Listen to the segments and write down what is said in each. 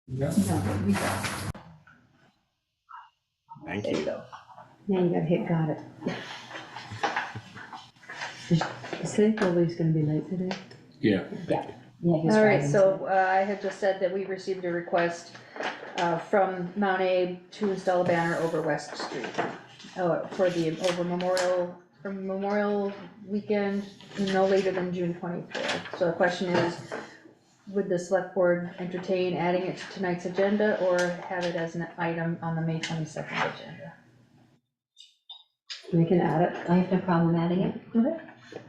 Yeah. No, we don't. Thank There you you. go. Now you gotta hit got it. Is City Building's gonna be late today? Yeah. Yeah, he's All right, driving, so I had just said that we received a request from Mount Abe to install a banner over West Street for the from Memorial Weekend, no later than June 24th. So the question is, would the select board entertain adding it to tonight's agenda or have it as an item on the May 22nd agenda? We can add it. I have no problem adding it. Okay.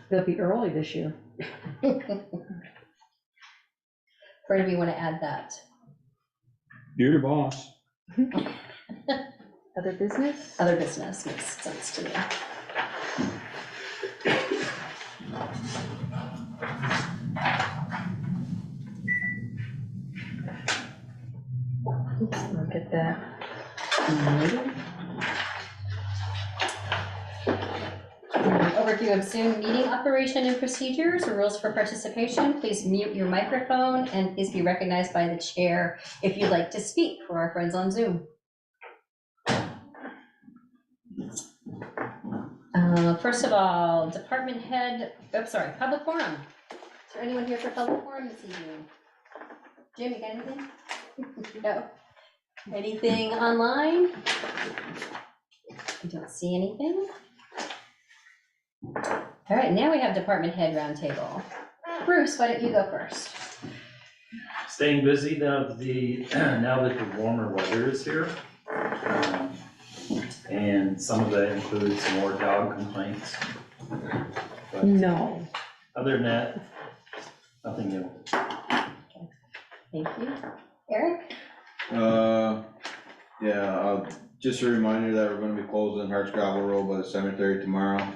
They'll be early this year. Where do we want to add that? You're the boss. Other business? Other business makes sense to me. Look at that. Overview of Zoom meeting operation and procedures, rules for participation. Please mute your microphone and please be recognized by the chair if you'd like to speak for our friends on Zoom. First of all, department head, public forum. Is there anyone here for public forum this evening? Jim, you got anything? No. Anything online? I don't see anything. All right, now we have department head roundtable. Bruce, why don't you go first? Staying busy now that the warmer weather is here. And some of that includes more dog complaints. But No. other than that, nothing new. Thank you. Eric? Yeah, just a reminder that we're gonna be closing Harts Gravel Road by the cemetery tomorrow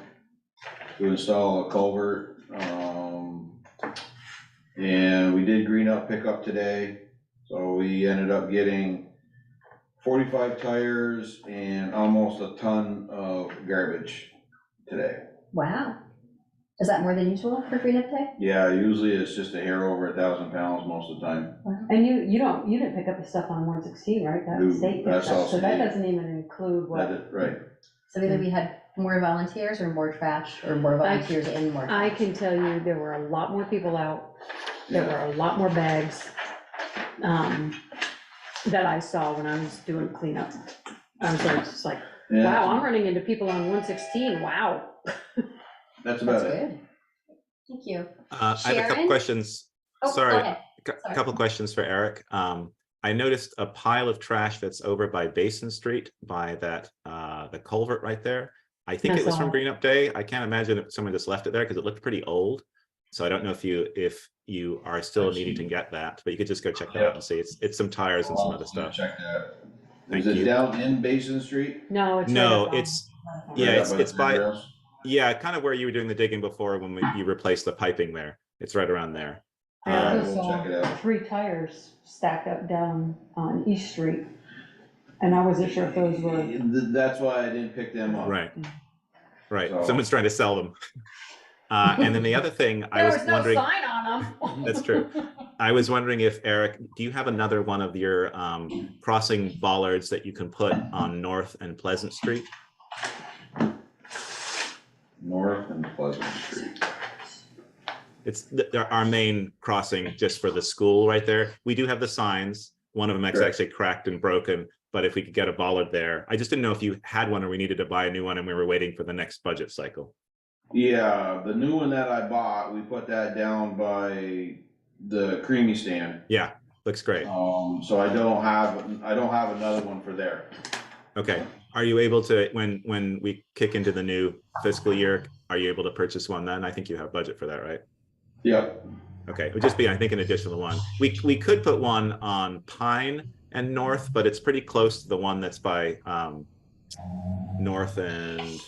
to install a culvert. And we did green up pickup today, so we ended up getting 45 tires and almost a ton of garbage today. Wow. Is that more than usual for Green Up Day? Yeah, usually it's just a hair over 1,000 pounds most of the time. And you didn't pick up the stuff on 116, right? That No, state that's picked up, all so that state. doesn't even include what. Right. So either we had more volunteers or more trash, or more volunteers and more I trash. can tell you, there were a lot more people out. There were a lot more bags that I saw when I was doing cleanup. I was just like, Yeah, wow, I'm running into people on 116, wow. that's That's about it. good. Thank you. I have a couple Sharon? questions. Oh, go Sorry, ahead. a couple questions for Eric. I noticed a pile of trash that's over by Basin Street by that, the culvert right there. I think it was from Green Up Day. I can't imagine if someone just left it there because it looked pretty old. So I don't know if you are still needing to get that, but you could just go check that out and see. It's some tires and some other stuff. Check that. Thank Is it you. down in Basin Street? No, it's. No, right up it's, on- yeah, Right up it's the by, handrails? yeah, kind of where you were doing the digging before when you replaced the piping there. It's right around there. I Alright, also we'll check it saw out. 3 tires stacked up down on East Street. And I wasn't sure if those were, That's why I didn't pick them up. Right. Right. So- Someone's trying to sell them. And then the other thing I was wondering, sign on them. that's true. I was wondering if, Eric, do you have another one of your crossing bollards that you can put on North and Pleasant Street? North and Pleasant Street. It's our main crossing just for the school right there. We do have the signs. One of them is Correct. actually cracked and broken, but if we could get a bollard there, I just didn't know if you had one or we needed to buy a new one and we were waiting for the next budget cycle. Yeah, the new one that I bought, we put that down by the creamy stand. Yeah, looks great. So I don't have another one for there. Okay. Are you able to, when we kick into the new fiscal year, are you able to purchase one then? I think you have budget for that, right? Yep. Okay, it would just be, I think, an additional one. We could put one on Pine and North, but it's pretty close to the one that's by North and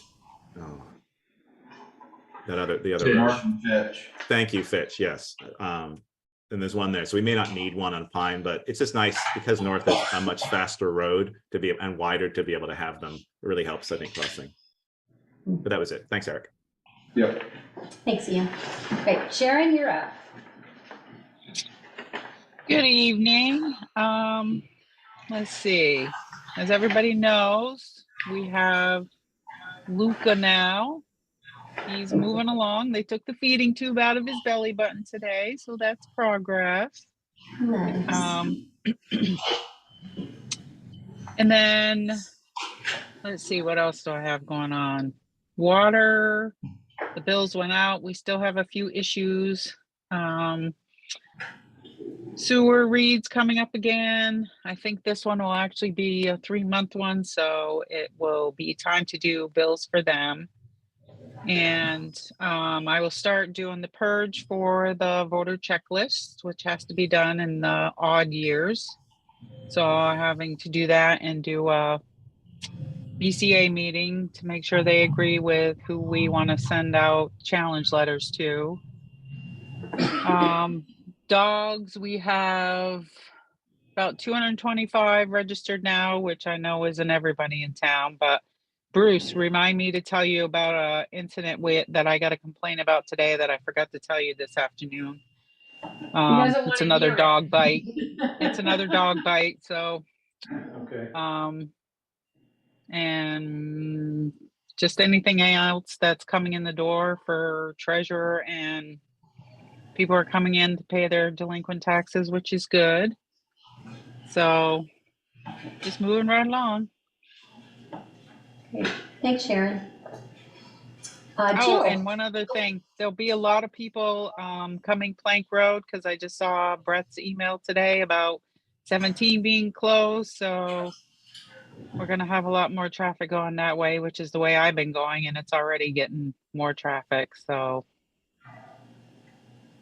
the other. North and Fitch. Thank you, Fitch. Yes. And there's one there, so we may not need one on Pine, but it's just nice because North is a much faster road to be and wider to be able to have them. It really helps, I think, crossing. But that was it. Thanks, Eric. Yep. Thanks, Ian. Right, Sharon, you're up. Good evening. Let's see. As everybody knows, we have Luca now. He's moving along. They took the feeding tube out of his belly button today, so that's progress. Nice. And then, let's see, what else do I have going on? Water, the bills went out. We still have a few issues. Sewer reads coming up again. I think this one will actually be a 3-month one, so it will be time to do bills for them. And I will start doing the purge for the voter checklist, which has to be done in the odd years. So having to do that and do a BCA meeting to make sure they agree with who we want to send out challenge letters to. Dogs, we have about 225 registered now, which I know isn't everybody in town, but Bruce, remind me to tell you about an incident that I got a complaint about today that I forgot to tell you this afternoon. It's another dog bite. It's another dog bite, so. Okay. And just anything else that's coming in the door for treasurer, and people are coming in to pay their delinquent taxes, which is good. So just moving right along. Great. Thanks, Sharon. Oh, Jill. and one other thing, there'll be a lot of people coming Plank Road, because I just saw Brett's email today about 17 being closed. So we're going to have a lot more traffic going that way, which is the way I've been going, and it's already getting more traffic. So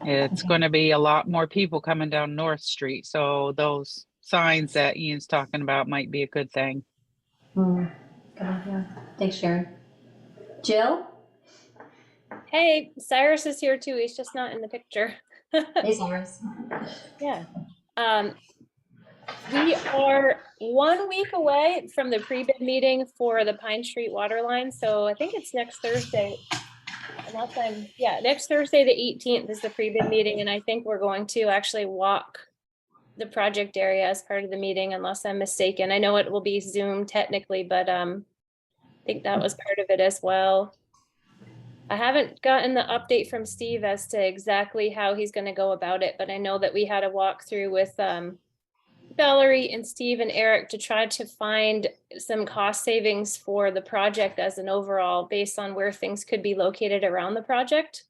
it's going to be a lot more people coming down North Street. So those signs that Ian's talking about might be a good thing. Good idea. Thanks, Sharon. Jill? Hey, Cyrus is here too. He's just not in the picture. Hey, Cyrus. Yeah. We are 1 week away from the pre-bid meeting for the Pine Street water line. So I think it's next Thursday. Next Thursday, the 18th is the pre-bid meeting. And I think we're going to actually walk the project area as part of the meeting, unless I'm mistaken. I know it will be Zoom technically, but I think that was part of it as well. I haven't gotten the update from Steve as to exactly how he's going to go about it, but I know that we had a walkthrough with Valerie and Steve and Eric to try to find some cost savings for the project as an overall, based on where things could be located around the project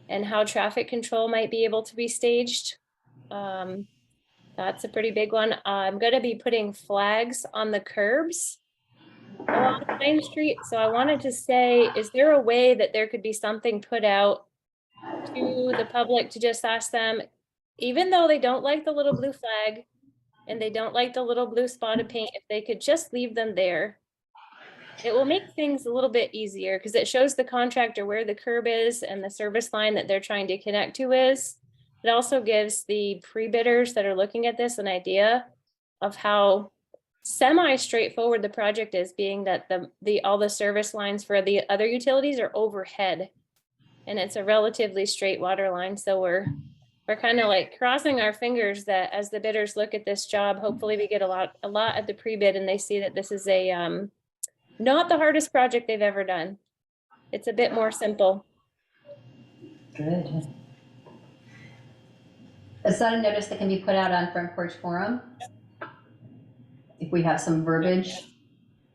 and how traffic control might be able to be staged. That's a pretty big one. I'm going to be putting flags on the curbs along Pine Street. So I wanted to say, is there a way that there could be something put out to the public to just ask them, even though they don't like the little blue flag and they don't like the little blue spotted paint, if they could just leave them there? It will make things a little bit easier because it shows the contractor where the curb is and the service line that they're trying to connect to is. It also gives the pre-bidders that are looking at this an idea of how semi-straightforward the project is, being that all the service lines for the other utilities are overhead, and it's a relatively straight water line. So we're kind of like crossing our fingers that as the bidders look at this job, hopefully we get a lot at the pre-bid and they see that this is a not the hardest project they've ever done. It's a bit more simple. Good. Is that a notice that can be put out on Front Porch Forum? If we have some verbiage?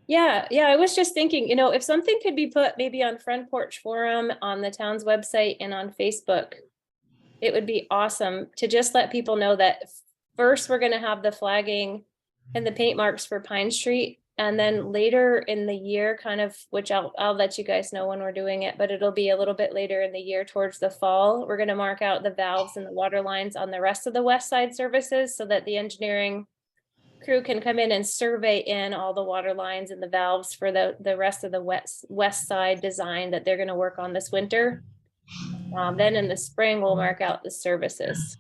Yeah, I was just thinking, if something could be put maybe on Front Porch Forum, on the town's website, and on Facebook, it would be awesome to just let people know that first we're going to have the flagging and the paint marks for Pine Street. And then later in the year, kind of, which I'll let you guys know when we're doing it, but it'll be a little bit later in the year towards the fall. We're going to mark out the valves and the water lines on the rest of the west side services so that the engineering crew can come in and survey in all the water lines and the valves for the rest of the west side design that they're going to work on this winter. Then in the spring, we'll mark out the services.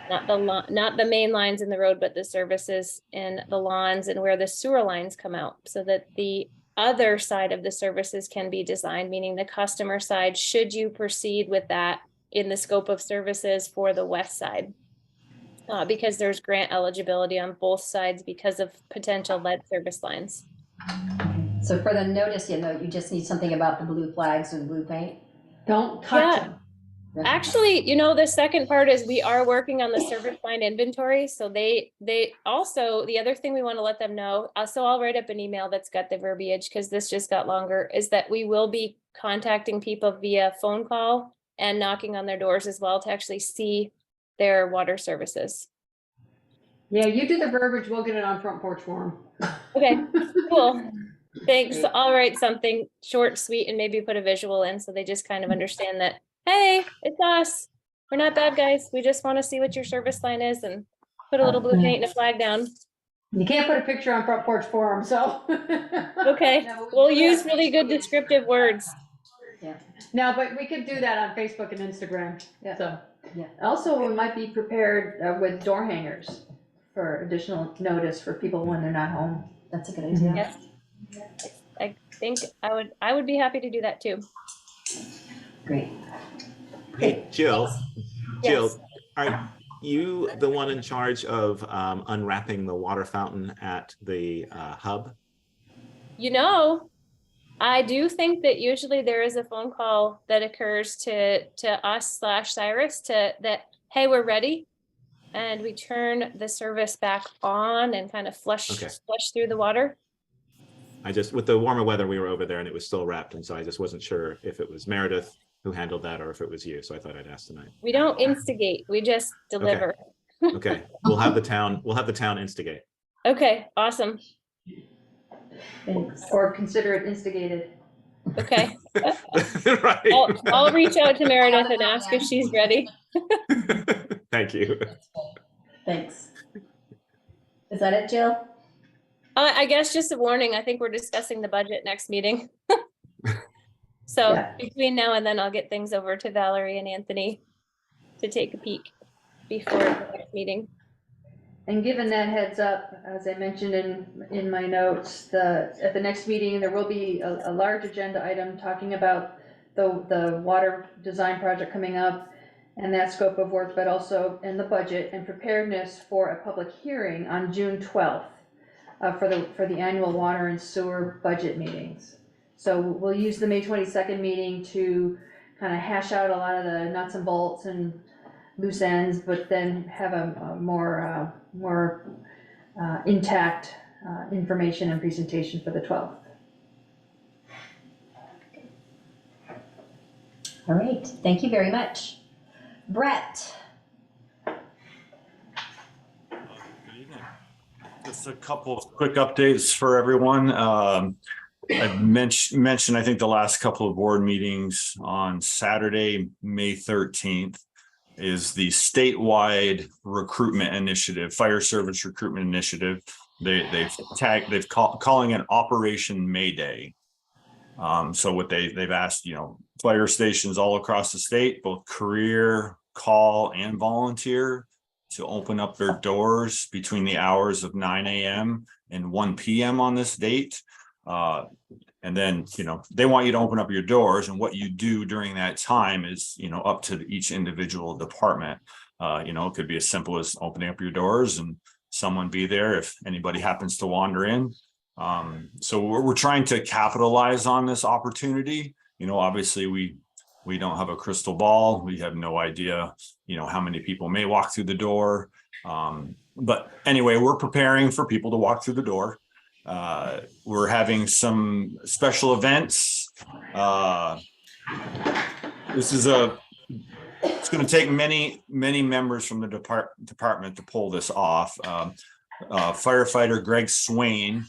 Not the main lines in the road, but the services and the lawns and where the sewer lines come out, so that the other side of the services can be designed, meaning the customer side, should you proceed with that in the scope of services for the west side. because there's grant eligibility on both sides because of potential lead service lines. So for the notice, you just need something about the blue flags and blue paint? Don't touch Yeah. them. Actually, the second part is we are working on the service line inventory. So they also, the other thing we want to let them know, so I'll write up an email that's got the verbiage because this just got longer, is that we will be contacting people via phone call and knocking on their doors as well to actually see their water services. Yeah, you do the verbiage, we'll get it on Front Porch Forum. Okay, cool. Thanks. I'll write something short, sweet, and maybe put a visual in so they just kind of understand that, hey, it's us. We're not bad guys. We just want to see what your service line is and put a little blue paint and a flag down. You can't put a picture on Front Porch Forum, so. Okay, No, we'll do use that. really good descriptive words. No, but we could do that on Facebook and Instagram, Yeah. so. Also, we might be prepared with door hangers for additional notice for people when they're not home. That's a good idea. Yes. I think I would be happy to do that too. Great. Hey, Jill, Yes. are you the one in charge of unwrapping the water fountain at the hub? I do think that usually there is a phone call that occurs to us/Cyrus that, hey, we're ready. And we turn the service back on and kind of flush through the water. With the warmer weather, we were over there and it was still wrapped. And so I just wasn't sure if it was Meredith who handled that or if it was you. So I thought I'd ask tonight. We don't instigate, we just deliver. Okay, we'll have the town instigate. Okay, awesome. Thanks. Or consider it instigated. Okay. Right. I'll reach out to Meredith and ask if she's ready. Thank you. Thanks. Is that it, Jill? I guess just a warning, I think we're discussing the budget next meeting. So Yeah. between now and then, I'll get things over to Valerie and Anthony to take a peek before the next meeting. And given that heads up, as I mentioned in my notes, at the next meeting, there will be a large agenda item talking about the water design project coming up and that scope of work, but also in the budget and preparedness for a public hearing on June 12th for the annual water and sewer budget meetings. So we'll use the May 22nd meeting to kind of hash out a lot of the nuts and bolts and loose ends, but then have a more intact information and presentation for the 12th. All right, thank you very much. Brett? Just a couple of quick updates for everyone. I've mentioned, I think the last couple of board meetings on Saturday, May 13th, is the statewide recruitment initiative, fire service recruitment initiative. They've calling it Operation Mayday. So what they've asked, fire stations all across the state, both career, call, and volunteer, to open up their doors between the hours of 9 a.m. and 1 p.m. on this date. And then, they want you to open up your doors, and what you do during that time is, up to each individual department. It could be as simple as opening up your doors and someone be there if anybody happens to wander in. So we're trying to capitalize on this opportunity. Obviously we don't have a crystal ball. We have no idea, how many people may walk through the door. But anyway, we're preparing for people to walk through the door. We're having some special events. It's going to take many members from the department to pull this off. Firefighter Greg Swain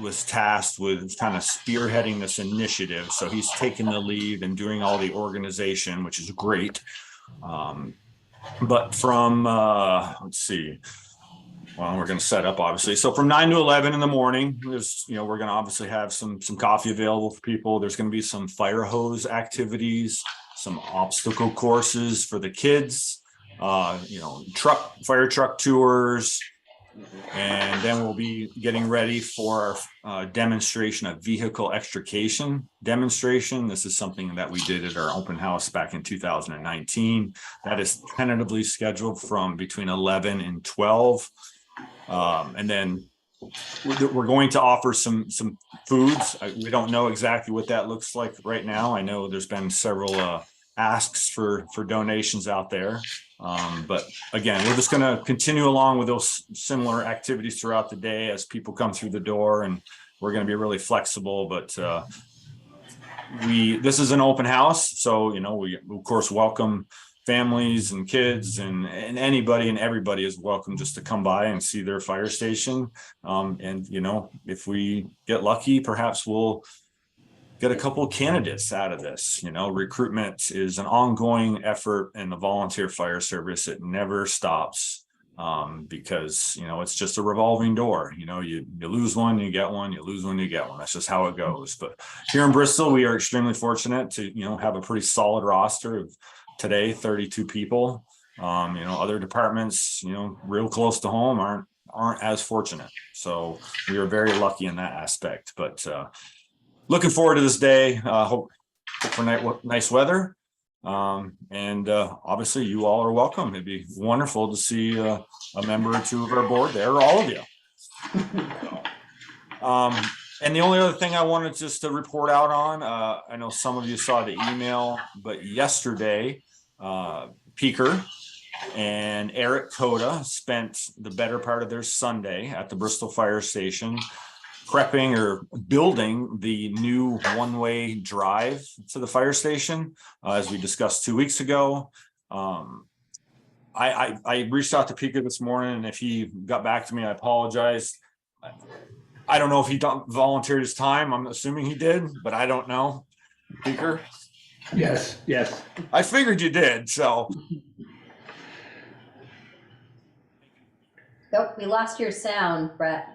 was tasked with kind of spearheading this initiative. So he's taking the lead and doing all the organization, which is great. But from, let's see, well, we're going to set up obviously. So from 9 to 11 in the morning, there's, we're going to obviously have some coffee available for people. There's going to be some fire hose activities, some obstacle courses for the kids, fire truck tours, And then we'll be getting ready for our demonstration of vehicle extrication demonstration. This is something that we did at our open house back in 2019. That is tentatively scheduled from between 11 and 12. And then we're going to offer some foods. We don't know exactly what that looks like right now. I know there's been several asks for donations out there. But again, we're just going to continue along with those similar activities throughout the day as people come through the door, and we're going to be really flexible. But this is an open house, so we of course welcome families and kids and anybody and everybody is welcome just to come by and see their fire station. And if we get lucky, perhaps we'll get a couple of candidates out of this. Recruitment is an ongoing effort in the volunteer fire service. It never stops, because it's just a revolving door. You lose one, you get one, you lose one, you get one. That's just how it goes. But here in Bristol, we are extremely fortunate to have a pretty solid roster of today 32 people. Other departments real close to home aren't as fortunate, so we are very lucky in that aspect. But looking forward to this day. Hope for nice weather. And obviously you all are welcome. It'd be wonderful to see a member or two of our board there, or all of you. And the only other thing I wanted just to report out on, I know some of you saw the email, but yesterday, Peaker and Eric Coda spent the better part of their Sunday at the Bristol Fire Station prepping or building the new one-way drive to the fire station, as we discussed 2 weeks ago. I reached out to Peaker this morning, and if he got back to me, I apologize. I don't know if he volunteered his time. I'm assuming he did, but I don't know. Peaker? Yes. I figured you did, so. Nope, we lost your sound, Brett.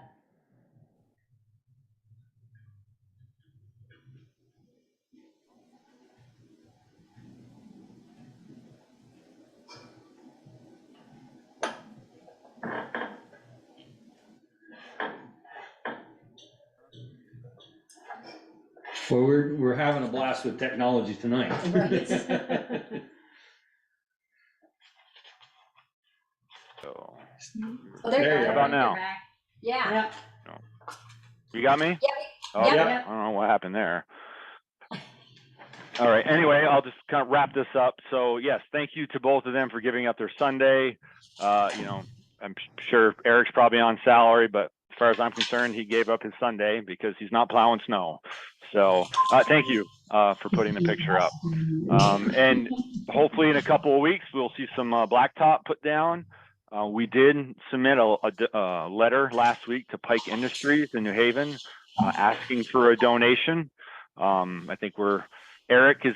Well, we're having a blast with technology tonight. Right. So, Oh, there you There go. you How about You're now? back. Yeah. you got me? Yeah. Oh, Yeah. I don't know what happened there. All right. Anyway, I'll just kind of wrap this up. So yes, thank you to both of them for giving up their Sunday. I'm sure Eric's probably on salary, but as far as I'm concerned, he gave up his Sunday because he's not plowing snow. So thank you for putting the picture up. And hopefully in a couple of weeks, we'll see some blacktop put down. We did submit a letter last week to Pike Industries in New Haven asking for a donation. I think Eric is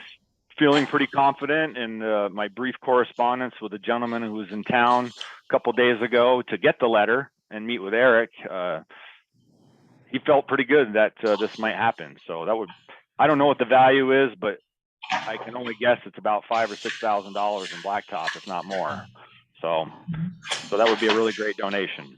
feeling pretty confident in my brief correspondence with a gentleman who was in town a couple days ago to get the letter and meet with Eric. He felt pretty good that this might happen. So I don't know what the value is, but I can only guess it's about $5,000 or $6,000 in blacktop, if not more. So that would be a really great donation.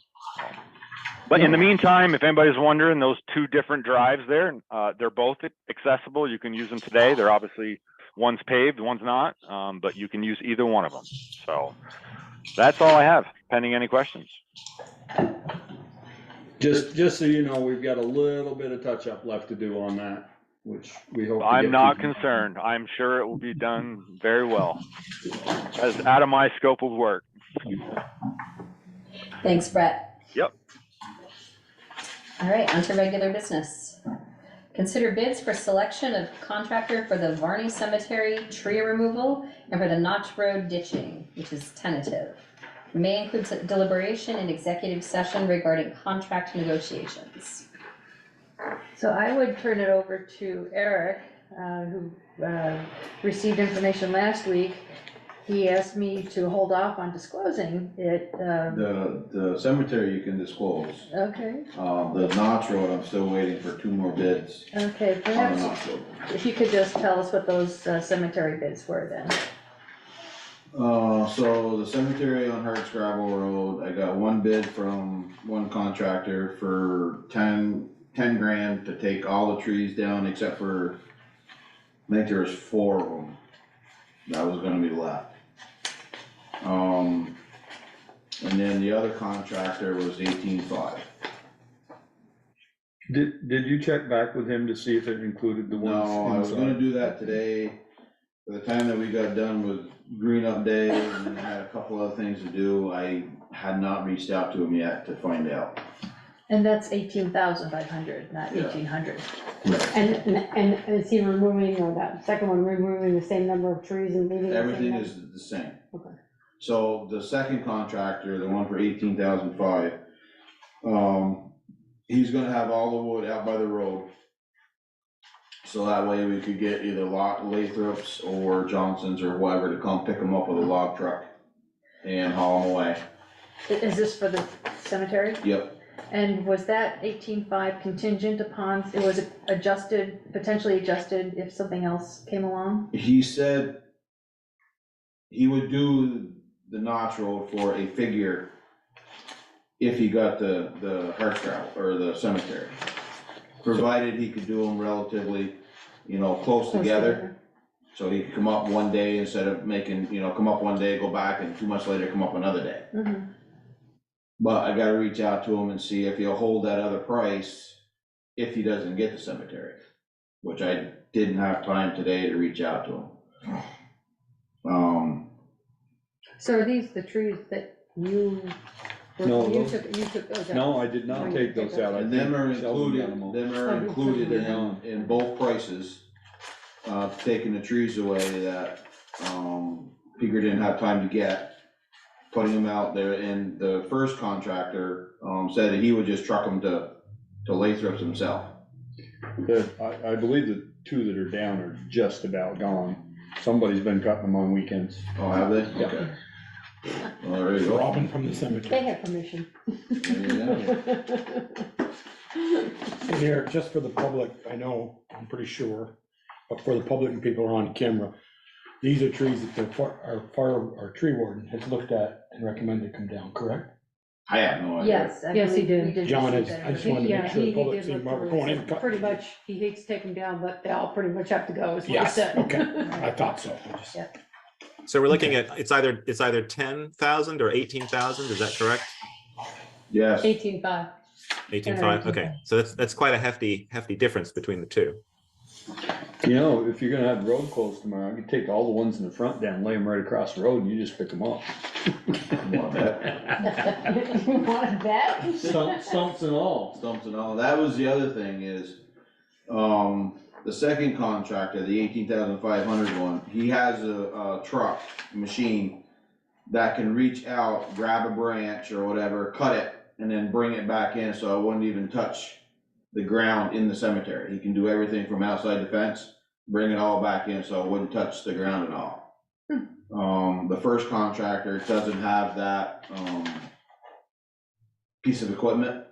But in the meantime, if anybody's wondering, those two different drives there, they're both accessible. You can use them today. They're obviously, one's paved, one's not, but you can use either one of them. So that's all I have, pending any questions. Just so you know, we've got a little bit of touch up left to do on that, which we hope. I'm not concerned. I'm sure it will be done very well. That's out of my scope of work. Thanks, Brett. Yep. All right, on to regular business. Consider bids for selection of contractor for the Varney Cemetery tree removal and for the Notch Road ditching, which is tentative. May include deliberation and executive session regarding contract negotiations. So I would turn it over to Eric, who received information last week. He asked me to hold off on disclosing it. The cemetery you can disclose. Okay, The Notch Road, I'm still waiting for 2 more bids okay, on the perhaps Notch Road. if you could just tell us what those cemetery bids were then. So the cemetery on Hardscrabble Road, I got one bid from one contractor for 10 grand to take all the trees down except for, I think there was 4 of them that was gonna be left. And then the other contractor was 18.5. Did you check back with him to see if it included the ones No, I was inside? gonna do that today. By the time that we got done with Green Up Day and then had a couple other things to do, I had not reached out to him yet to find out. And that's 18,500, not Yeah. 1,800. And is he removing, or that second one, removing the same number of trees and leaving the same Everything number? is the same. Okay. So the second contractor, the one for 18,500, he's gonna have all the wood out by the road. So that way we could get either Lathrop's or Johnson's or whoever to come pick them up with a log truck and haul them away. Is this for the cemetery? Yep. And was that 18.5 contingent upon, it was adjusted, potentially adjusted if something else came along? He said he would do the notch road for a figure if he got the Hardscrabble or the cemetery. Provided he could do them relatively, close together. So he could come up one day instead of making, come up one day, go back, and 2 months later, come up another day. Mhm. But I gotta reach out to him and see if he'll hold that other price if he doesn't get the cemetery, which I didn't have time today to reach out to him. So are these the trees that you No, you those- took those out? No, I did not No, take you those took out. I And them are think Sheldon got included, them all. included They're gone. in both prices. Taking the trees away that, Peter didn't have time to get, putting them out there, and the first contractor, said that he would just truck them to Lathrop's himself. I believe the 2 that are down are just about gone. Somebody's been cutting them on weekends. Oh, have they? Yeah. Okay. Well, there you go. Robbing from the cemetery. They have permission. Yeah. Here, just for the public, I know, I'm pretty sure, but for the public and people who are on camera, these are trees that our tree warden has looked at and recommended come down, correct? I have no idea. Yes. I Yes, he believe did. John receive is- that I just information. wanted to Yeah, make sure the he public did see look Margaret through it, going in so and cut. pretty much, he hates to take them down, but they all pretty much have to go, is what he Yes, said. okay, I thought so. I just- Yeah. So we're looking at, it's either 10,000 or 18,000, is that correct? Yes. 18.5. 18.5, okay, so that's quite a hefty difference between the two. If you're gonna have the road closed tomorrow, you can take all the ones in the front down, lay them right across the road, and you just pick them up. Want that? You wanted that? Stumps and all. Stumps and all. That was the other thing is, the second contractor, the 18,500 one, he has a truck, machine that can reach out, grab a branch or whatever, cut it, and then bring it back in so it wouldn't even touch the ground in the cemetery. He can do everything from outside the fence, bring it all back in so it wouldn't touch the ground at all. The first contractor doesn't have that, piece of equipment.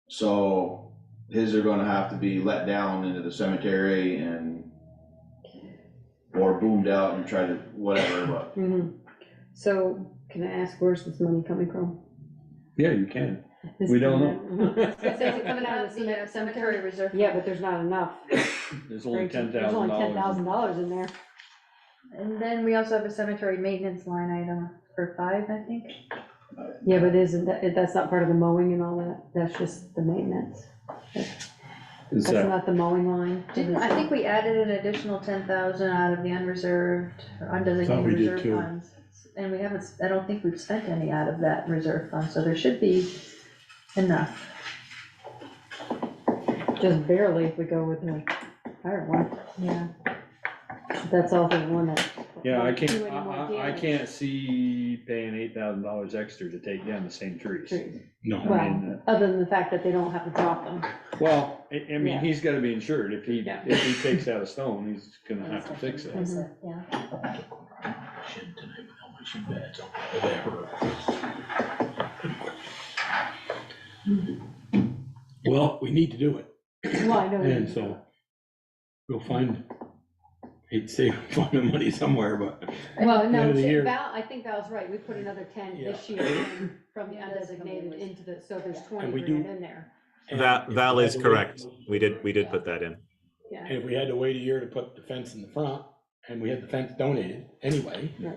So his are gonna have to be let down into the cemetery or boomed out and try to, whatever, but. Mhm. So can I ask, where's this money coming from? Yeah, you can. This We don't coming- know. It says it coming out of the cemetery reserve. Yeah, but there's not enough. There's only There's only $10,000. $10,000 in there. And then we also have a cemetery maintenance line item for 5, I think. Yeah, but isn't that, that's not part of the mowing and all that? That's just the maintenance. Is That's that, not the mowing line? I think we added an additional 10,000 out of the unreserved, or Thought undesignated we did reserve too. funds. And we haven't, I don't think we've spent any out of that reserve fund, so there should be enough. Just barely if we go with the higher one. Yeah. That's also the one that. yeah, I won't do can't, any more I damage. can't see paying $8,000 extra to take down the same trees. Trees. No, Well, other than the fact that they don't have to drop them. Well, I mean, Yeah. he's gotta be insured. If he Yeah. takes out a stone, he's gonna have to fix it. Mhm. Yeah. well, we need to do it, Well, I know. and so we'll find, He'd save finding money somewhere, but Well, end no, of the year- Val, I think Val's right, we put another 10 this year in from the undesignated into the, so there's 20 we grand do- in there. Val, and Val if is we had to wait- correct. We did put that in. Yeah. And if we had to wait a year to put the fence in the front, and we had the fence donated anyway, Yeah,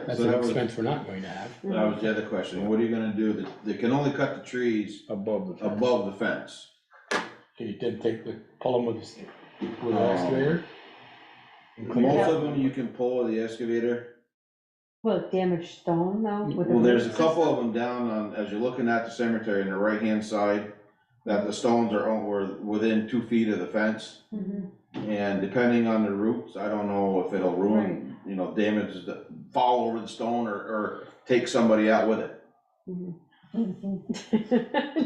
that's so an that was, expense we're not going to have. that was the other question. What are you gonna do? They can only cut the trees Above the. fence. above the fence. So you did take the, pull them with the excavator? And clean it Most up? of them you can pull with the excavator. Well, damaged stone though? with the Well, there's a root couple system? of them down on, as you're looking at the cemetery on the right-hand side, that the stones were within 2 feet of the fence. Mhm. And depending on the roots, I don't know if it'll ruin, you know, damage, fall over the stone or take somebody out with it. Mhm.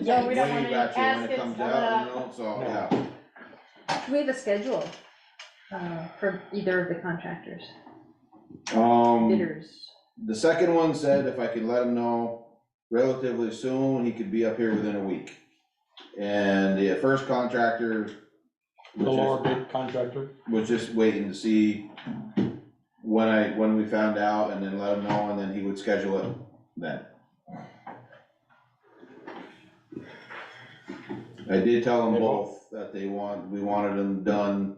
Yeah, No, we don't want Wave any at you when it caskets comes coming out, up. you know, so, No. yeah. Do we have a schedule for either of the contractors, Um, bidders? the second one said if I could let him know relatively soon, he could be up here within a week. And the first contractor The lower bid contractor? was just waiting to see when we found out and then let him know, and then he would schedule it then. I did tell them both that we wanted them done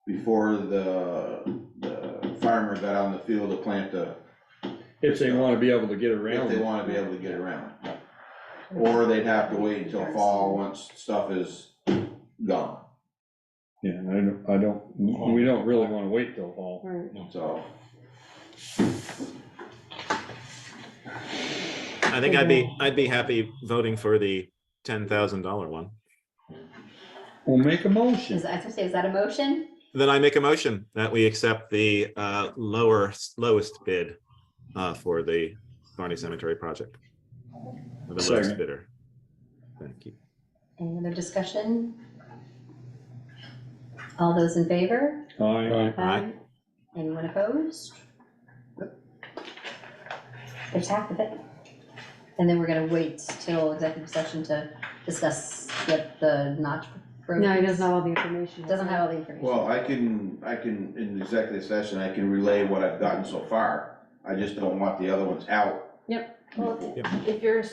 before the farmer got on the field to plant the, If they wanna be able to get if around. they wanna be able to get around. Or they'd have to wait until fall, once stuff is gone, Yeah, I don't, we don't really wanna wait till fall. Right. so. I think I'd be happy voting for the $10,000 one. We'll make a motion. Is, I was gonna say, is that a motion? Then I make a motion that we accept the lowest bid for the Barney Cemetery project. The lowest Second. bidder. Thank you. Any other discussion? All those in favor? Aye. Aye. Anyone opposed? There's half of it. And then we're gonna wait till executive session to discuss what the notch road No, he is. doesn't have all the information. Doesn't have all the information. Well, I can, in the executive session, I can relay what I've gotten so far. I just don't want the other ones out. Well, Yep. if you're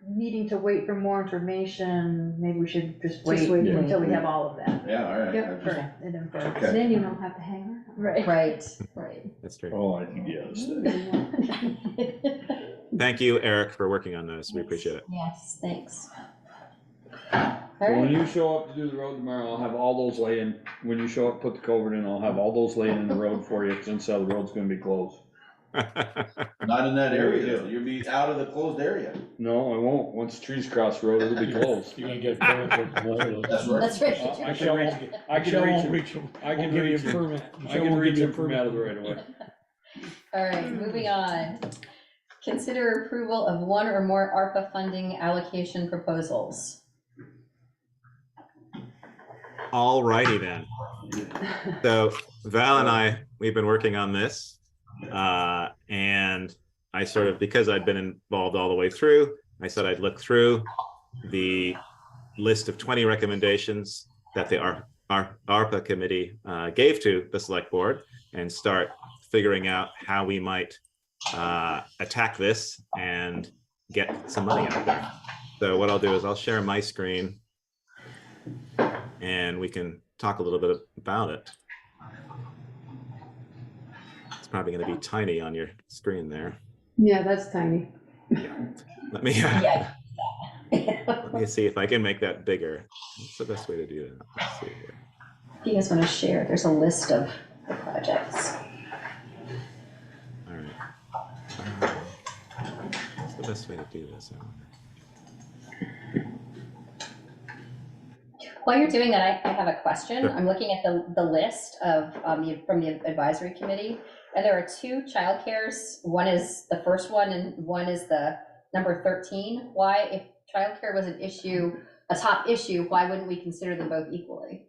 needing to wait for more information, maybe we should just wait wait. until we have all of that. Yeah, all right. Yep. I just- For an info. Okay. Then you don't have to hang around. Right. Right. That's true. Oh, I think yes. Thank you, Eric, for working on those. We appreciate it. Yes, thanks. So when Alright, you show up to do the road tomorrow, I'll have all those laying, when you show up, put the culvert in, I'll have all those laying in the road for you, since the road's gonna be closed. Not in that area, though. You'll be out of the closed area. No, I won't. Once the trees cross the road, it'll be closed. You're gonna get a permit for the water. That's right. that's right. I can reach, I can reach him. I can reach him. permit. I can reach him from out of the right of way. Alright, moving on. Consider approval of one or more ARPA funding allocation proposals. All righty then. So Val and I, we've been working on this. And I sort of, because I'd been involved all the way through, I said I'd look through the list of 20 recommendations that the ARPA committee gave to the select board and start figuring out how we might attack this and get some money out there. So what I'll do is I'll share my screen and we can talk a little bit about it. It's probably going to be tiny on your screen there. Yeah, that's tiny. Let me Yeah. let me see if I can make that bigger. What's the best way to do that? Let's see here. If you guys want to share, there's a list of the projects. All right. What's the best way to do this? While you're doing that, I have a question. Sure. I'm looking at the list of, from the advisory committee, and there are two childcares. One is the first one and one is the number 13. Why, if childcare was an issue, a top issue, why wouldn't we consider them both equally?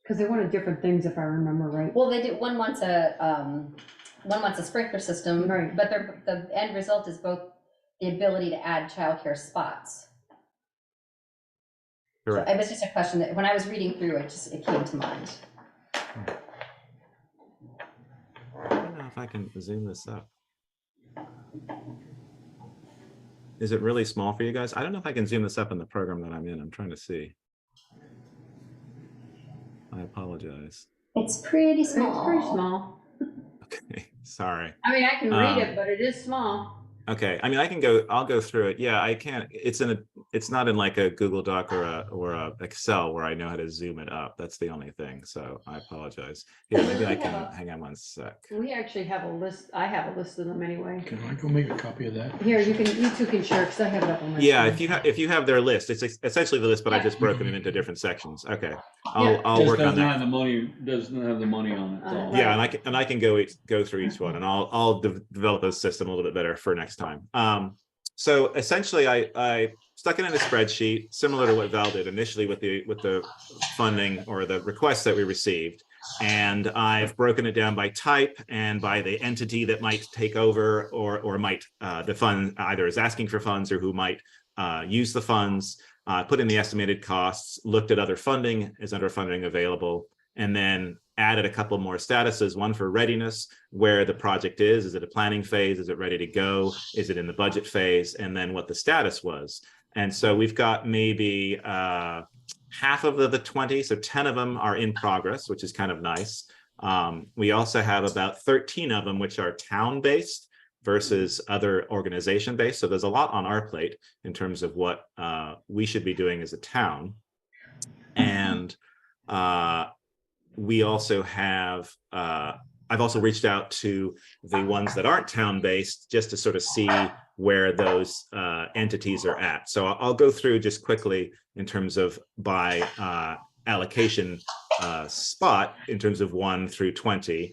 Because they wanted different things, if I remember right. Well, they do, one wants a sprinkler system, Right. but the end result is both the ability to add childcare spots. Correct. It was just a question that, when I was reading through it, it came to mind. I don't know if I can zoom this up. Is it really small for you guys? I don't know if I can zoom this up in the program that I'm in. I'm trying to see. I apologize. It's pretty It's small. pretty small. Okay, sorry. I mean, I can read it, but it is small. Okay, I mean, I'll go through it. Yeah, I can't, it's not in like a Google Doc or a Excel where I know how to zoom it up. That's the only thing, so I apologize. Here, maybe I can, hang on one sec. We actually have a list. I have a list of them anyway. Can I go make a copy of that? Here, you two can share, because I have it up on my. Yeah, screen. if you have their list, it's essentially the list, but I just broken it into different sections. Okay, I'll Just work on doesn't that. have the money, doesn't have the money on it, that's all. Yeah, and I can go through each one, and I'll develop a system a little bit better for next time. So essentially, I stuck it in a spreadsheet similar to what Val did initially with the funding or the requests that we received, and I've broken it down by type and by the entity that might take over or might the fund either is asking for funds or who might use the funds. Put in the estimated costs, looked at other funding, is other funding available, and then added a couple more statuses, one for readiness, where the project is it a planning phase, is it ready to go, is it in the budget phase, and then what the status was. And so we've got maybe half of the 20, so 10 of them are in progress, which is kind of nice. We also have about 13 of them which are town-based versus other organization-based. So there's a lot on our plate in terms of what we should be doing as a town. And we also have, I've also reached out to the ones that aren't town-based just to sort of see where those entities are at. So I'll go through just quickly in terms of by allocation spot in terms of 1 through 20.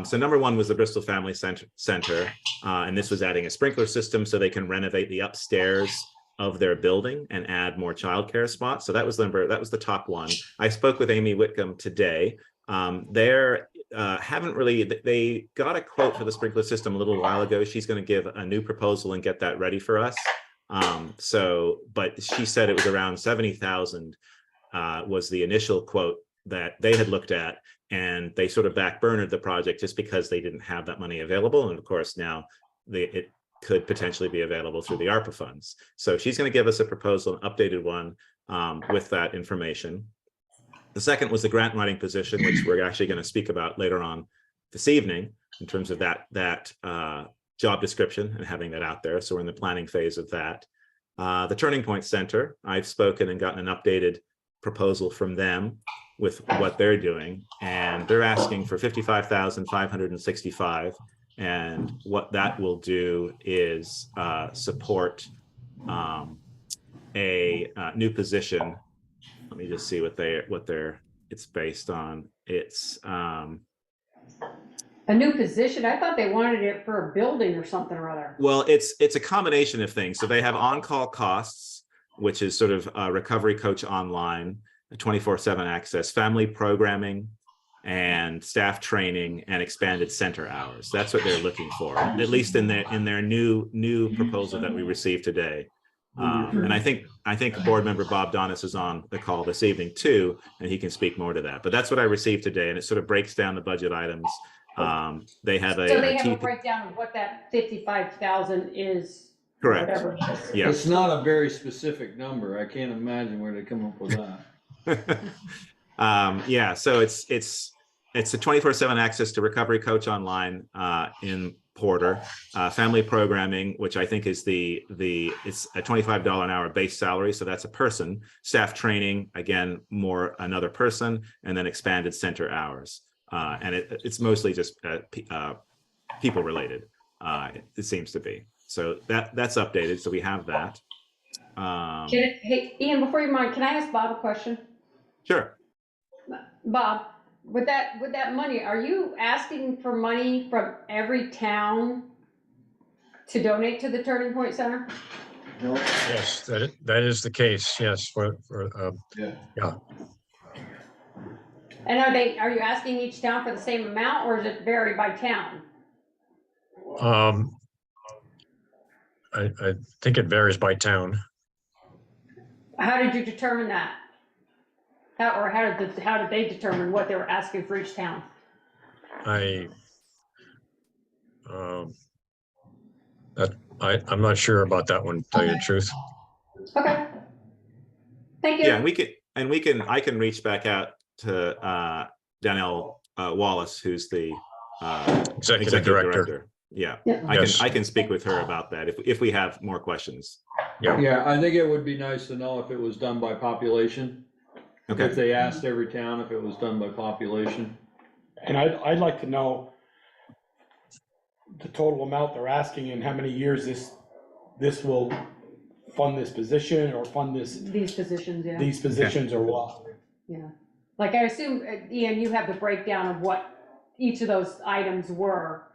So number 1 was the Bristol Family Center, and this was adding a sprinkler system so they can renovate the upstairs of their building and add more childcare spots. So that was the top one. I spoke with Amy Whitcomb today. They got a quote for the sprinkler system a little while ago. She's going to give a new proposal and get that ready for us. But she said it was around 70,000 was the initial quote that they had looked at, and they sort of backburnered the project just because they didn't have that money available. And of course now it could potentially be available through the ARPA funds. So she's going to give us a proposal, an updated one with that information. The second was the grant writing position, which we're actually going to speak about later on this evening in terms of that job description and having that out there. So we're in the planning phase of that. The Turning Point Center, I've spoken and gotten an updated proposal from them with what they're doing, and they're asking for $55,565. And what that will do is support a new position. Let me just see what it's based on. It's A new position? I thought they wanted it for a building or something or other. well, it's a combination of things. So they have on-call costs, which is sort of recovery coach online, 24/7 access, family programming, and staff training and expanded center hours. That's what they're looking for, at least in their new proposal that we received today. And I think board member Bob Donis is on the call this evening too, and he can speak more to that. But that's what I received today, and it sort of breaks down the budget items. They have a breakdown of what that 55,000 is. Correct. Whatever it is. Yeah. It's not a very specific number. I can't imagine where they come up with that. Yeah, so it's a 24/7 access to recovery coach online in Porter, family programming, which I think is it's a $25 an hour base salary, so that's a person. Staff training, again, more another person, and then expanded center hours, and it's mostly just people related. It seems to be. So that's updated. So we have that. Hey, Ian, before you mind, can I ask Bob a question? Sure. Bob, with that money, are you asking for money from every town to donate to the Turning Point Center? Yes, that is the case. Yes, Yeah. And are you asking each town for the same amount, or is it vary by town? I think it varies by town. How did you determine that? How did they determine what they were asking for each town? I'm not sure about that one, to tell you the truth. Okay. Thank you. Yeah, I can reach back out to Danielle Wallace, who's the Executive Director. Yeah, Yeah. I can speak with her about that if we have more questions. Yeah, I think it would be nice to know if it was done by population. Okay. If they asked every town if it was done by population. And I'd like to know the total amount they're asking and how many years this will fund this position or fund These positions, yeah. these positions or what. Yeah. Like I assume, Ian, you have the breakdown of what each of those items were,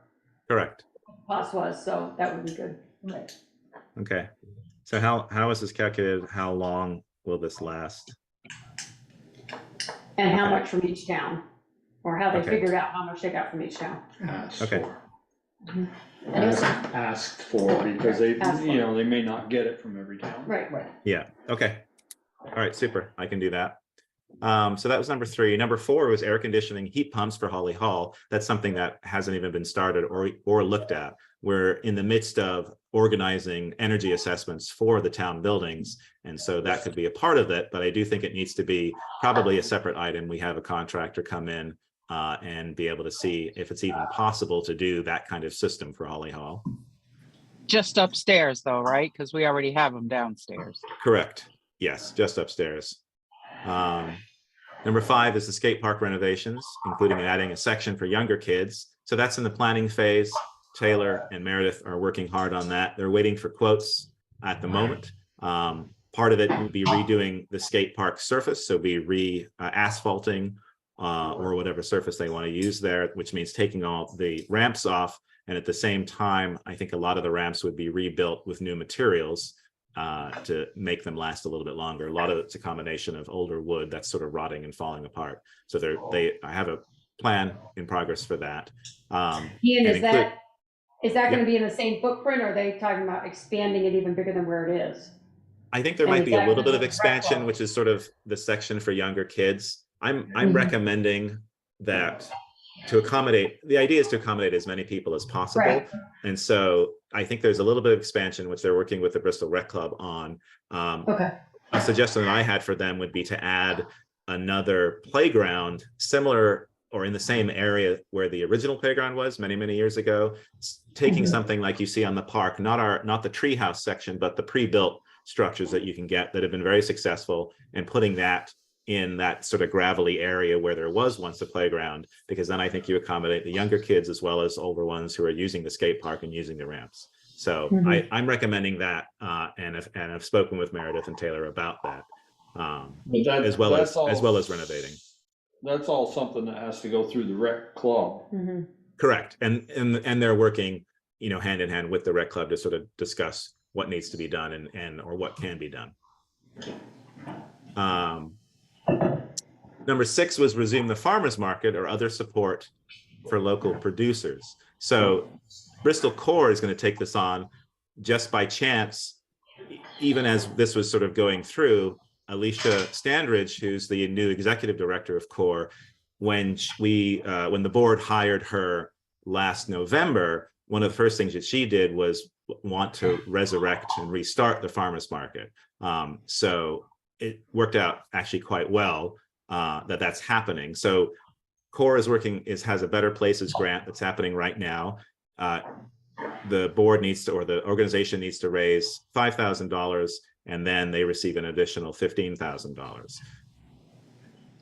Correct. cost was, so that would be good. Right. Okay. So how is this calculated? How long will this last? And how Okay. much from each town, or how they Okay. figured out how much they got from each town. Asked Okay. for. Mhm. Asked for, because they, Asked for. you know, they may not get it from every town. Right. Yeah. Okay. All right. Super. I can do that. So that was number 3. Number 4 was air conditioning heat pumps for Holly Hall. That's something that hasn't even been started or looked at. We're in the midst of organizing energy assessments for the town buildings. And so that could be a part of it, but I do think it needs to be probably a separate item. We have a contractor come in and be able to see if it's even possible to do that kind of system for Holly Hall. Just upstairs though, right? Because we already have them downstairs. Correct. Yes, just upstairs. Number 5 is the skate park renovations, including adding a section for younger kids. So that's in the planning phase. Taylor and Meredith are working hard on that. They're waiting for quotes at the moment. Part of it would be redoing the skate park surface, so be asphalting or whatever surface they want to use there, which means taking all the ramps off. And at the same time, I think a lot of the ramps would be rebuilt with new materials to make them last a little bit longer. A lot of it's a combination of older wood that's sort of rotting and falling apart. So I have a plan in progress for that. Ian, and is that gonna be in the same footprint, or are they talking about expanding it even bigger than where it is? I think there And might is be a that little bit gonna of be expansion, rec which is sort of the section for younger kids. I'm Mhm. recommending that to accommodate, the idea is to accommodate as many people as possible. Right. And so I think there's a little bit of expansion, which they're working with the Bristol Rec Club on. Okay. A suggestion that I had for them would be to add another playground similar or in the same area where the original playground was many, many years ago, taking Mhm. something like you see on the park, not the treehouse section, but the pre-built structures that you can get that have been very successful, and putting that in that sort of gravelly area where there was once a playground, because then I think you accommodate the younger kids as well as older ones who are using the skate park and using the ramps. So Mhm. I'm recommending that, and I've spoken with Meredith and Taylor about that, But that, as well that's all, as renovating. That's all something that has to go through the rec club. Mhm. Correct, and they're working, hand in hand with the rec club to sort of discuss what needs to be done and or what can be done. Number 6 was resume the farmers market or other support for local producers. So Bristol Core is going to take this on just by chance. Even as this was sort of going through, Alicia Standridge, who's the new executive director of Core, when the board hired her last November, one of the first things that she did was want to resurrect and restart the farmers market. So it worked out actually quite well that's happening. So Core has a Better Places grant that's happening right now. The board the organization needs to raise $5,000, and then they receive an additional $15,000.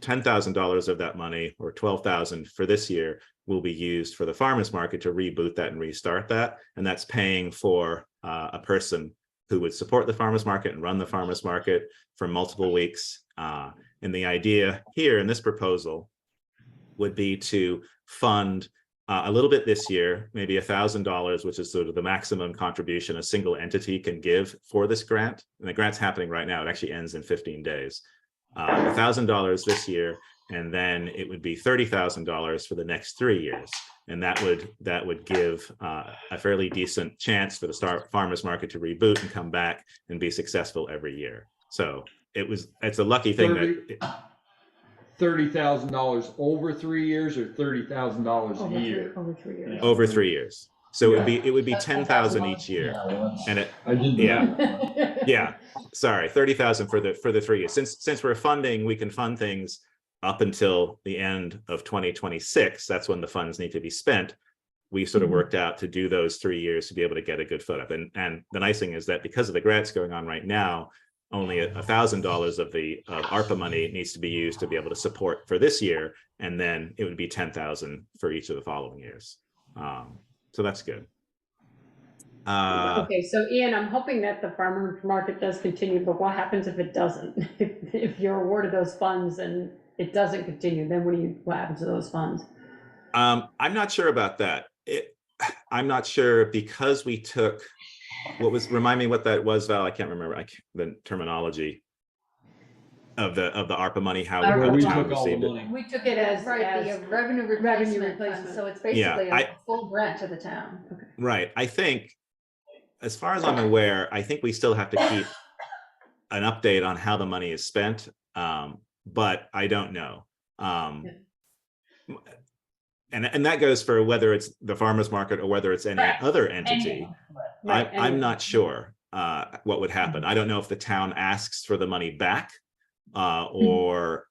$10,000 of that money, or $12,000 for this year, will be used for the farmers market to reboot that and restart that. And that's paying for a person who would support the farmers market and run the farmers market for multiple weeks. And the idea here in this proposal would be to fund a little bit this year, maybe $1,000, which is sort of the maximum contribution a single entity can give for this grant. And the grant's happening right now. It actually ends in 15 days. $1,000 this year, and then it would be $30,000 for the next 3 years. And that would give a fairly decent chance for the farmers market to reboot and come back and be successful every year. So it's a lucky thing $30,000 over 3 years or $30,000 a year? Over 3 years. over 3 years. So it would be 10,000 each year. And it, I didn't. yeah. Yeah, sorry, 30,000 for the 3 years. Since we're funding, we can fund things up until the end of 2026. That's when the funds need to be spent. We sort of worked out to do those 3 years to be able to get a good foot up. And the nice thing is that because of the grants going on right now, only $1,000 of the ARPA money needs to be used to be able to support for this year, and then it would be 10,000 for each of the following years. So that's good. Okay, so Ian, I'm hoping that the farmer's market does continue, but what happens if it doesn't? If you're awarded those funds and it doesn't continue, then what happens to those funds? I'm not sure about that. I'm not sure because we took, remind me what that was, Val, I can't remember the terminology of the ARPA money, how Where the we town took all the received it. money. We took it as revenue replacement fund, so it's basically Yeah, a full grant to the town. Right, I think, as far as I'm aware, I think we still have to keep an update on how the money is spent, but I don't know. And that goes for whether it's the farmer's market or whether it's any other entity. I'm not sure what would happen. I don't know if the town asks for the money back or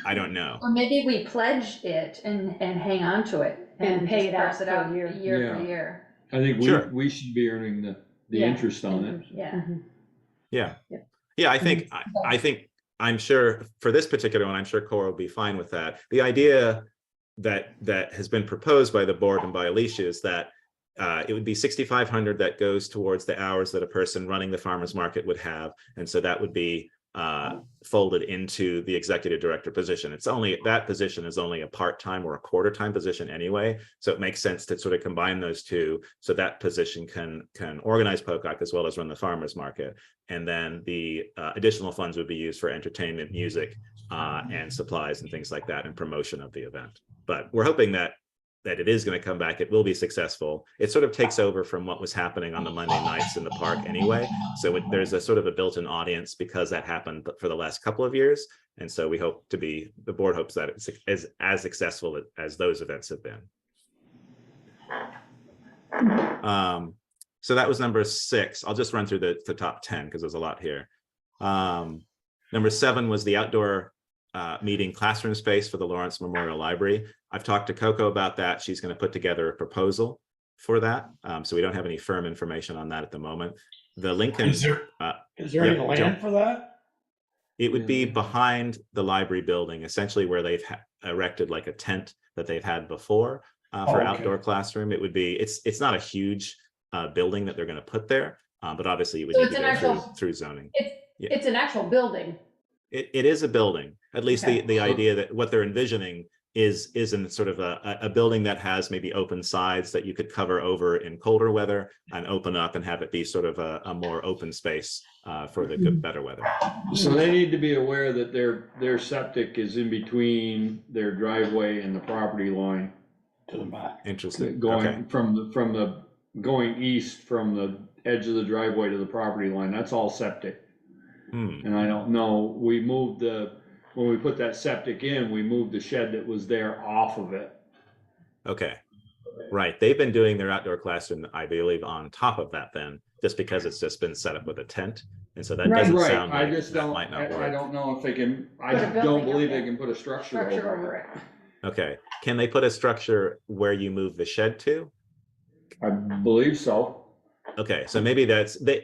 I don't know. Or maybe we pledge it and hang on to it And pay it out parse it for a out year. year for Yeah. year. I think Sure. we should be earning the Yeah. interest on it. Yeah. Yeah, I think I'm sure for this particular one, I'm sure Cora will be fine with that. The idea that has been proposed by the board and by Alicia is that it would be 6,500 that goes towards the hours that a person running the farmer's market would have, and so that would be folded into the executive director position. That position is only a part-time or a quarter-time position anyway, so it makes sense to sort of combine those two, so that position can organize Pocock as well as run the farmer's market, and then the additional funds would be used for entertainment, music, and supplies and things like that, and promotion of the event. But we're hoping that it is going to come back. It will be successful. It sort of takes over from what was happening on the Monday nights in the park anyway. So there's a sort of a built-in audience because that happened for the last couple of years. And so the board hopes that it's as successful as those events have been. So that was number 6. I'll just run through the top 10 because there's a lot here. Number 7 was the outdoor meeting classroom space for the Lawrence Memorial Library. I've talked to Coco about that. She's going to put together a proposal for that. So we don't have any firm information on that at the moment. The Lincoln. Is there any land for that? It would be behind the library building, essentially where they've erected like a tent that they've had before for outdoor classroom. It would be, it's not a huge building that they're going to put there, but obviously it would need to go through zoning. It's an actual building. It is a building, at least the idea that what they're envisioning is in sort of a building that has maybe open sides that you could cover over in colder weather and open up and have it be sort of a more open space for the better weather. So they need to be aware that their septic is in between their driveway and the property line. To the back. Interesting. Going going east from the edge of the driveway to the property line, that's all septic. And I don't know, when we put that septic in, we moved the shed that was there off of it. Okay, right. They've been doing their outdoor classroom, I believe, on top of that then, just because it's just been set up with a tent. And so that doesn't sound like that might not work. I don't know if they can, I don't believe they can put a structure over it. Okay, can they put a structure where you move the shed to? I believe so. Okay, so maybe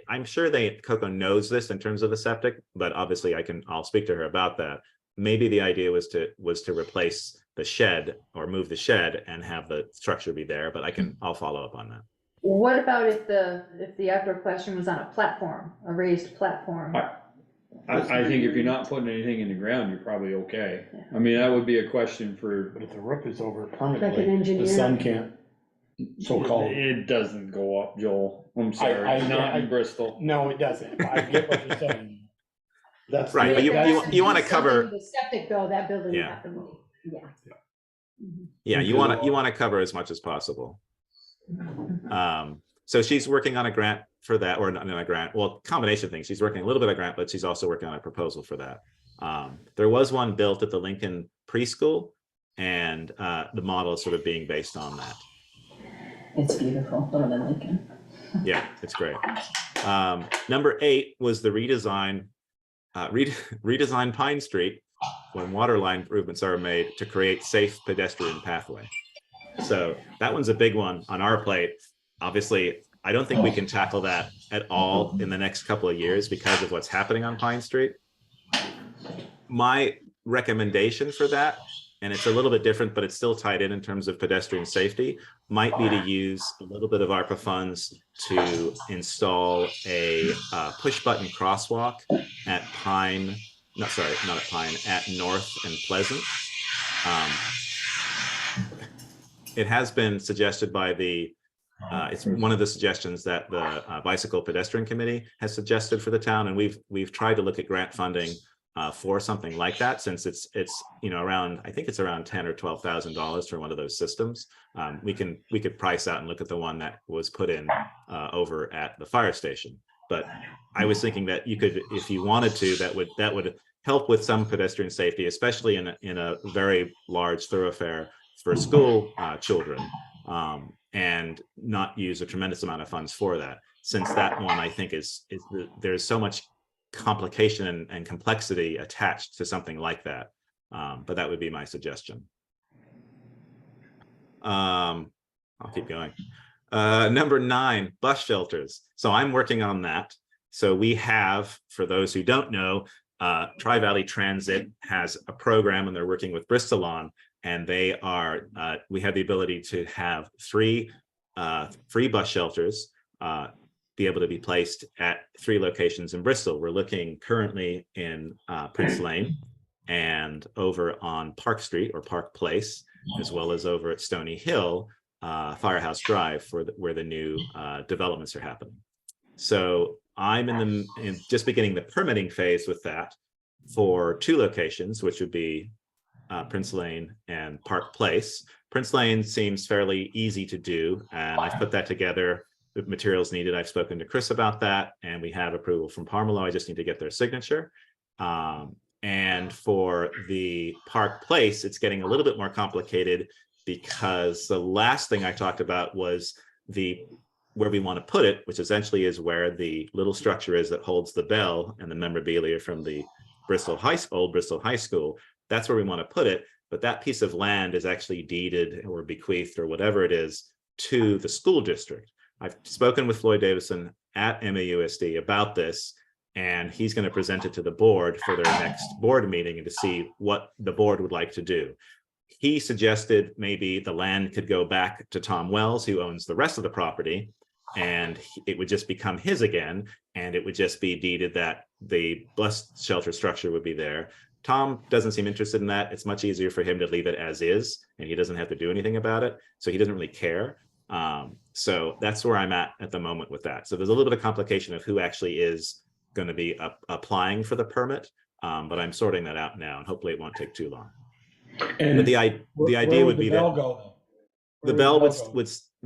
I'm sure Coco knows this in terms of the septic, but obviously I'll speak to her about that. Maybe the idea was to replace the shed or move the shed and have the structure be there, but I'll follow up on that. What about if the outdoor classroom was on a platform, a raised platform? I think if you're not putting anything in the ground, you're probably okay. I mean, that would be a question for. But if the roof is over Like an permanently, engineer. the sun can't, so-called. It doesn't go up, Joel. I'm sorry, not in Bristol. No, it doesn't. I get what you're saying. That's right, but you want to cover the septic though, that building would Yeah. have to move. Yeah, you want to cover as much as possible. So she's working on a grant for that, or not a grant, well, combination of things. She's working a little bit of grant, but she's also working on a proposal for that. There was one built at the Lincoln preschool, and the model is sort of being based on that. It's beautiful, better than Lincoln. Yeah, it's great. Number 8 was the redesign Pine Street when water line improvements are made to create safe pedestrian pathway. So that one's a big one on our plate. Obviously, I don't think we can tackle that at all in the next couple of years because of what's happening on Pine Street. My recommendation for that, and it's a little bit different, but it's still tied in terms of pedestrian safety, might be to use a little bit of ARPA funds to install a push button crosswalk at Pine, not at Pine, at North and Pleasant. It has been suggested by the, it's one of the suggestions that the Bicycle Pedestrian Committee has suggested for the town, and we've tried to look at grant funding for something like that, since it's around, I think it's around $10,000 or $12,000 for one of those systems. We could price out and look at the one that was put in over at the fire station. But I was thinking that you could, if you wanted to, that would help with some pedestrian safety, especially in a very large thoroughfare for school children, and not use a tremendous amount of funds for that, since that one I think there's so much complication and complexity attached to something like that. But that would be my suggestion. I'll keep going. Number 9, bus shelters. So I'm working on that. So we have, for those who don't know, Tri-Valley Transit has a program, and they're working with Bristol on, and they are, we have the ability to have 3 free bus shelters be able to be placed at 3 locations in Bristol. We're looking currently in Prince Lane and over on Park Street or Park Place, as well as over at Stony Hill, Firehouse Drive, where the new developments are happening. So I'm just beginning the permitting phase with that for 2 locations, which would be Prince Lane and Park Place. Prince Lane seems fairly easy to do, and I've put that together. The materials needed, I've spoken to Chris about that, and we have approval from Parmelo. I just need to get their signature. And for the Park Place, it's getting a little bit more complicated, because the last thing I talked about was where we want to put it, which essentially is where the little structure is that holds the bell and the memorabilia from the old Bristol High School. That's where we want to put it, but that piece of land is actually deeded or bequeathed or whatever it is to the school district. I've spoken with Floyd Davison at MAUSD about this, and he's going to present it to the board for their next board meeting and to see what the board would like to do. He suggested maybe the land could go back to Tom Wells, who owns the rest of the property, and it would just become his again, and it would just be deeded that the bus shelter structure would be there. Tom doesn't seem interested in that. It's much easier for him to leave it as is, and he doesn't have to do anything about it, so he doesn't really care. So that's where I'm at the moment with that. So there's a little bit of complication of who actually is going to be applying for the permit, but I'm sorting that out now, and hopefully it won't take too long. And but the idea would be that the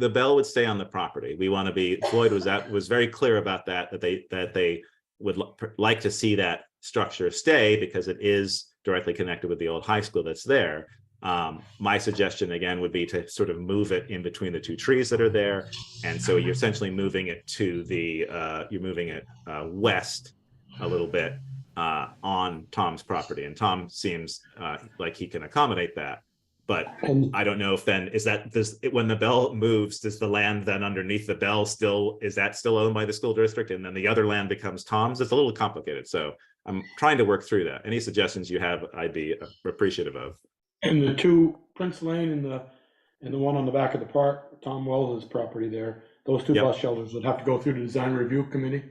bell would stay on the property. We want to be, Floyd was very clear about that they would like to see that structure stay because it is directly connected with the old high school that's there. My suggestion again would be to sort of move it in between the 2 trees that are there, and so you're essentially moving it to the west a little bit on Tom's property, and Tom seems like he can accommodate that. But I don't know if then when the bell moves, does the land then underneath the bell still owned by the school district, and then the other land becomes Tom's? It's a little complicated, so I'm trying to work through that. Any suggestions you have, I'd be appreciative of. And the 2, Prince Lane and the one on the back of the park, Tom Wells' property there, those 2 bus shelters would have to go through the design review committee?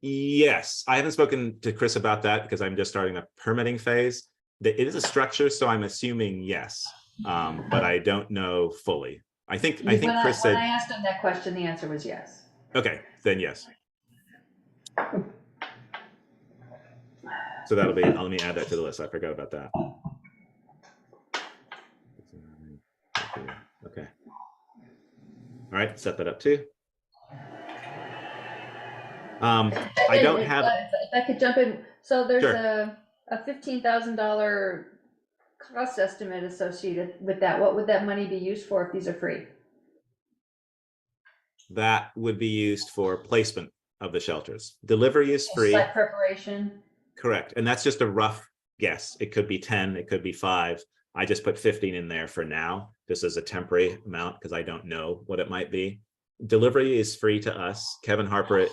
Yes, I haven't spoken to Chris about that because I'm just starting the permitting phase. It is a structure, so I'm assuming yes, but I don't know fully. I think Chris said. When I asked him that question, the answer was yes. Okay, then yes. So that'll be, let me add that to the list. I forgot about that. Okay. All right, set that up too. I don't have. If I could jump in, so there's Sure. a $15,000 cost estimate associated with that. What would that money be used for if these are free? That would be used for placement of the shelters. Delivery is free. Site preparation. Correct. And that's just a rough guess. It could be 10, it could be 5. I just put 15 in there for now, just as a temporary amount, because I don't know what it might be. Delivery is free to us. Kevin Harper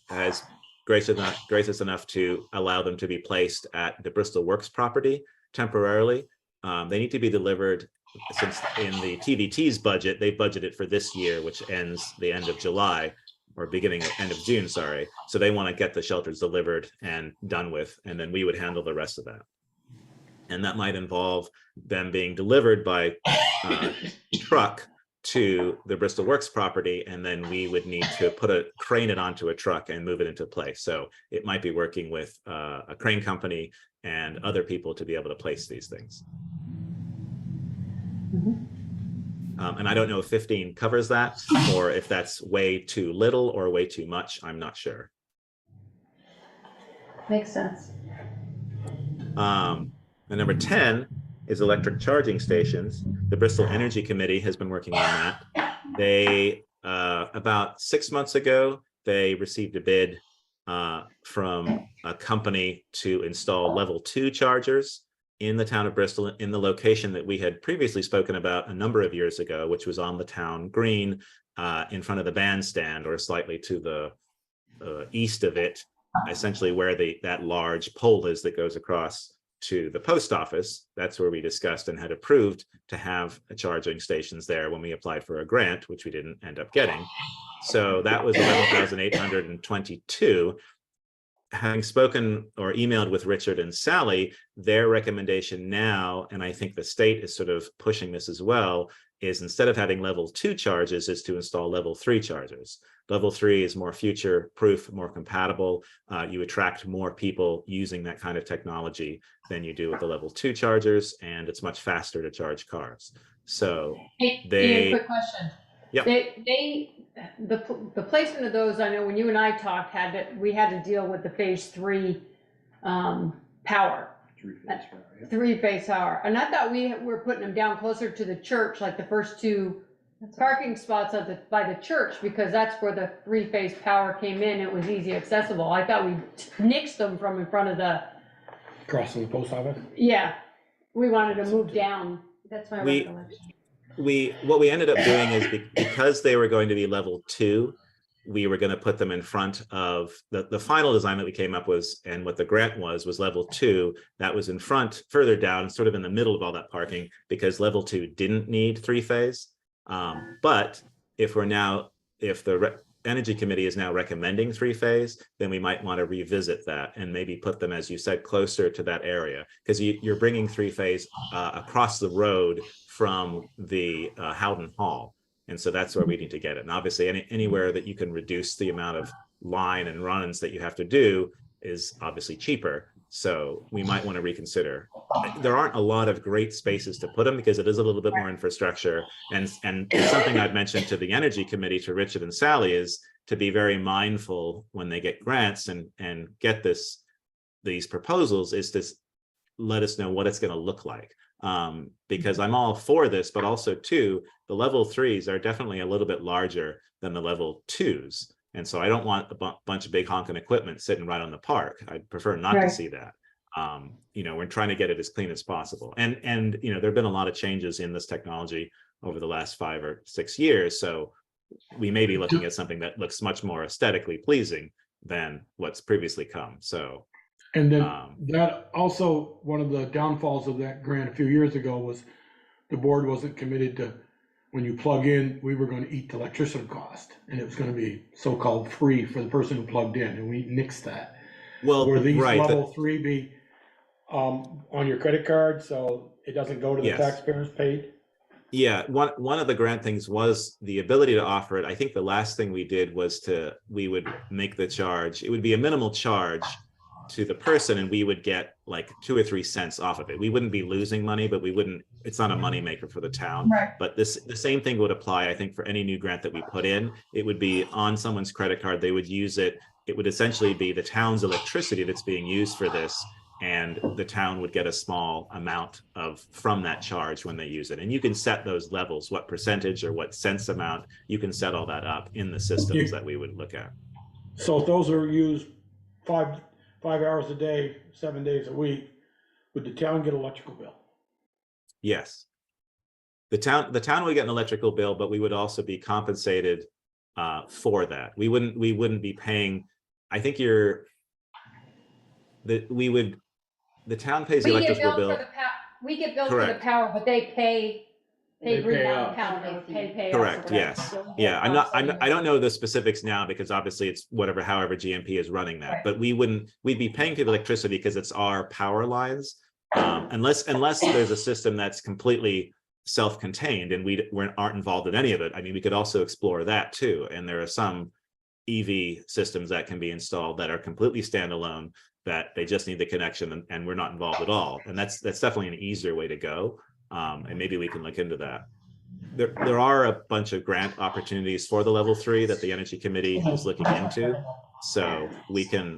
has gracious enough to allow them to be placed at the Bristol Works property temporarily. They need to be delivered, since in the TVT's budget, they budgeted for this year, which ends the end of July, or end of June, sorry. So they want to get the shelters delivered and done with, and then we would handle the rest of that. And that might involve them being delivered by truck to the Bristol Works property, and then we would need to crane it onto a truck and move it into place. So it might be working with a crane company and other people to be able to place these things. And I don't know if 15 covers that, or if that's way too little or way too much. I'm not sure. Makes sense. And number 10 is electric charging stations. The Bristol Energy Committee has been working on that. They, about 6 months ago, they received a bid from a company to install level 2 chargers in the town of Bristol, in the location that we had previously spoken about a number of years ago, which was on the town green, in front of the bandstand, or slightly to the east of it, essentially where that large pole is that goes across to the post office. That's where we discussed and had approved to have charging stations there when we applied for a grant, which we didn't end up getting. So that was 11,822. Having spoken or emailed with Richard and Sally, their recommendation now, and I think the state is sort of pushing this as well, is instead of having level 2 charges, is to install level 3 chargers. Level 3 is more future proof, more compatible. You attract more people using that kind of technology than you do with the level 2 chargers, and it's much faster to charge cars. So Hey, they, Ian, quick question. Yep. The placement of those, I know when you and I talked, we had to deal with the phase 3 power. 3-phase power, yeah. 3-phase power. And I thought we were putting them down closer to the church, like the first 2 parking spots by the church, because that's where the 3-phase power came in. It was easy accessible. I thought we nixed them from in front of the. Across from the post office? Yeah, we wanted to move down. That's my recollection. What we ended up doing is because they were going to be level 2, we were going to put them in front of the final design that we came up with, and what the grant was level 2. That was in front, further down, sort of in the middle of all that parking, because level 2 didn't need 3-phase. But if the Energy Committee is now recommending 3-phase, then we might want to revisit that and maybe put them, as you said, closer to that area, because you're bringing 3-phase across the road from the Howden Hall. And so that's where we need to get it. And obviously anywhere that you can reduce the amount of line and runs that you have to do is obviously cheaper. So we might want to reconsider. There aren't a lot of great spaces to put them because it is a little bit more infrastructure. And something I've mentioned to the Energy Committee, to Richard and Sally, is to be very mindful when they get grants and get these proposals, is to let us know what it's going to look like. Because I'm all for this, but also too, the level 3s are definitely a little bit larger than the level 2s. And so I don't want a bunch of big honking equipment sitting right on the park. I'd prefer not to see that. We're trying to get it as clean as possible. And there've been a lot of changes in this technology over the last 5 or 6 years. So we may be looking at something that looks much more aesthetically pleasing than what's previously come. So. And then that also, one of the downfalls of that grant a few years ago was the board wasn't committed to, when you plug in, we were going to eat the electricity cost, and it was going to be so-called free for the person who plugged in, and we nixed that. Well, Will these right, level 3 be on your credit card, so it doesn't go to the taxpayers paid? Yeah, one of the grant things was the ability to offer it. I think the last thing we did was we would make the charge. It would be a minimal charge to the person, and we would get like 2 or 3 cents off of it. We wouldn't be losing money, but it's not a money maker for the town. Right. But the same thing would apply, I think, for any new grant that we put in. It would be on someone's credit card. They would use it. It would essentially be the town's electricity that's being used for this. and the town would get a small amount from that charge when they use it. And you can set those levels, what percentage or what cents amount, you can set all that up in the systems that we would look at. So if those are used 5 hours a day, 7 days a week, would the town get electrical bill? Yes. The town would get an electrical bill, but we would also be compensated for that. We wouldn't be paying, I think the town pays the electrical bill. We get billed for the Correct. power, but they pay Green pay Mountain us. Power, pay us or Correct, whatever. yes. Yeah, I don't know the specifics now because obviously it's however GMP is running that, Right. but we'd be paying for the electricity because it's our power lines. Unless there's a system that's completely self-contained and we aren't involved in any of it. I mean, we could also explore that too. And there are some EV systems that can be installed that are completely standalone, that they just need the connection and we're not involved at all. And that's definitely an easier way to go. And maybe we can look into that. There are a bunch of grant opportunities for the level 3 that the Energy Committee is looking into. So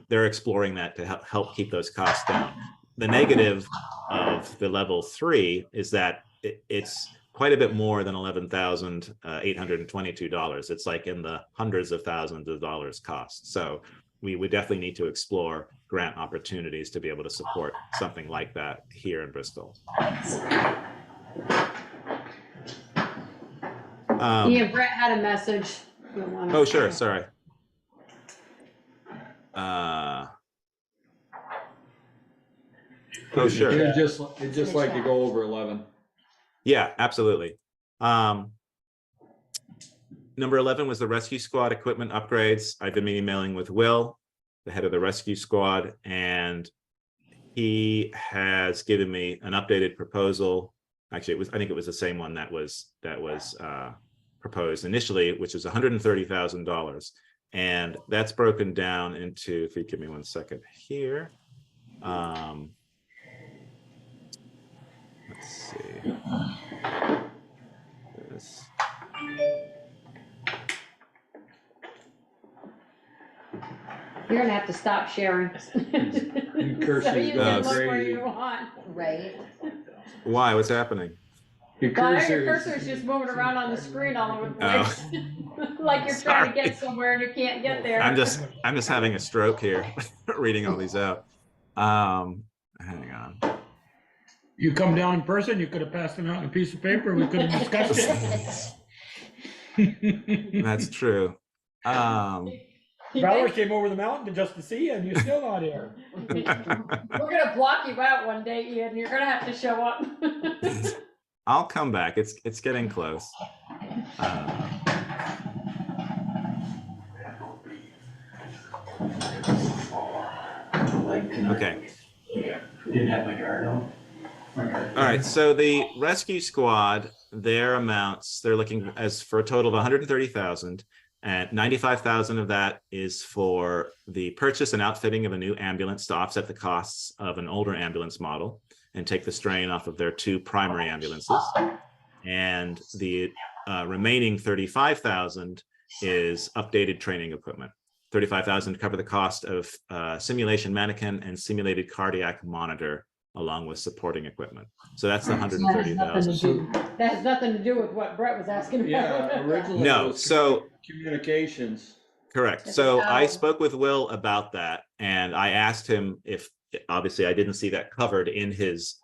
they're exploring that to help keep those costs down. The negative of the level 3 is that it's quite a bit more than $11,822. It's like in the hundreds of thousands of dollars cost. So we would definitely need to explore grant opportunities to be able to support something like that here in Bristol. Ian, Brett had a message. Oh, sure, sorry. Oh, sure. It'd just like to go over 11. Yeah, absolutely. Number 11 was the rescue squad equipment upgrades. I've been emailing with Will, the head of the rescue squad, and he has given me an updated proposal. Actually, I think it was the same one that was proposed initially, which was $130,000. And that's broken down into, if you give me 1 second here. Let's see. You're gonna have to stop sharing. cursor's So you going can look where crazy. you want. Right? Why? What's happening? Your Well, your cursor cursor's just moving around on the screen all over the Oh. place. Like you're trying to Sorry. get somewhere and you can't get there. I'm just having a stroke here, reading all these out. Hang on. You come down in person, you could have passed them out on a piece of paper, we could have discussed it. That's true. Valerie came over the mountain just to see you, and you're still not here. We're gonna block you out one day, Ian. You're gonna have to show up. I'll come back. It's getting close. Okay. Didn't have my card on. All right. So the rescue squad, their amounts, they're looking as for a total of 130,000, and 95,000 of that is for the purchase and outfitting of a new ambulance to offset the costs of an older ambulance model and take the strain off of their 2 primary ambulances. And the remaining 35,000 is updated training equipment. 35,000 to cover the cost of simulation mannequin and simulated cardiac monitor, along with supporting equipment. So that's the 130,000. That has nothing to do with what Brett was asking about. Yeah, originally it No, was so communications. correct. So I spoke with Will about that, and I asked him if, obviously I didn't see that covered in his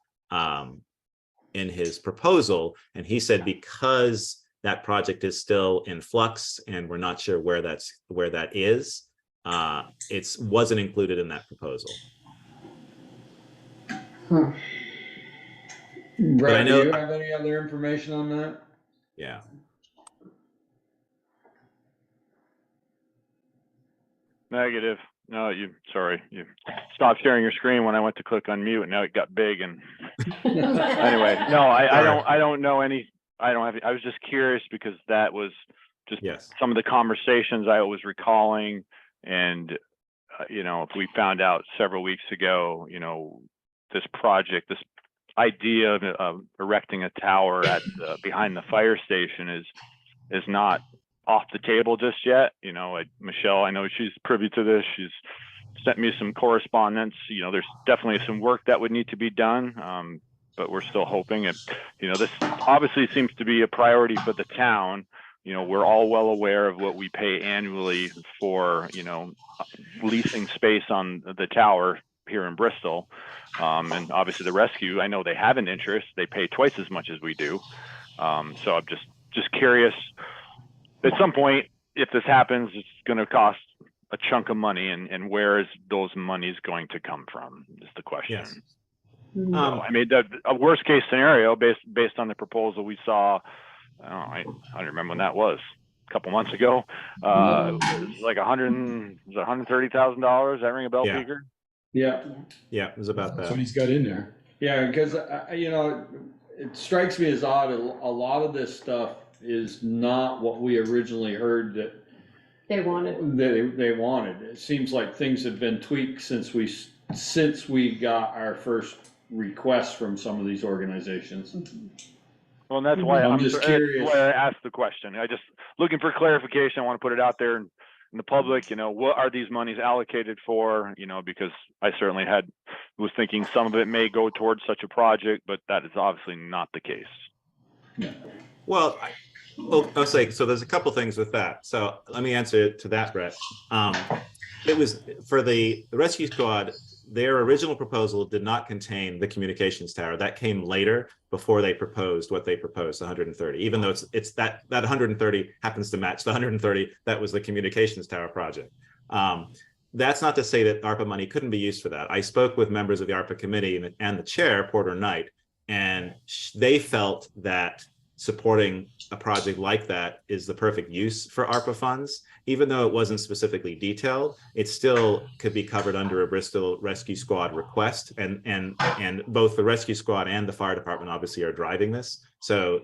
proposal, and he said because that project is still in flux and we're not sure where that is, it wasn't included in that proposal. Brad, know- do you have any other information on that? Yeah. Negative. No, you stopped sharing your screen when I went to click unmute, and now it got big. And anyway, no, I don't know any. I was just curious because that was just some of the conversations I was recalling, and if we found out several weeks ago, this project, this idea of erecting a tower at behind the fire station is not off the table just yet. Michelle, I know she's privy to this. sent me some correspondence. You know, there's definitely some work that would need to be done, but we're still hoping. And, you know, this obviously seems to be a priority for the town. You know, we're all well aware of what we pay annually for, you know, leasing space on the tower here in Bristol. And obviously the rescue, I know they have an interest. They pay twice as much as we do. So I'm just curious, at some point, if this happens, it's going to cost a chunk of money, and where is those monies going to come from is the question. Yes. So, I mean, a worst case scenario based on the proposal we saw, I don't remember when that was, a couple months ago, was like $130,000. That ring a bell, Yeah. Peter? Yeah, Yeah, it was about That's that. what he's got in there. yeah, because, you know, it strikes me as odd, a lot of this stuff is not what we originally heard that They wanted. they wanted. It seems like things have been tweaked since we got our first request from some of these organizations. Well, and that's why I'm I'm just curious. That's why I asked the question. I just looking for clarification. I want to put it out there in the public. You know, what are these monies allocated for? You know, because I certainly was thinking some of it may go towards such a project, but that is obviously not the case. Well, I'll say, so there's a couple things with that. So let me answer to that, Brett. It was for the rescue squad, their original proposal did not contain the communications tower. That came later, before they proposed what they proposed, 130, even though it's that 130 happens to match the 130 that was the communications tower project. That's not to say that ARPA money couldn't be used for that. I spoke with members of the ARPA committee and the chair, Porter Knight, and they felt that supporting a project like that is the perfect use for ARPA funds. Even though it wasn't specifically detailed, it still could be covered under a Bristol Rescue Squad request. And both the rescue squad and the fire department obviously are driving this. So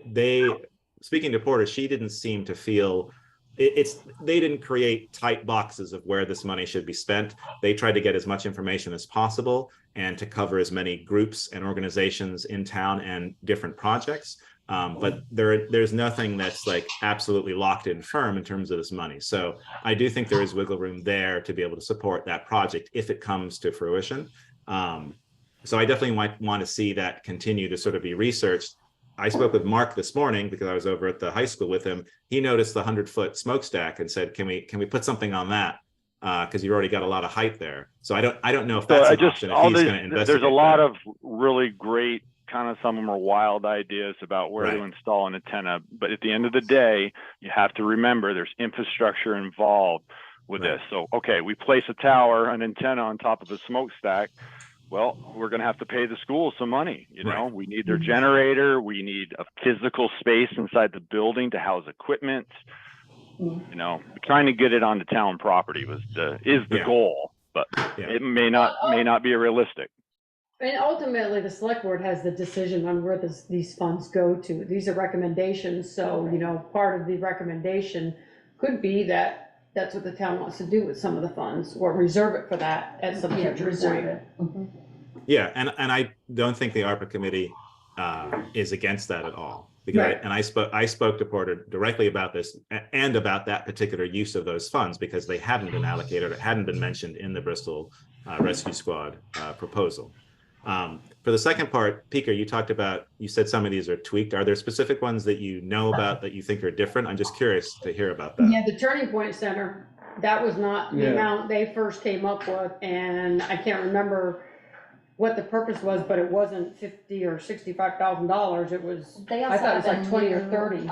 speaking to Porter, she didn't seem to feel, they didn't create tight boxes of where this money should be spent. They tried to get as much information as possible and to cover as many groups and organizations in town and different projects. But there's nothing that's like absolutely locked in firm in terms of this money. So I do think there is wiggle room there to be able to support that project if it comes to fruition. So I definitely might want to see that continue to sort of be researched. I spoke with Mark this morning because I was over at the high school with him. He noticed the 100-foot smokestack and said, "Can we put something on that? Because you've already got a lot of height there." So I don't know if that's an option. If he's going to investigate. There's a lot of really great, kind of, some of them are wild ideas about where to install an antenna. But at the end of the day, you have to remember there's infrastructure involved with this. So, okay, we place a tower, an antenna on top of a smokestack. Well, we're going to have to pay the school some money. You know, we need their generator. We need a physical space inside the building to house equipment. You know, trying to get it onto town property is the goal, but it may not be realistic. And ultimately, the select board has the decision on where these funds go to. These are recommendations, so, you know, part of the recommendation could be that that's what the town wants to do with some of the funds, or reserve it for that at some future point. Yeah, and I don't think the ARPA committee is against that at all. Because I spoke to Porter directly about this and about that particular use of those funds, because they hadn't been allocated, or hadn't been mentioned in the Bristol Rescue Squad proposal. For the second part, Peter, you said some of these are tweaked. Are there specific ones that you know about that you think are different? I'm just curious to hear about that. Yeah, the Turning Point Center, that was not the amount they first came up with, and I can't remember what the purpose was, but it wasn't $50,000 or $65,000. It was, I thought it was like 20 or 30.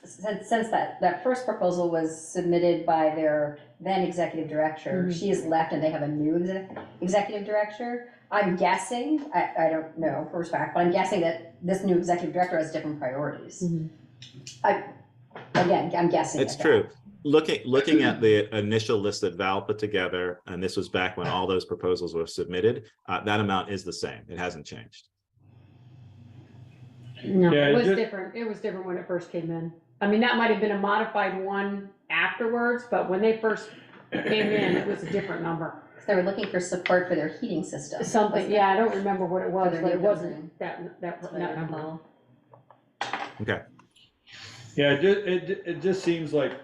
Since that first proposal was submitted by their then executive director, she has left and they have a new executive director. I'm guessing, I don't know for a fact, but I'm guessing that this new executive director has different priorities. I'm guessing. It's true. Looking at the initial list that Val put together, and this was back when all those proposals were submitted, that amount is the same. It hasn't changed. No, it was different. It was different when it first came in. I mean, that might have been a modified one afterwards, but when they first came in, it was a different number. They were looking for support for their heating system. Something, yeah, I don't remember what it was, but it wasn't that number. Okay. Yeah, it just seems like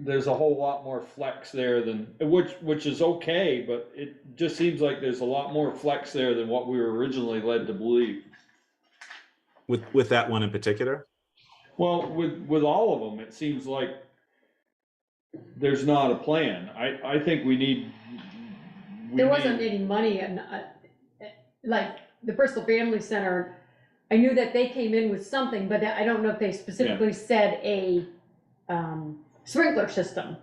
there's a whole lot more flex there than, which is okay, but it just seems like there's a lot more flex there than what we were originally led to believe. With that one in particular? Well, with all of them, it seems like there's not a plan. I think we need. There wasn't any money and, like, the Bristol Family Center, I knew that they came in with something, but I don't know if they specifically said a, sprinkler system,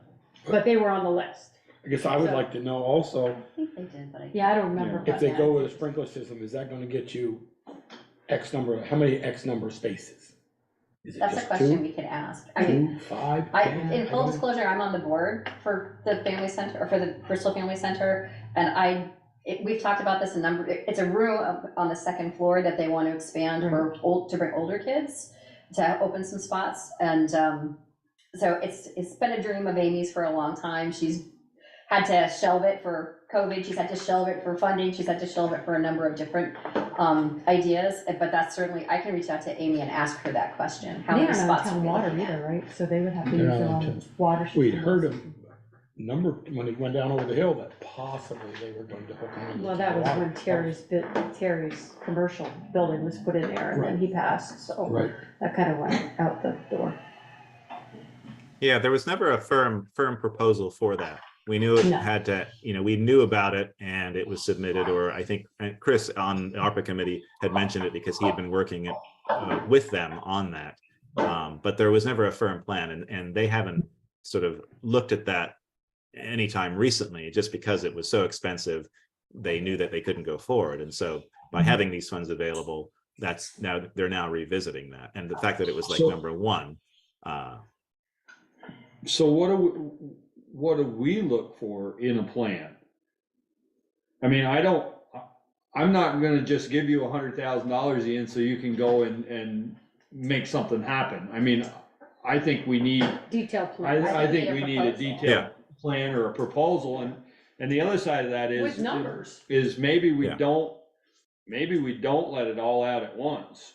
but they were on the list. I guess I would like to know also, I think they did, but I. Yeah, I don't remember. if they about go that. with a sprinkler system, is that gonna get you X number, how many X number of spaces? Is it That's a just question we two, could ask. I mean, 2, 5, I, 10? in full don't know. disclosure, I'm on the board for the family center, or for the Bristol Family Center, and we've talked about this it's a room on the second floor that they want to expand to bring older kids, to open some spots, and, so it's been a dream of Amy's for a long time. She's had to shelve it for COVID, she's had to shelve it for funding, she's had to shelve it for a number of different, ideas, but that's certainly, I can reach out to Amy and ask her that question. How They many aren't on spots are town we water looking at? either, right? So they would have to They're use not their on own town. water. We'd system. heard of number, when it went down over the hill, that possibly they were going to hook them into Well, that was water. when Terry's commercial building was put in there and then he passed, so Right. that kind of went out the door. Yeah, there was never a firm proposal for that. We knew it No. had to, we knew about it and it was submitted, or I think Chris on the ARPA committee had mentioned it because he had been working with them on that. But there was never a firm plan, and they haven't sort of looked at that anytime recently, just because it was so expensive. They knew that they couldn't go forward. And so by having these funds available, they're now revisiting that. And the fact that it was like So- number one, So what do we look for in a plan? I mean, I'm not gonna just give you $100,000, Ian, so you can go and make something happen. I mean, I think we need, Detailed plan. I think we need a proposal. detailed plan or a proposal, and the other side of that is. With numbers. Is maybe we Yeah. don't let it all out at once.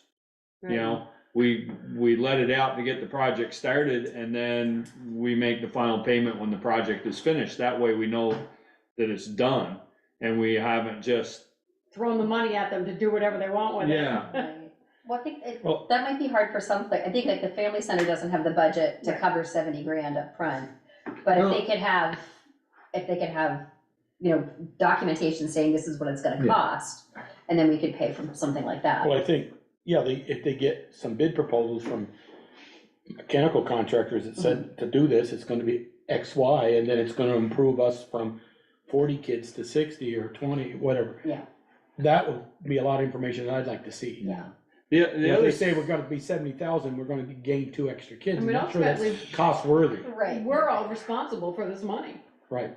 You know, we let it out to get the project started, and then we make the final payment when the project is finished. That way we know that it's done, and we haven't just, Throwing the money at them to do whatever they want with it. yeah. Right. Well, I think Well- that might be hard for some, I think like the family center doesn't have the budget to cover 70 grand up front. But if No. they could have, documentation saying this is what it's gonna cost, and then we could pay for something like that. Well, I think, yeah, if they get some bid proposals from mechanical contractors that said to do this, it's gonna be X, Y, and then it's gonna improve us from 40 kids to 60 or 20, whatever. Yeah. That would be a lot of information that I'd like to see. Yeah. The If other, they say we're gonna be 70,000, we're gonna gain 2 extra kids, I I'm mean, not sure that's ultimately- cost worthy, Right. We're all responsible for this money. right?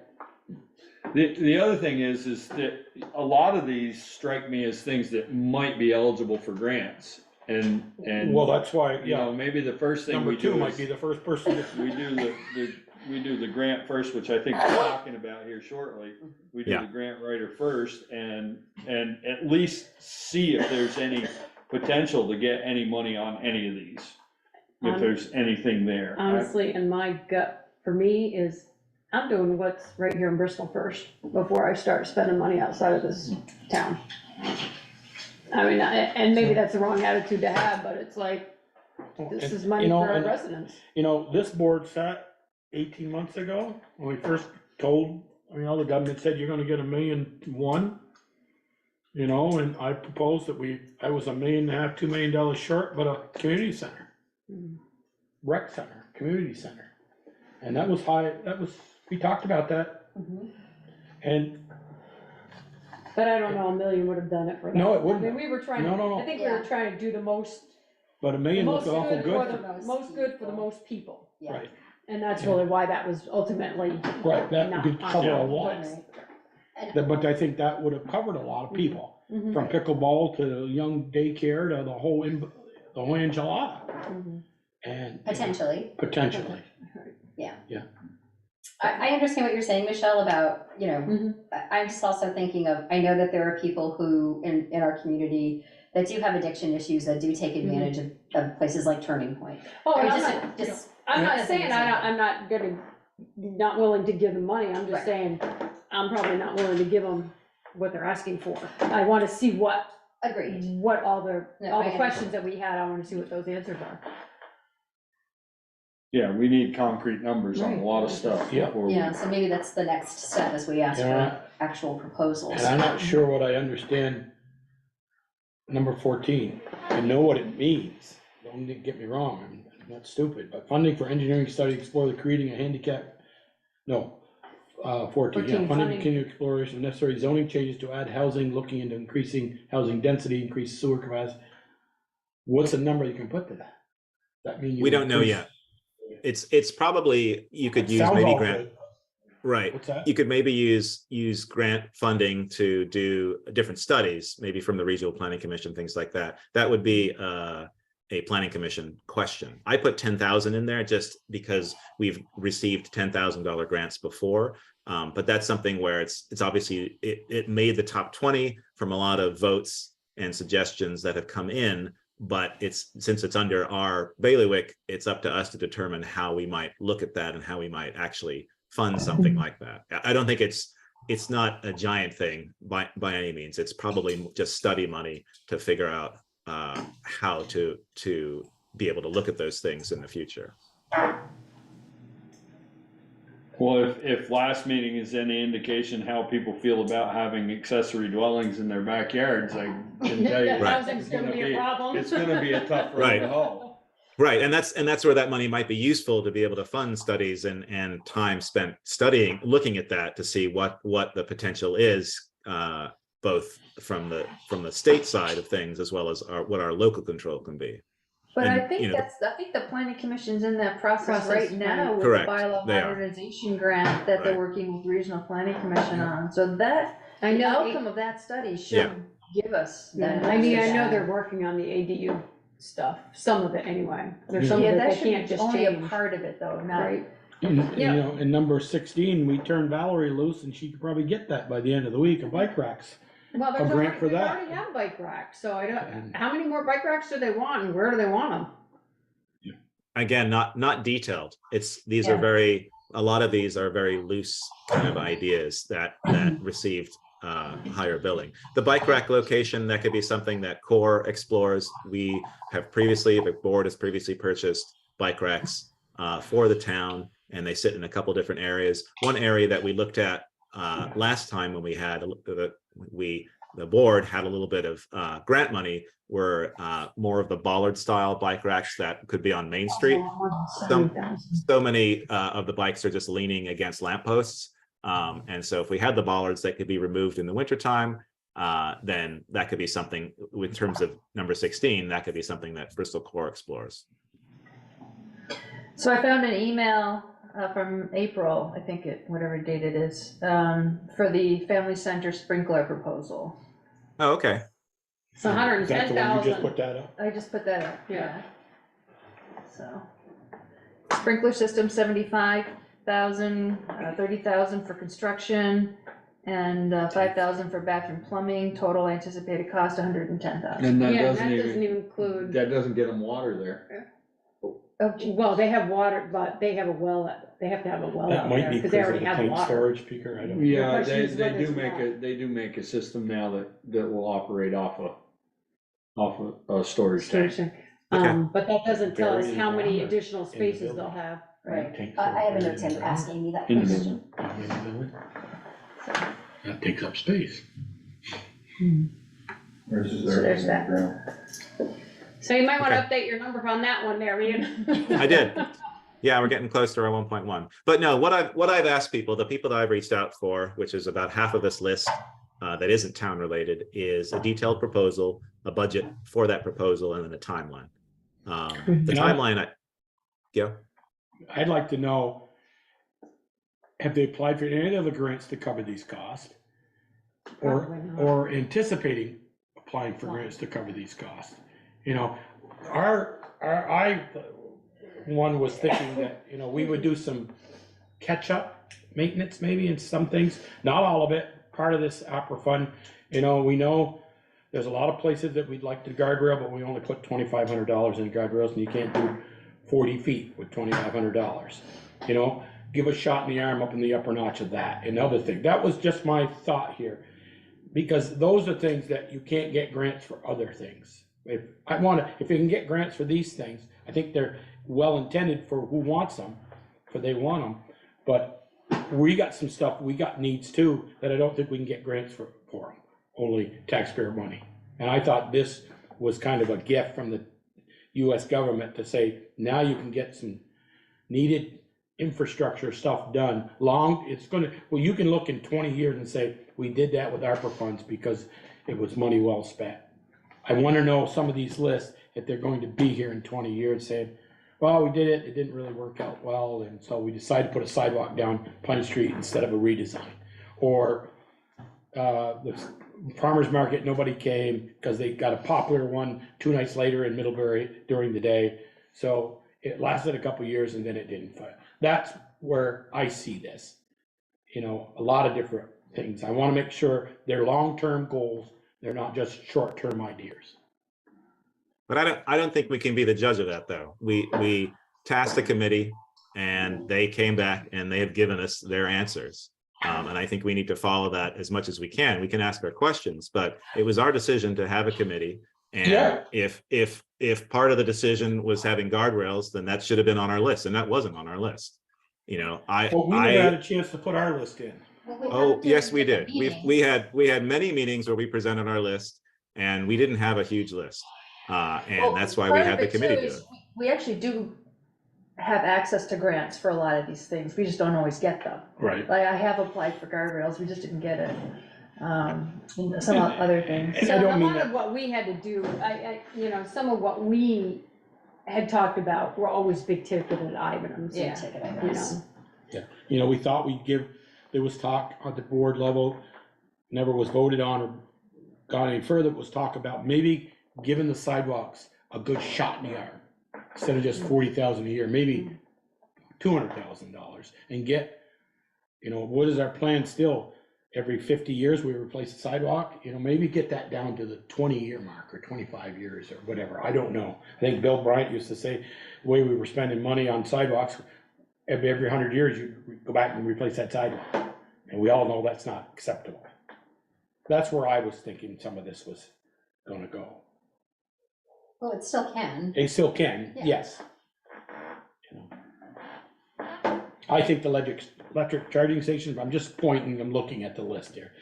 the other thing is that a lot of these strike me as things that might be eligible for grants. And, Well, that's why, you know, yeah, maybe the first thing number we 2 do might is, be the first person to. we do the grant first, which I think we're talking about here shortly. We do Yeah. the grant writer first and at least see if there's any potential to get any money on any of these. If there's anything there. Honestly, and my gut for me is, I'm doing what's right here in Bristol first, before I start spending money outside of this town. I mean, and maybe that's the wrong attitude to have, but it's like, this is money You know, for our and- residents. You know, this board sat 18 months ago, when we first told, the government said you're gonna get $1.1 million. You know, and I proposed that I was $1.5 million, $2 million short, but a community center. Rec center, community center. And that was high, we talked about that, and But I don't know, $1 million would have done it for that. No, it wouldn't I mean, we were trying, No. I think we were trying to do the most, but $1 the million most looked awful good for good. the, most good for the most people. Yeah. Right, And that's really why that was ultimately right, that not. could cover a lot. Right. But I think that would have covered a lot of people, Mhm. from pickleball to young daycare to the whole enchilada. Mhm. And. Potentially. Potentially. I understand what you're saying, Michelle, about, Mhm. I'm just also thinking of, I know that there are people who, in our community, that do have addiction issues, that do take advantage of places like Turning Point. Oh, and I I'm mean, not, just I'm not as an saying, example. I'm not gonna not willing to give them money, I'm just Right. saying, I'm probably not willing to give them what they're asking for. I wanna see what Agreed. all the, No, all I the questions that we had, I wanna see what those answers are. Yeah, we need concrete numbers on a Right. lot of stuff. Yeah. before we- Yeah, so maybe that's the next step as we ask Yeah. for actual proposals. And I'm not sure what I understand number 14. I know what it means, don't get me wrong, I'm not stupid, but funding for engineering study, explore the creating a handicap, no. 14, yeah, 14, funding funding. continued exploration of necessary zoning changes to add housing, looking into increasing housing density, increase sewer capacity. What's a number you can put to that? That mean you We don't know increase- yet. It's probably, you could It use sounds maybe all grant, good. right. What's that? You could maybe use grant funding to do different studies, maybe from the Regional Planning Commission, things like that. That would be a planning commission question. I put 10,000 in there just because we've received $10,000 grants before. But that's something where it's obviously, it made the top 20 from a lot of votes and suggestions that have come in. But since it's under our bailiwick, it's up to us to determine how we might look at that and how we might actually fund something like that. I don't think it's not a giant thing by any means. It's probably just study money to figure out how to be able to look at those things in the future. Well, if last meeting is any indication how people feel about having accessory dwellings in their backyards, I can tell you. Yeah, Right. housing's gonna be a problem. It's gonna be a tough road Right. to hoe. Right, and that's where that money might be useful to be able to fund studies and time spent studying, looking at that to see what the potential is, both from the state side of things as well as what our local control can be. But I And, think you know, I think the planning commission's in that process right now with the Correct, bylaw they are. modernization grant that they're Right. working with regional planning commission on, so that, I the know, outcome of that study Yeah. should give us yeah, that. I mean, I know they're working on the ADU stuff, some of it anyway. There's some of Yeah, it that they should can't be just only a change. part of it though, not. Right, You Yeah. know, in number 16, we turned Valerie loose and she could probably get that by the end of the week, of bike racks. well, A grant for we that. already have bike racks, so I don't, And- how many more bike racks do they want and where do they want them? Again, not detailed. These Yeah. are a lot of these are very loose kind of ideas that received higher billing. The bike rack location, that could be something that Core explores. The board has previously purchased bike racks for the town, and they sit in a couple different areas. One area that we looked at last time when we had the board had a little bit of grant money were more of the bollard style bike racks that could be on Main Street. So many of the bikes are just leaning against lampposts. And so if we had the bollards that could be removed in the wintertime, then that could be something, in terms of number 16, that could be something that Bristol Core explores. So I found an email from April, I think whatever date it is, for the family center sprinkler proposal. Oh, okay. It's 110,000. Is that the one you just put that up? I just put that up, Yeah. yeah. So, sprinkler system 75,000, 30,000 for construction, and 5,000 for bathroom plumbing, total anticipated cost 110,000. And that Yeah, and doesn't that doesn't even, even include, that doesn't get them water there. Oh, gee. well, they have water, but they have a well, they have to have a well That out might there, be because they because of already the have tank water. storage speaker, I don't know. Yeah, question is they whether do it's they do make a system now that will operate off a storage tank. Storage tank. Okay. But that doesn't tell us Buried how many water additional in the spaces building. they'll have. Right. Tank I have a storage note in the to ask Amy that In the question. That takes up space. So there's that. So you might wanna Okay. update your number on that one there, Ian. I did. Yeah, we're getting close to our 1.1. But no, what I've asked people, the people that I've reached out for, which is about half of this list that isn't town related, is a detailed proposal, a budget for that proposal, and then a timeline. The timeline, I'd like to know, have they applied for any other grants to cover these costs? Probably not. Or anticipating applying for grants to cover these costs? You know, one was thinking that, you know, we would do some catch-up maintenance maybe in some things, not all of it, part of this opera fund. You know, we know there's a lot of places that we'd like to guardrail, but we only put $2,500 in guardrails, and you can't do 40 feet with $2,500. You know, give a shot in the arm up in the upper notch of that, another thing. That was just my thought here. Because those are things that you can't get grants for other things. If you can get grants for these things, I think they're well intended for who wants them, for they want them. But we got some stuff, we got needs too, that I don't think we can get grants for them, only taxpayer money. And I thought this was kind of a gift from the US government to say, now you can get some needed infrastructure stuff done. Well, you can look in 20 years and say, we did that with ARPA funds because it was money well spent. I want to know some of these lists, if they're going to be here in 20 years saying, well, we did it didn't really work out well, and so we decided to put a sidewalk down Pine Street instead of a redesign. Or the farmer's market, nobody came because they got a popular one 2 nights later in Middlebury during the day. So it lasted a couple of years and then it didn't. That's where I see this. A lot of different things. I want to make sure they're long-term goals. They're not just short-term ideas. But I don't think we can be the judge of that, though. We tasked a committee and they came back and they have given us their answers. And I think we need to follow that as much as we can. We can ask our questions, but it was our decision to have a committee. And if part of the decision was having guardrails, then that should have been on our list, and that wasn't on our list. We never had a chance to put our list in. Oh, yes, we did. We had many meetings where we presented our list, and we didn't have a huge list. And that's why we had the committee do it. We actually do have access to grants for a lot of these things. We just don't always get them. Right. Like I have applied for guardrails, we just didn't get it. And some other things. And I don't mean that. Of what we had to do, some of what we had talked about were always big ticketed items. Yeah, ticket items. Yeah, we thought there was talk at the board level, never was voted on or got any further, was talk about maybe giving the sidewalks a good shot in the arm. Instead of just 40,000 a year, maybe $200,000 and get, what is our plan still? Every 50 years we replace the sidewalk, maybe get that down to the 20-year mark or 25 years or whatever. I don't know. I think Bill Bryant used to say the way we were spending money on sidewalks, every 100 years you go back and replace that sidewalk. And we all know that's not acceptable. That's where I was thinking some of this was going to go. Well, it still can. It still can, yes. I think the electric charging stations, I'm just pointing, I'm looking at the list here.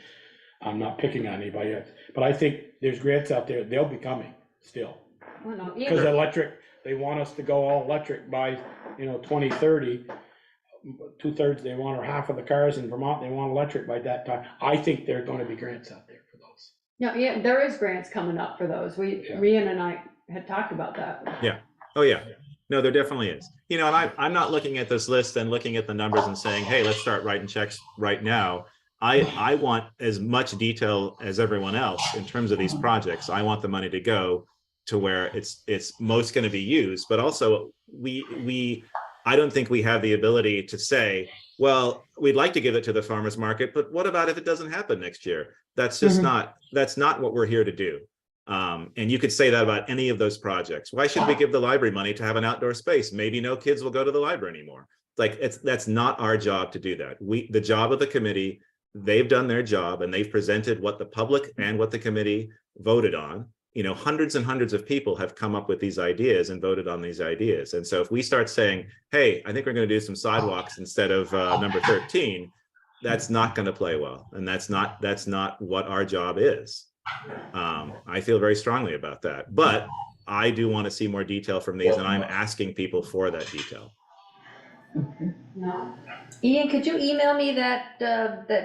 I'm not picking on anybody else, but I think there's grants out there, they'll be coming still. Because electric, they want us to go all electric by, 2030. 2/3 they want, or half of the cars in Vermont, they want electric by that time. I think there are going to be grants out there for those. Yeah, there is grants coming up for those. Rian and I had talked about that. Yeah. Oh, yeah. No, there definitely is. And I'm not looking at this list and looking at the numbers and saying, hey, let's start writing checks right now. I want as much detail as everyone else in terms of these projects. I want the money to go to where it's most going to be used. But also, I don't think we have the ability to say, well, we'd like to give it to the farmers market, but what about if it doesn't happen next year? That's just that's not what we're here to do. And you could say that about any of those projects. Why should we give the library money to have an outdoor space? Maybe no kids will go to the library anymore. That's not our job to do that. The job of the committee, they've done their job and they've presented what the public and what the committee voted on. Hundreds and hundreds of people have come up with these ideas and voted on these ideas. And so if we start saying, hey, I think we're going to do some sidewalks instead of number 13, that's not going to play well. And that's not what our job is. I feel very strongly about that, but I do want to see more detail from these, and I'm asking people for that detail. Ian, could you email me that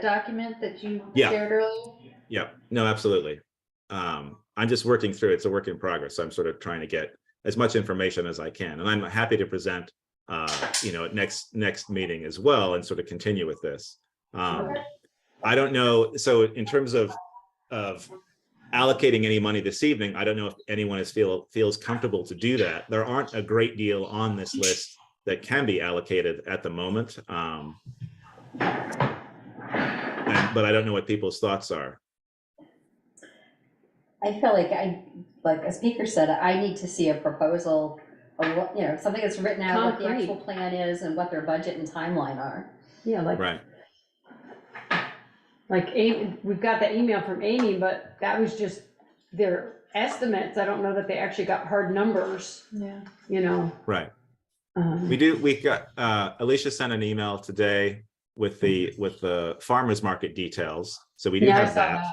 document that you shared earlier? Yeah, no, absolutely. I'm just working through it. It's a work in progress. So I'm sort of trying to get as much information as I can, and I'm happy to present, at next meeting as well, and sort of continue with this. I don't know. So in terms of allocating any money this evening, I don't know if anyone feels comfortable to do that. There aren't a great deal on this list that can be allocated at the moment, but I don't know what people's thoughts are. I feel like a speaker said, I need to see a proposal something that's written out, what the Concrete. actual plan is and what their budget and timeline are. Yeah, Right. like Amy, we've got that email from Amy, but that was just their estimates. I don't know that they actually got hard numbers, Yeah. you know. Right. Um, We got, Alicia sent an email today with the farmer's market details. So we do Yeah, I have saw that. that.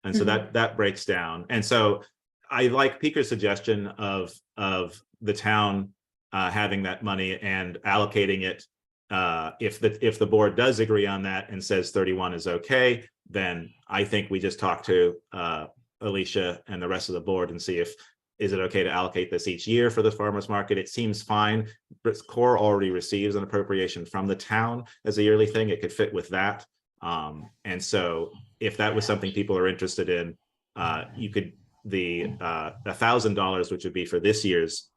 And so that breaks down. And so I like Peter's suggestion of the town having that money and allocating it. If the board does agree on that and says 31 is okay, then I think we just talk to Alicia and the rest of the board and see if is it okay to allocate this each year for the farmers market. It seems fine. Core already receives an appropriation from the town as a yearly thing. It could fit with that. And so if that was something people are interested in, you could the $1,000, which would be for this year's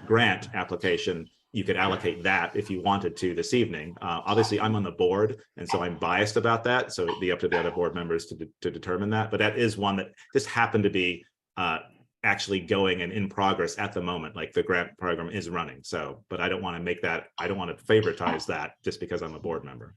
grant application, you could allocate that if you wanted to this evening. Obviously, I'm on the board, and so I'm biased about that. So it'd be up to the other board members to determine that. But that is one that just happened to be actually going and in progress at the moment. Like the grant program is running. So, but I don't want to make that, I don't want to favoritize that just because I'm a board member.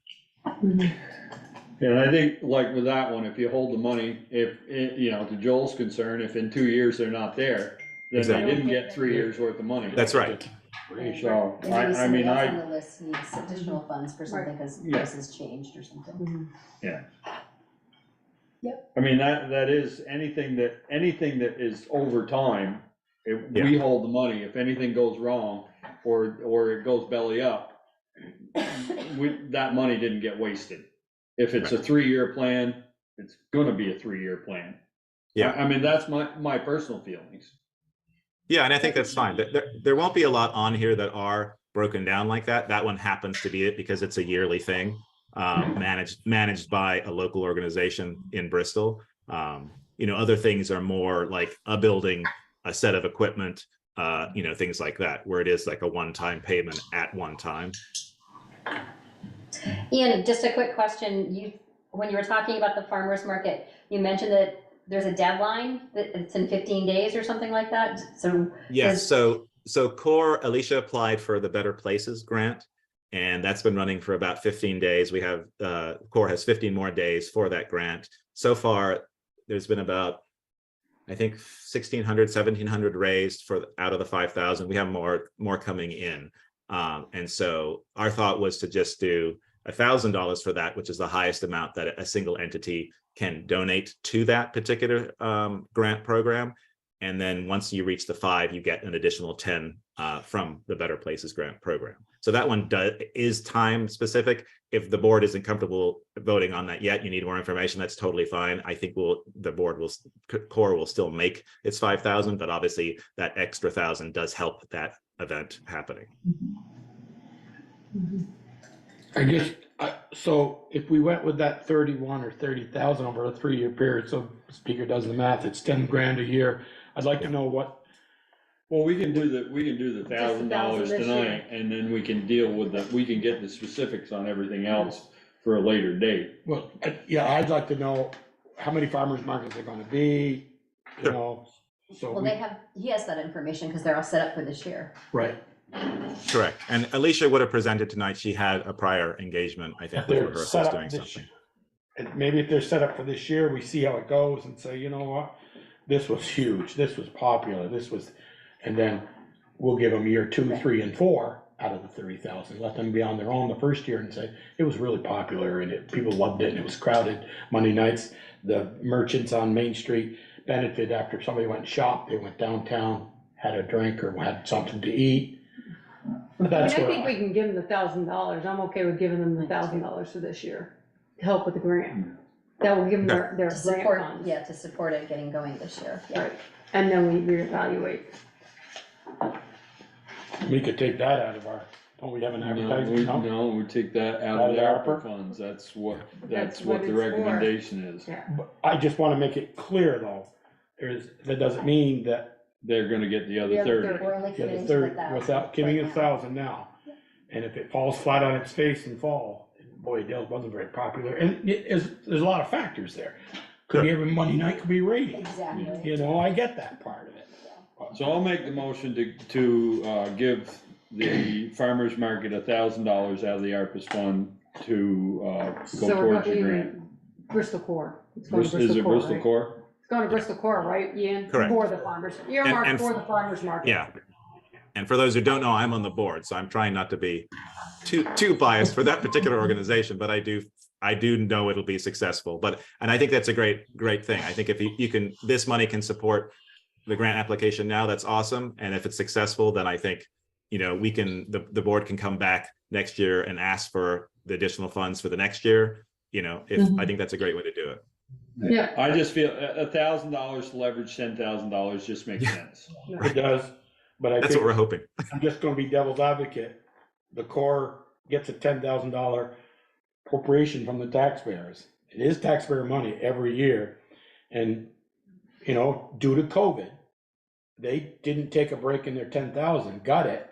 And I think like with that one, if you hold the money, if, to Joel's concern, if in 2 years they're not there, then Exactly. they didn't get 3 years worth of money. That's right. So, And maybe I somebody mean, else on the list needs additional funds for something because Yeah. prices changed or something. I mean, that is anything that is over time, if Yeah. we hold the money, if anything goes wrong or it goes belly up, that money didn't get wasted. If it's a 3-year plan, it's gonna be a 3-year plan. Yeah. I mean, that's my personal feelings. Yeah, and I think that's fine. There won't be a lot on here that are broken down like that. That one happens to be it because it's a yearly thing, managed by a local organization in Bristol. Other things are more like a building, a set of equipment, things like that, where it is like a one-time payment at one time. Ian, just a quick question. When you were talking about the farmer's market, you mentioned that there's a deadline, that it's in 15 days or something like that. So Yes, so Core, Alicia applied for the Better Places grant, and that's been running for about 15 days. We have, Core has 15 more days for that grant. So far, there's been about, I think, 1,600, 1,700 raised out of the 5,000. We have more coming in. And so our thought was to just do $1,000 for that, which is the highest amount that a single entity can donate to that particular grant program. And then once you reach the 5, you get an additional 10 from the Better Places grant program. So that one is time specific. If the board isn't comfortable voting on that yet, you need more information, that's totally fine. I think Core will still make its 5,000, but obviously that extra 1,000 does help that event happening. I guess, so if we went with that 31 or 30,000 over a 3-year period, so Speaker does the math, it's 10 grand a year. I'd like to know what. Well, we can do the $1,000 this tonight, year. and then we can deal with we can get the specifics on everything else for a later date. Well, I'd like to know how many farmers markets are gonna be, so. Well, he has that information because they're all set up for this year. Right. Correct. And Alicia would have presented tonight. She had a prior engagement, I think, with rehearsals doing something. And maybe if they're set up for this year, we see how it goes and say, you know what? This was huge, this was popular, and then we'll give them year 2, 3, and 4 out of the 30,000. Let them be on their own the first year and say, it was really popular and people loved it and it was crowded Monday nights. The merchants on Main Street benefited after somebody went and shopped, they went downtown, had a drink or had something to eat. I think we can give them the $1,000. I'm okay with giving them the $1,000 for this year to help with the grant. That will give them their grant funds. To support it getting going this year. Yeah. Right, and then we reevaluate. We could take that out of our, don't we have an advertising? No, we take that out of the ARPA funds. That's what the it's for. recommendation is. Yeah. But I just wanna make it clear though, that doesn't mean that They're gonna get the other The other 30. We're only get committing the to 30 1,000. without giving right it now. 1,000 now. And if it falls flat on its face in fall, boy, Dale wasn't very popular, and there's a lot of factors there. Could be every Monday night, could be ratings, Exactly. I get that part of it. So I'll make the motion to give the farmer's market $1,000 out of the ARPA's fund to So go we're towards the going grant. Bristol Core. It's going to Is Bristol it Core, Bristol right? Core? It's going to Bristol Core, right, Ian? Correct. For the farmers, earmarked and for the farmers market. Yeah. And for those who don't know, I'm on the board, so I'm trying not to be too biased for that particular organization, but I do know it'll be successful. And I think that's a great thing. I think if you can, this money can support the grant application now, that's awesome. And if it's successful, then I think, we can, the board can come back next year and ask for the additional funds for the next year. I think that's a great way to do it. Yeah. I just feel $1,000 to leverage $10,000 just makes sense. It does, but I That's think what we're hoping. I'm just gonna be devil's advocate. The Corps gets a $10,000 appropriation from the taxpayers. It is taxpayer money every year. And, due to COVID, they didn't take a break in their 10,000, got it.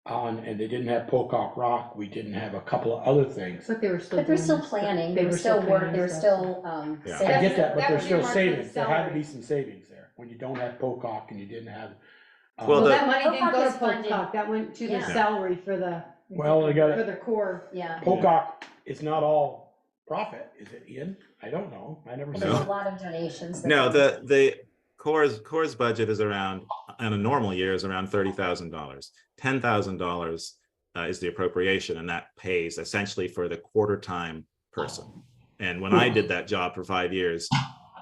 And they didn't have Pocock Rock. We didn't have a couple of other things. But they were still. But they're doing still stuff. planning, they were still work, they were still, Yeah. I get that, but That there's was still earmarked for the savings. There had to salary. be some savings there when you don't have Pocock and you didn't have. Well, Well, the- that money didn't Pocock go to is funded. Pocock, that went to the Yeah. salary for the, Well, they got for it. the core. yeah. Pocock is not all profit, is it, Ian? I don't know. I never There's seen a it. lot of donations. that No, go- the Corps budget is around, on a normal year, is around $30,000. $10,000 is the appropriation, and that pays essentially for the quarter-time person. And when I did that job for 5 years,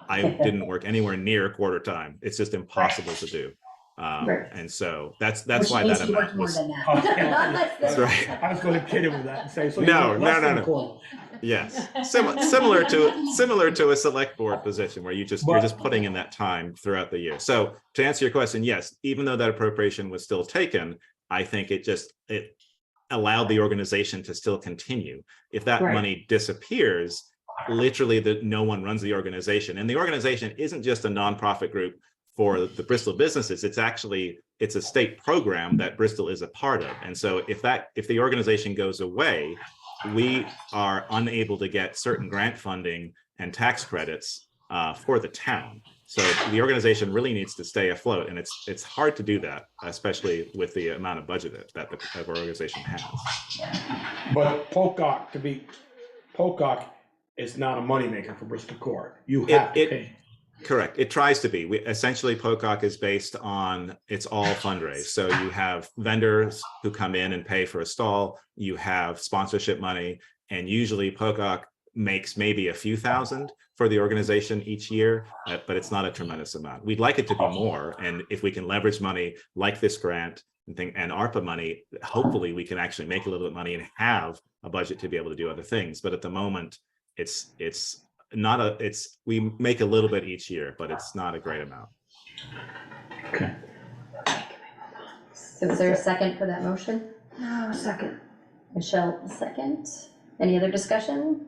I didn't work anywhere near quarter time. It's just impossible to do. Right. And so that's Which why means that you work amount more was. than that. That's right. I was gonna kid him with that and say, so you No, work less no, than no, a quarter. Yes, similar to a select board position where you're just putting in that time throughout the year. So to answer your question, yes, even though that appropriation was still taken, I think it allowed the organization to still continue. If that Right. money disappears, literally no one runs the organization. And the organization isn't just a nonprofit group for the Bristol businesses. It's a state program that Bristol is a part of. And so if the organization goes away, we are unable to get certain grant funding and tax credits for the town. So the organization really needs to stay afloat, and it's hard to do that, especially with the amount of budget that the organization has. But Pocock is not a moneymaker for Bristol Core. You have to pay. Correct. It tries to be. Essentially, Pocock is based on, it's all fundraise. So you have vendors who come in and pay for a stall. You have sponsorship money, and usually Pocock makes maybe a few thousand for the organization each year, but it's not a tremendous amount. We'd like it to be more. And if we can leverage money like this grant and ARPA money, hopefully we can actually make a little bit of money and have a budget to be able to do other things. But at the moment, we make a little bit each year, but it's not a great amount. Okay. So is there a second for that motion? No, second. Michelle, second. Any other discussion?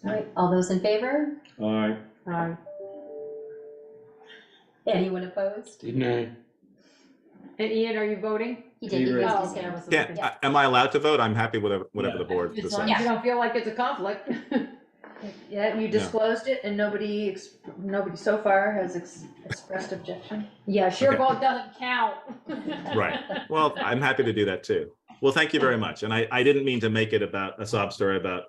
All right, all those in favor? All right. Anyone opposed? Didn't I? And Ian, are you voting? He did, he You're raised Oh, his okay, I hand. was Yeah, looking. am I allowed to vote? I'm happy with whatever the board As long decides. As you don't feel like it's a conflict. Yeah, you disclosed it and nobody so far has expressed objection. Yeah, your Okay. vote doesn't count. Right. Well, I'm happy to do that too. Well, thank you very much. And I didn't mean to make it about a sob story about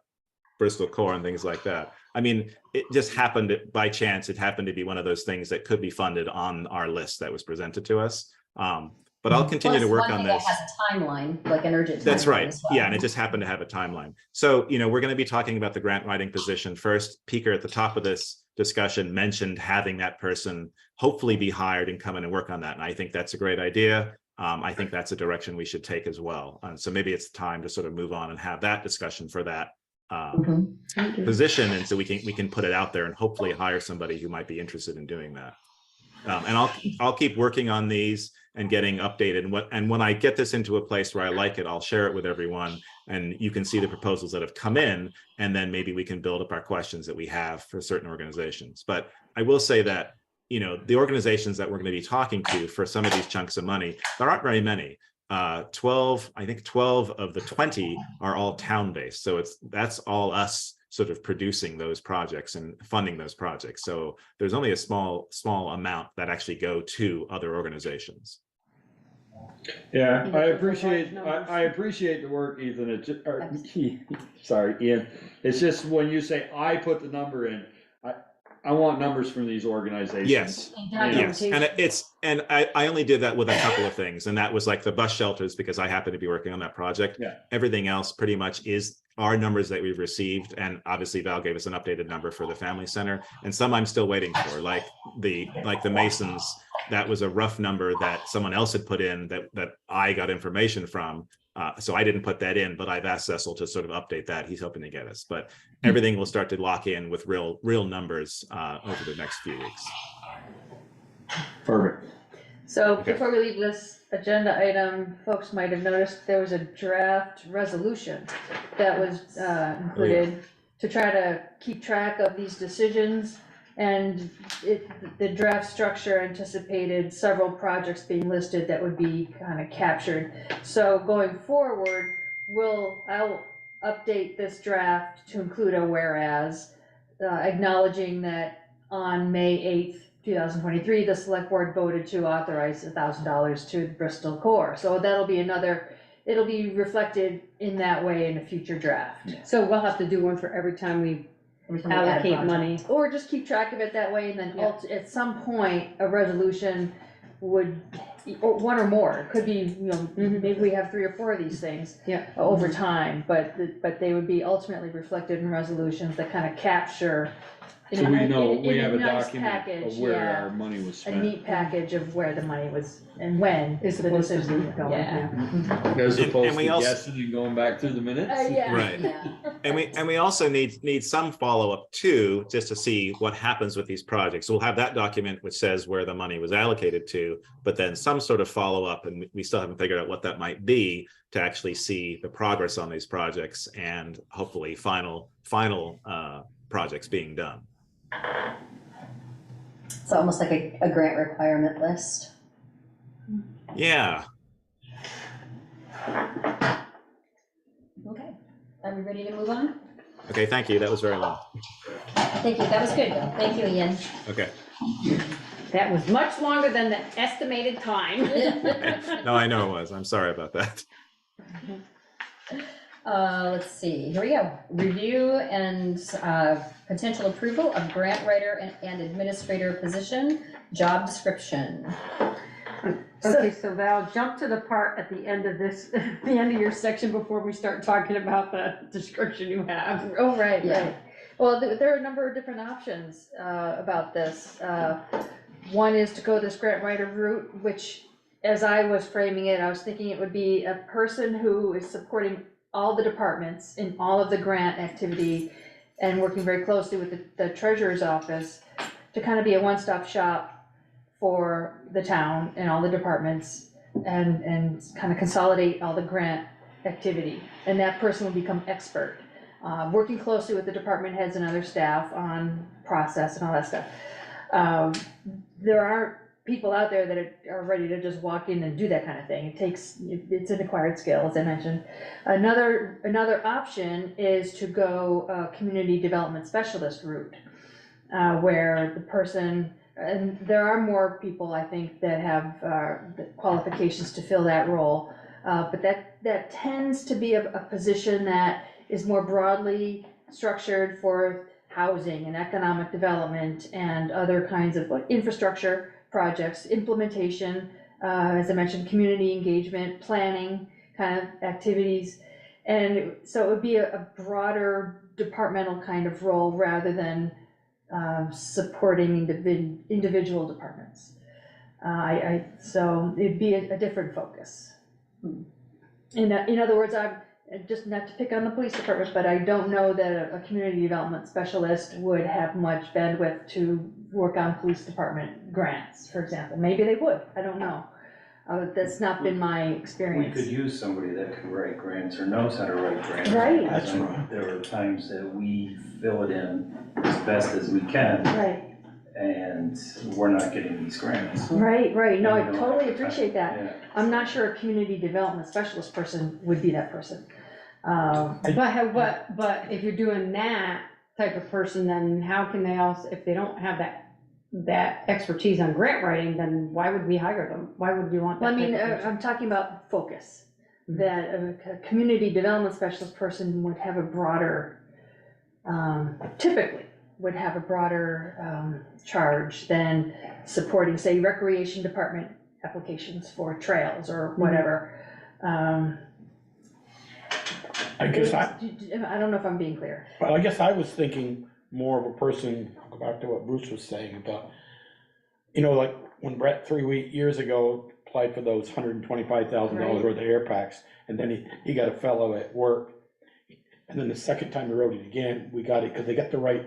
Bristol Core and things like that. I mean, it just happened by chance. It happened to be one of those things that could be funded on our list that was presented to us. But I'll continue to work on this. Plus, one thing that has a timeline, like an urgent. That's timeline right. as well. Yeah, and it just happened to have a timeline. So, we're going to be talking about the grant writing position first. Peeker at the top of this discussion mentioned having that person hopefully be hired and come in and work on that. And I think that's a great idea. I think that's a direction we should take as well. So maybe it's time to sort of move on and have that discussion for that position. And so we can put it out there and hopefully hire somebody who might be interested in doing that. And I'll keep working on these and getting updated. And when I get this into a place where I like it, I'll share it with everyone, and you can see the proposals that have come in, and then maybe we can build up our questions that we have for certain organizations. But I will say that, the organizations that we're going to be talking to for some of these chunks of money, there aren't very many. 12 of the 20 are all town-based. So that's all us sort of producing those projects and funding those projects. So there's only a small amount that actually go to other organizations. Yeah, I appreciate the work, Ethan. It's just, or, sorry, Ian. It's just when you say I put the number in, I want numbers from these organizations. Yes, yes, and I only did that with a couple of things, and that was like the bus shelters because I happen to be working on that project. Yeah. Everything else pretty much is our numbers that we've received, and obviously Val gave us an updated number for the family center, and some I'm still waiting for, like the Masons. That was a rough number that someone else had put in that I got information from. So I didn't put that in, but I've asked Cecil to sort of update that. He's hoping to get us, but everything will start to lock in with real numbers over the next few weeks. Perfect. So Okay. before we leave this agenda item, folks might have noticed there was a draft resolution that was included to try to keep track of these decisions. And the draft structure anticipated several projects being listed that would be kind of captured. So going forward, I'll update this draft to include a whereas, acknowledging that on May 8th, 2023, the select board voted to authorize $1,000 to the Bristol Core. So that'll be it'll be reflected in that way in a future draft. So we'll have to do one for every time we allocate money. Or just keep track of it that way, and then Yeah. at some point, a resolution would, or one or more, it could be, maybe we have 3 or 4 of these things. Yeah. Over time, but they would be ultimately reflected in resolutions that kind of capture. So we know, we have a nice document package, of where yeah. our money was A spent. neat package of where the money was and when. It's the supposed to decision be was going, yeah. As opposed we to also- guessing and going back through the minutes. Yeah. Right. Yeah. And we also need some follow-up too, just to see what happens with these projects. We'll have that document which says where the money was allocated to, but then some sort of follow-up, and we still haven't figured out what that might be, to actually see the progress on these projects and hopefully final projects being done. It's almost like a grant requirement list. Yeah. Okay, are we ready to move on? Okay, thank you. That was very long. Thank you, that was good, Bill. Thank you, Ian. Okay. That was much longer than the estimated time. No, I know it was. I'm sorry about that. Let's see, here we go. Review and potential approval of grant writer and administrator position, job description. Okay, so Val, jump to the part at the end of the end of your section before we start talking about the description you have. Oh, right, Yeah. right. Well, there are a number of different options about this. One is to go this grant writer route, which, as I was framing it, I was thinking it would be a person who is supporting all the departments in all of the grant activity and working very closely with the treasurer's office to kind of be a one-stop shop for the town and all the departments and kind of consolidate all the grant activity. And that person will become expert, working closely with the department heads and other staff on process and all that stuff. There aren't people out there that are ready to just walk in and do that kind of thing. It's an acquired skill, as I mentioned. Another option is to go a community development specialist route, where the person, and there are more people, I think, that have the qualifications to fill that role, but that tends to be a position that is more broadly structured for housing and economic development and other kinds of infrastructure projects, implementation, as I mentioned, community engagement, planning kind of activities. And so it would be a broader departmental kind of role rather than supporting individual departments. So it'd be a different focus. In other words, I'm just not to pick on the police departments, but I don't know that a community development specialist would have much bandwidth to work on police department grants, for example. Maybe they would, I don't know. That's not been my We experience. could use somebody that could write grants or knows how to write grants. Right. That's right. There are times that we fill it in as best as we can, Right, and we're not getting these grants. right, no, I And we don't totally have the appreciate time. that. Yeah. I'm not sure a community development specialist person would be that person. But if you're doing that type of person, then how can they also, if they don't have that expertise on grant writing, then why would we hire them? Why would we want Well, that I mean, type of person? I'm talking about focus, Mhm. that a community development specialist person would have a broader, typically would have a broader charge than supporting, say, recreation department applications for trails or whatever. I guess I don't know if I'm being clear. well, I guess I was thinking more of a person, I'll go back to what Bruce was saying about, like when Brett 3 years ago applied for those $125,000 Right. worth of air packs, and then he got a fellow at work. And then the second time he wrote it again, we got it, because they got the right,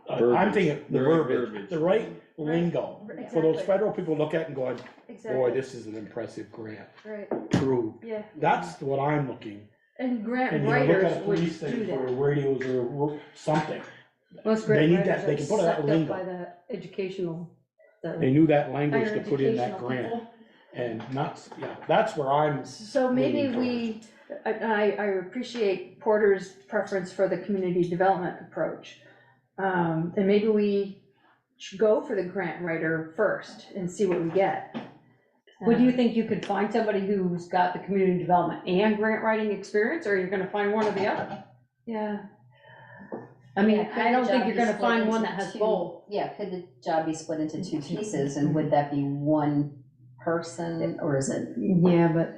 I'm Verbiage. thinking the The right verbiage, verbiage. the right lingo. For those Exactly. federal people look at and going, boy, Exactly, this is an impressive grant, right, true. yeah. That's what I'm looking. And grant And you look at writers a would police do thing for that. radios or something. Most They grant need writers that, they are can put that sucked up lingo. by the educational, They knew that language Higher to put in that educational grant. people. And not, that's where I'm, So maybe leaning I appreciate Porter's preference for the community development approach. And maybe we should go for the grant writer first and see what we get. would you think you could find somebody who's got the community development and grant writing experience, or you're gonna find one or the other? Yeah, I mean, Yeah, could I don't the think job you're be gonna split find one into that has two- both. Yeah, could the job be split into two pieces, and would that be one person, or is it? Yeah, but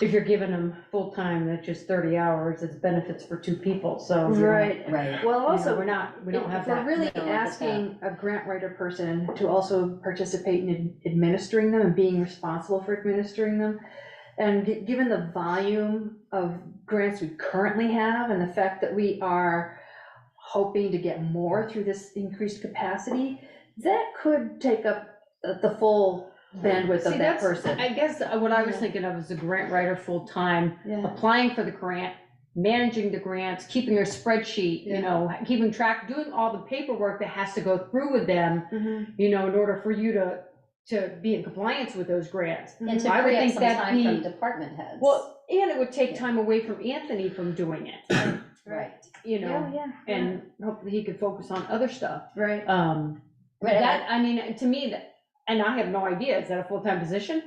if you're giving them full-time, that's just 30 hours, it's benefits for two people, so. right. Right. Well, Also, also, we don't have if we're that. really No, I get that. asking a grant writer person to also participate in administering them and being responsible for administering them, and given the volume of grants we currently have and the fact that we are hoping to get more through this increased capacity, that could take up the full bandwidth See, of that that's, person. I guess what I was Yeah. thinking of is a grant writer full-time, Yeah. applying for the grant, managing the grants, keeping a spreadsheet, Yeah. keeping track, doing all the paperwork that has to go through with them, Mhm. in order for you to be in compliance with those grants. And to I would free up think some that'd time from be- department heads. Well, and it would take Yeah. time away from Anthony from doing it, Right. Yeah, and hopefully he could focus on other stuff. right. I mean, to me, and I have no idea, is that a full-time position?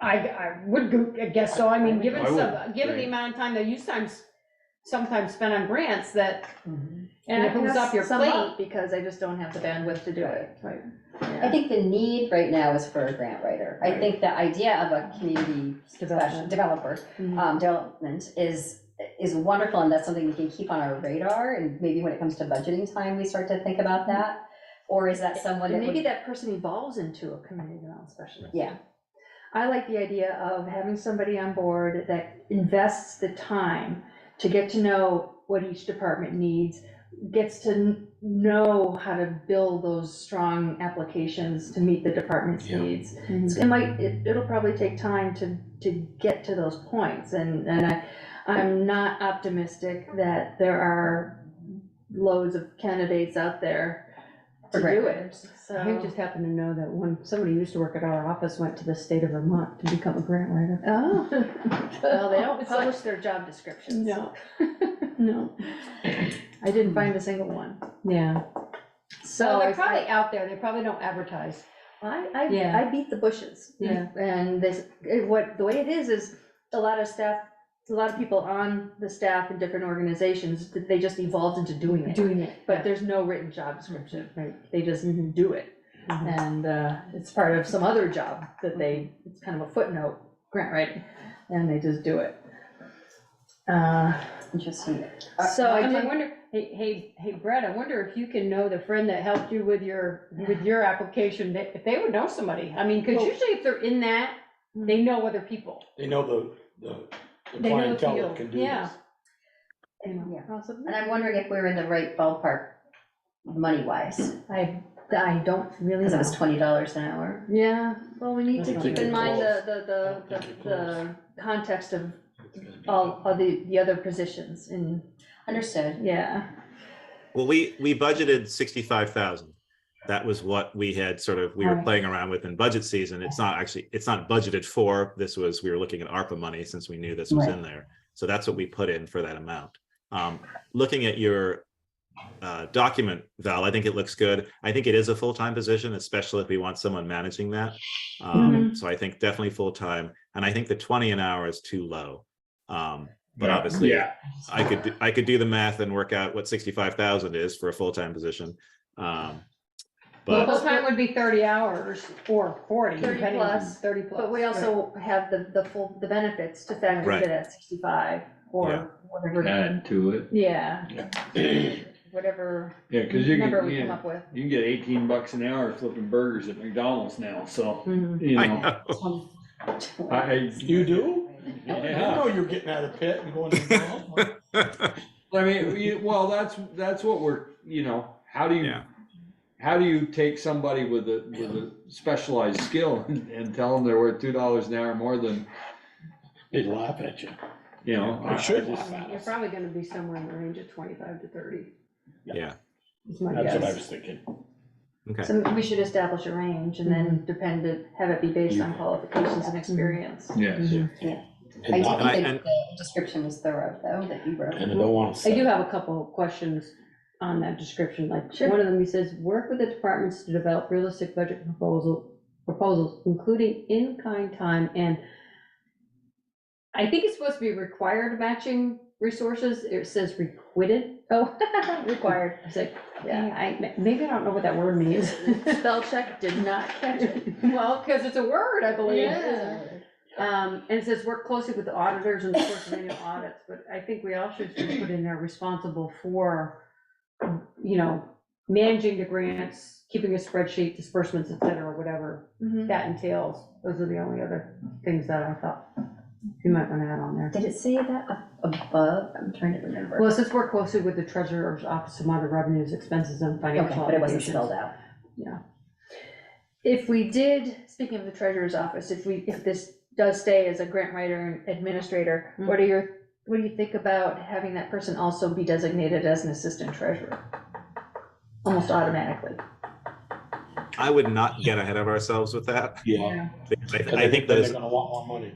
I would guess so, I mean, given I would given the think. amount of time that you sometimes spend on grants, that, Mhm. and if it was off your Some plate. up because I just don't have the bandwidth to do it. Right. I think the need right now is for a grant writer. I think the idea of a community Development. developer, Mhm. development is wonderful, and that's something we can keep on our radar, and maybe when it comes to budgeting time, we start to think about that. Or is that someone And that maybe would, that person evolves into a community development specialist. yeah, I like the idea of having somebody on board that invests the time to get to know what each department needs, gets to know how to build those strong applications to meet the department's Yeah. needs. It'll probably take time to get to those points, and I'm not optimistic that there are loads of candidates out there to For grant do it, writers. so. I just happen to know that when somebody who used to work at our office went to the state of Vermont to become a grant writer. Oh, well, they don't It's like- publish their job descriptions. No, no, I didn't find a single one. yeah. So So they're I- probably out there, they probably don't advertise. Yeah. I beat the bushes. Yeah. And the way it is a lot of staff, a lot of people on the staff in different organizations, they just evolved into doing it. Doing it. But there's no written job description. Right. They just do it. Mhm. And it's part of some other job that it's kind of a footnote, grant writing, and they just do it. interesting. So I I did, wonder, hey, Brett, I wonder if you can know the friend that helped you with your application, if they would know somebody. I mean, cause Well- usually if they're in that, they know other people. They know the They know the clientele field, that can do yeah. this. Yeah. possibly. And I'm wondering if we're in the right ballpark, money-wise, I don't really because it know. was $20 an hour. Yeah, well, we need to I don't keep think in you're mind close. the context of all the other positions and, Understood. yeah. Well, we budgeted 65,000. That was what we had we were Right. playing around with in budget season. It's not budgeted for. We were looking at ARPA money since we knew this was Right. in there. So that's what we put in for that amount. Looking at your document, Val, I think it looks good. I think it is a full-time position, especially if we want someone managing that. So I think definitely full-time, and I think the 20 an hour is too low. But obviously, Yeah. I could do the math and work out what 65,000 is for a full-time position. Well, But full-time would be 30 hours or 40, 30 depending on plus, 30 plus. But we also have the benefits to factor Right. into that 65 or Yeah. whatever. Add to it. Yeah. Whatever Yeah, cause you number can, we come yeah, up with. you can get $18 an hour flipping burgers at McDonald's now, so, Mhm. you I know. know. You do? I didn't Yeah. know you were getting out of the pit and going to. I mean, well, that's what we're, you know, how do Yeah. you take somebody with a specialized skill and tell them they're worth $2 an hour more than, They'd laugh at you. you know? They should I just- laugh at You're us. probably gonna be somewhere in the range of 25 to 30, Yeah. is my That's what I guess. was thinking. Okay. So we should establish a range and then have it be based on qualifications and experience. Yes. I And do not- think and- that the description was thorough, though, that you wrote. and I don't want to I do say. have a couple of questions on that description, like, Sure. one of them, he says, work with the departments to develop realistic budget proposals, including in-kind time, and I think it's supposed to be required matching resources, it says requited, Required. I was like, Yeah. maybe I don't know what that word means. Spell check did not catch it. Well, because it's a word, I believe. Yeah. And it says work closely with the auditors in the course of annual audits, but I think we all should put in there responsible for, you know, managing the grants, keeping a spreadsheet, disbursements, et cetera, whatever Mhm. that entails. Those are the only other things that I thought you might want to add on there. Did it say that above? I'm trying to remember. Well, it says work closely with the treasurer's office to monitor revenues, expenses, and Okay, financial but it wasn't obligations. spelled out. If we did, speaking of the treasurer's office, if this does stay as a grant writer and administrator, Mhm. what do you think about having that person also be designated as an assistant treasurer? Almost automatically. I would not get ahead of ourselves with that. Yeah. Because Because I think then those, they're gonna want more money.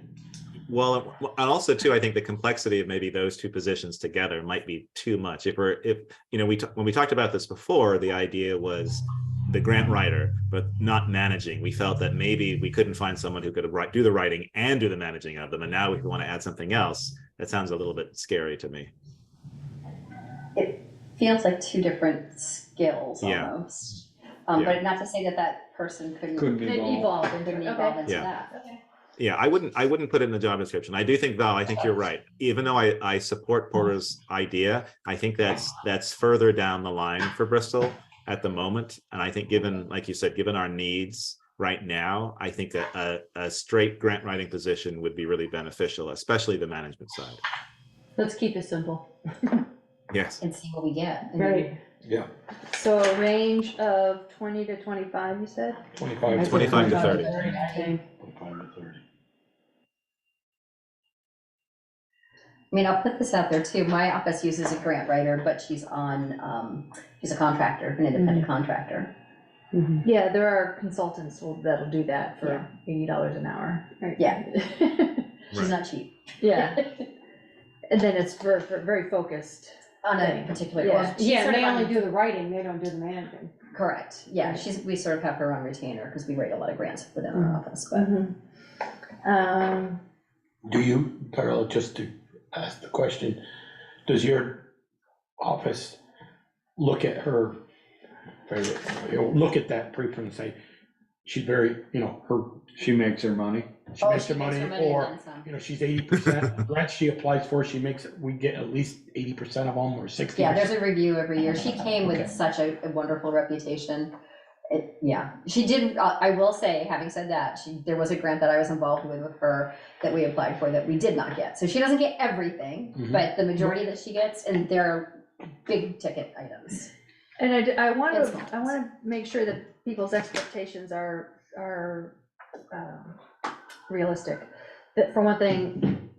well, and also too, I think the complexity of maybe those two positions together might be too much. If you know, when we talked about this before, the idea was the grant writer, but not managing. We felt that maybe we couldn't find someone who could do the writing and do the managing of them. And now if we want to add something else, that sounds a little bit scary to me. It feels like two different skills Yeah. almost. Yeah. But not to say that that person Couldn't couldn't evolve. Evolve into, evolve okay. into Yeah. that. Yeah, I wouldn't put it in the job description. I do think, Val, I think you're right. Even though I support Porter's idea, I think that's further down the line for Bristol at the moment. And I think given, like you said, given our needs right now, I think a straight grant writing position would be really beneficial, especially the management side. Let's keep it simple. Yes. And see what we get. And Right. Yeah. So a range of 20 to 25, you said? 25. 25 to 30. I think. 25 to 30. I mean, I'll put this out there too. My office uses a grant writer, but she's a contractor, an independent contractor. Mhm. Yeah, there are consultants that'll do that for Yeah. $80 an hour. Right. Yeah. She's Right. not cheap. Yeah. And then it's very focused. On a Thing. particular, Yeah. well, she's Yeah, sort they of on- only do the writing, they don't do the managing. Correct, yeah, we sort of have her on retainer, because we write a lot of grants within our office, but. Do you, Carla, just to ask the question, does your office look at her, look at that preprint and say, she's very, She makes her money. she makes her money, and or, then some. she's 80%, grants she applies for, we get at least 80% of them, or 60%? Yeah, there's a review every year. She came with Okay. such a wonderful reputation. She did, I will say, having said that, there was a grant that I was involved with her that we applied for that we did not get. So she doesn't get everything, Mhm. but the majority that she gets, and they're big ticket items. And I want It's to make sure that people's expectations are realistic. That for one thing,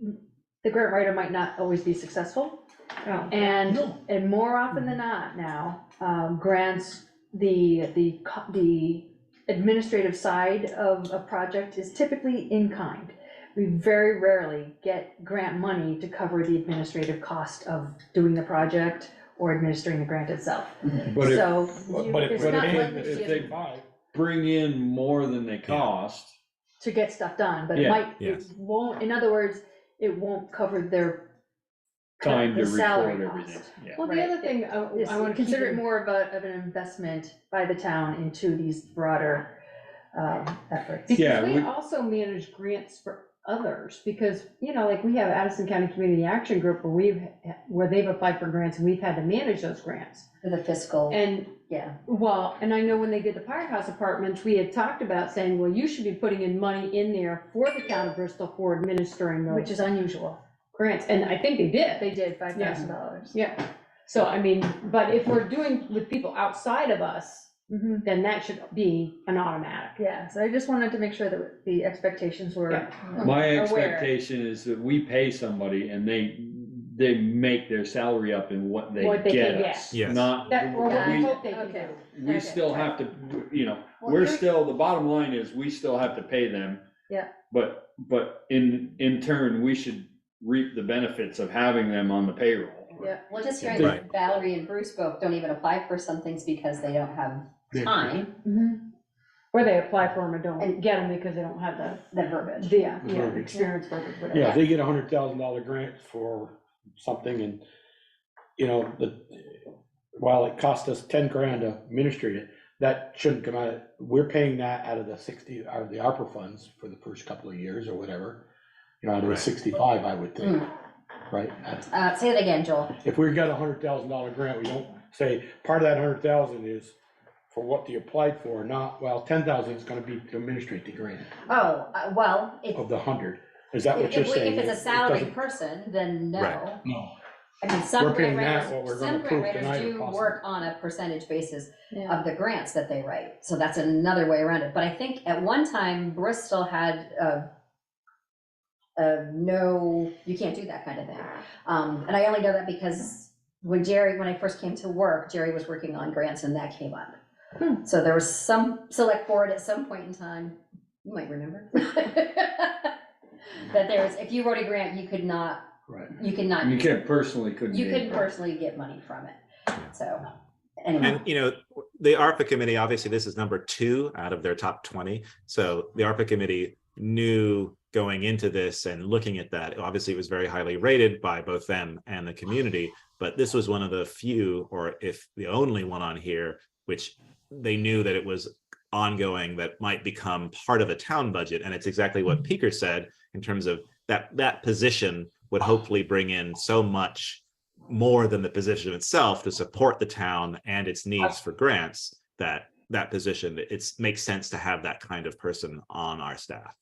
the grant writer might not always be successful. Oh. And more often than not now, grants, the administrative side of a project is typically in kind. we very rarely get grant money to cover the administrative cost of doing the project or administering the grant itself. But if, So But it's if not they, like if they buy, bring in more than they cost, to get stuff done, but it Yeah, might, it yes. won't, in other words, it won't cover their time to the salary record everything, cost. yeah. Well, the Right. other thing I want to Consider it more of an investment by the town into these broader efforts. Yeah, Because we we- also manage grants for others, because, like, we have Addison County Community Action Group where they've applied for grants, and we've had to manage those grants. For the fiscal, And, yeah. well, and I know when they did the firehouse apartments, we had talked about saying, well, you should be putting in money in there for the town of Bristol for administering Which those is unusual. grants, and I think they did. They did $5,000. Yeah, so I mean, but if we're doing with people outside of us, Mhm. then that should be an automatic. Yeah, so I just wanted to make sure that the expectations were. Yeah. My aware. expectation is that we pay somebody and they make their salary up in what they What they get can get. us. Yes. Not, That, or what we we, hope they can Okay. do. we Okay. still have to, Well, we're you're- still, the bottom line is, we still have to pay them. Yeah. But in turn, we should reap the benefits of having them on the payroll. Yeah. Well, just hearing Right. that Valerie and Bruce both don't even apply for some things because they don't have time, Mhm. Or they apply for them and don't And- get them because they don't have the verbiage. the experience for it, whatever. yeah, if they get $100,000 grant for something and, while it cost us 10 grand to administrate it, that shouldn't come out, we're paying that out of the ARPA funds for the first couple of years or whatever. Out of the Right. 65, I would think, right? Say it again, Joel. If we've got $100,000 grant, we don't say, part of that 100,000 is for what they applied for, not, 10,000 is gonna be to administrate the grant Oh, well, if, of the 100. Is that what if you're we- saying? if it's a It salaried doesn't- person, then no. Right. No. I mean, some We're paying grant that, what writers, we're gonna some grant approve writers tonight if do possible. work on a percentage basis Yeah. of the grants that they write, so that's another way around it. But I think at one time, Bristol had no, you can't do that kind of thing. And I only know that because when I first came to work, Jerry was working on grants and that came up. So there was some select board at some point in time, you might remember, that there was, if you wrote a grant, you could not, Right. you could not, You can't personally, couldn't you be. couldn't personally get money from it, so, anyway. And, the ARPA committee, obviously, this is number 2 out of their top 20. So the ARPA committee knew going into this and looking at that, obviously it was very highly rated by both them and the community, but this was one of the few, or if the only one on here, which they knew that it was ongoing, that might become part of the town budget. And it's exactly what Peker said in terms of that position would hopefully bring in so much more than the position itself to support the town and its needs for grants, that position, it makes sense to have that kind of person on our staff.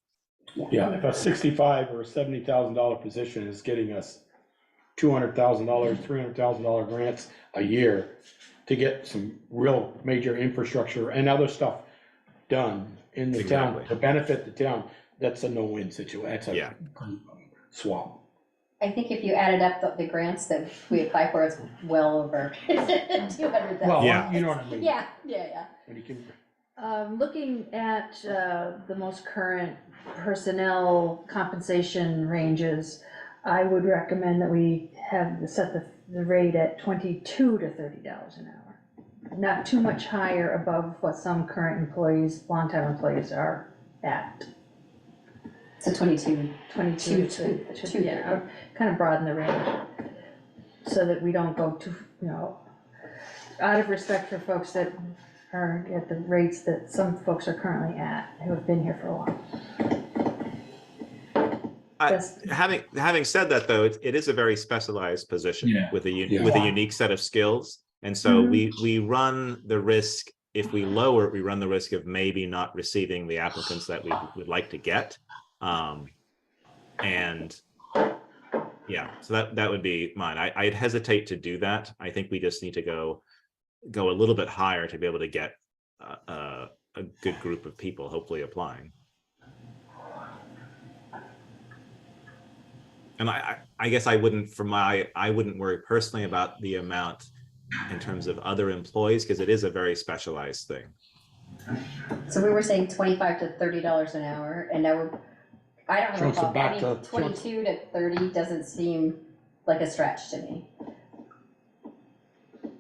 Yeah, if a 65 or $70,000 position is getting us $200,000, $300,000 grants a year to get some real major infrastructure and other stuff done in the town Exactly. to benefit the town, that's a no-win situation. That's a Yeah. swap. I think if you added up the grants that we apply for, it's well over 200,000. Well, Yeah. you know what I mean. Yeah. When you can, Looking at the most current personnel compensation ranges, I would recommend that we set the rate at $22 to $30 an hour. Not too much higher above what some current employees, longtime employees are at. So 22. 22 Two, to, yeah, I would kind of broaden the range, so that we don't go too, out of respect for folks that are at the rates that some folks are currently at, who have been here for a while. Having said that, though, it is a very specialized position Yeah. with a Yeah. with a unique set of skills, and so we run the risk, if we lower it, we run the risk of maybe not receiving the applicants that we would like to get, and yeah, so that would be mine. I'd hesitate to do that. I think we just need to go a little bit higher to be able to get a good group of people hopefully applying. And I guess I wouldn't worry personally about the amount in terms of other employees, because it is a very specialized thing. So we were saying $25 to $30 an hour, and now I don't have a Shrunk some problem, I back mean, to- 22 to 30 doesn't seem like a stretch to me.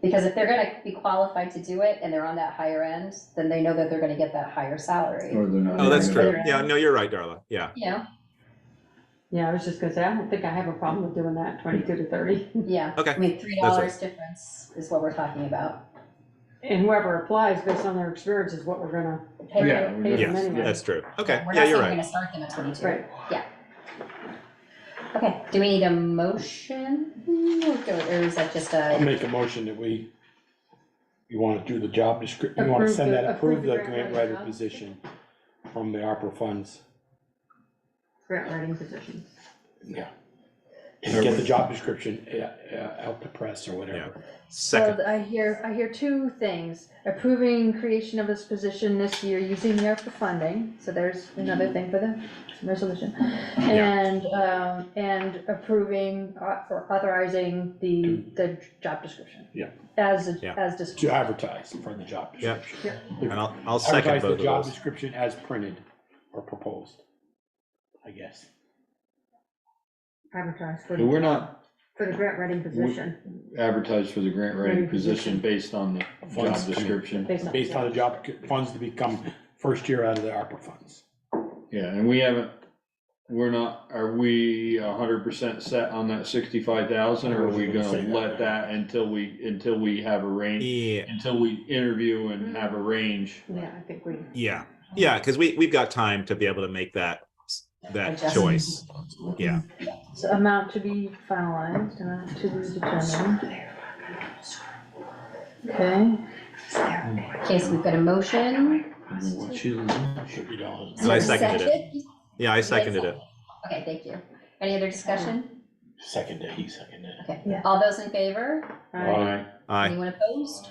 Because if they're gonna be qualified to do it and they're on that higher end, then they know that they're gonna get that higher salary. Or they're not. Oh, that's true. Yeah. Yeah, no, you're right, Darla. Yeah. You know, Yeah, I was just gonna say, I don't think I have a problem with doing that, 22 to 30. yeah, Okay. I mean, $3 difference is what we're talking about. And whoever applies based on their experience is what we're gonna Pay Yeah, rate. we pay got- them Yes, anyway. that's true. Okay. We're Yeah, not you're saying we're right. gonna start them at 22. Right. Yeah. Okay, do we need a motion? Or is that just I'll a, make a motion that you wanna do the job description, you wanna Approve send the- that, approve approve the the grant grant writer writer job. position from the ARPA funds. Grant writing position. Yeah. And get the job description, out to press or Yeah. whatever. Second. So I hear two things, approving creation of this position this year using the ARPA funding, so there's another thing for the resolution. And approving, or authorizing the job description. Yeah. As To described. advertise for the job Yeah. description. And I'll second Advertise the both of job those. description as printed or proposed, I guess. Advertise for We're not the grant writing position. advertised for the grant writing Writing position based on the job Funds. description. Based on the job funds to become first year out of the ARPA funds. Yeah, and are we 100% set on that 65,000, or are we gonna let that until we have a range? Yeah. Until we interview and have a range? Yeah, I think we. Yeah. Yeah, because we've got time to be able to make that Adjustments. choice. Yeah. So amount to be finalized, amount to be determined. Okay, okay, so we've got a motion. $30. And I Is there a seconded it. second? Yeah, I seconded it. Okay, thank you. Any other discussion? Second, he seconded it. Okay, Yeah. all those in favor? Aye. Aye. Anyone opposed?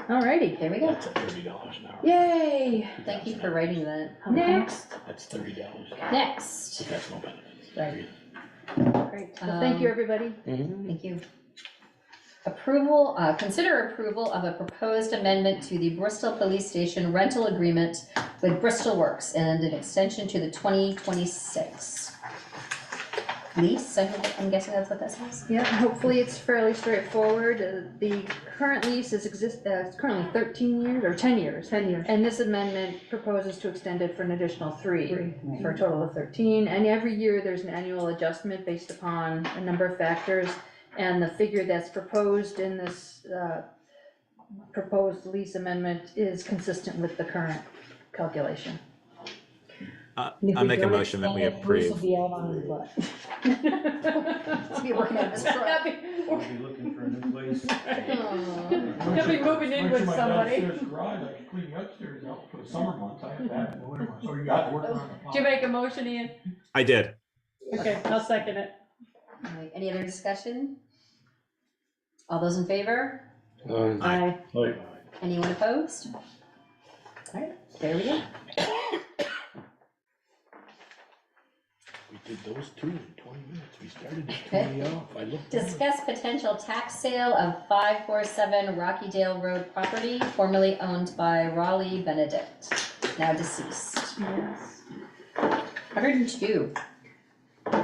alrighty, There we go. That's at $30 an hour. yay, Thank you for writing that. next. That's $30. Next, That's no benefits. Right. Great, well, thank you, everybody. thank you. Approval, consider approval of a proposed amendment to the Bristol Police Station rental agreement with Bristol Works and an extension to the 2026 lease. I'm guessing that's what that says. Yeah, hopefully it's fairly straightforward. The current lease is it's currently 13 years or 10 years. 10 years. And this amendment proposes to extend it for an additional 3, for a total of 13. And every year, there's an annual adjustment based upon a number of factors. And the figure that's proposed in this proposed lease amendment is consistent with the current calculation. And if I'll we make a don't motion that we extend it, Bruce will approve. be out on his butt. To be working on this truck. We'll be looking for a new place. He'll be moving in with somebody. Garage, I can clean the upstairs out for the summer months, I have that in the winter months, so you got to work on Did you the. make a motion, Ian? I did. Okay, I'll second it. All right, any other discussion? All those in favor? Aye. Anyone opposed? All right, there we go. We did those two in 20 minutes, we started at Okay. 20 off, I looked. Discuss potential tax sale of 547 Rockydale Road property formerly owned by Raleigh Benedict, now deceased. Yes. 102.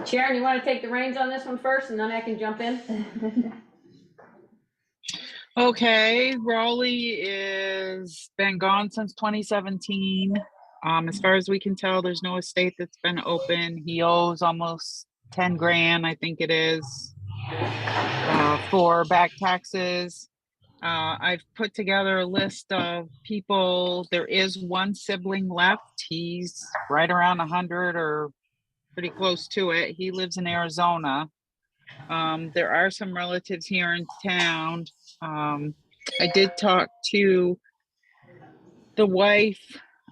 Sharon, you wanna take the reins on this one first and then I can jump in? Okay, Raleigh is been gone since 2017. As far as we can tell, there's no estate that's been open. He owes almost 10 grand, I think it is, for back taxes. I've put together a list of people. There is one sibling left. He's right around 100 or pretty close to it. He lives in Arizona. There are some relatives here in town. I did talk to the wife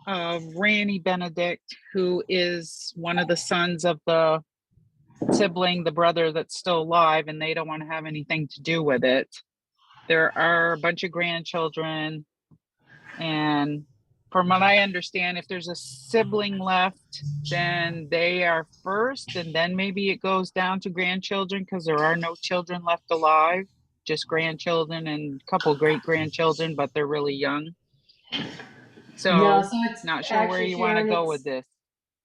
of Randy Benedict, who is one of the sons of the sibling, the brother that's still alive, and they don't want to have anything to do with it. There are a bunch of grandchildren, and from what I understand, if there's a sibling left, then they are first, and then maybe it goes down to grandchildren because there are no children left alive, just grandchildren and a couple great-grandchildren, but they're really young. So, No, so it's not sure where actually, you want to Sharon, go it's- with this.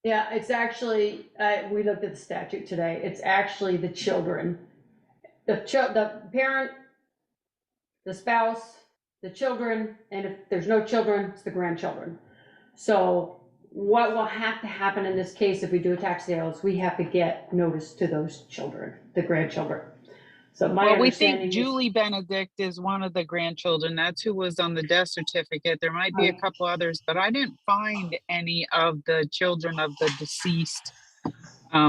Yeah, it's actually, we looked at the statute today, it's actually the children. The parent, the spouse, the children, and if there's no children, it's the grandchildren. So what will have to happen in this case if we do a tax sale is we have to get notice to those children, the grandchildren. So my Well, we understanding think is. Julie Benedict is one of the grandchildren. That's who was on the death certificate. There might be a couple others, but I didn't find any of the children of the deceased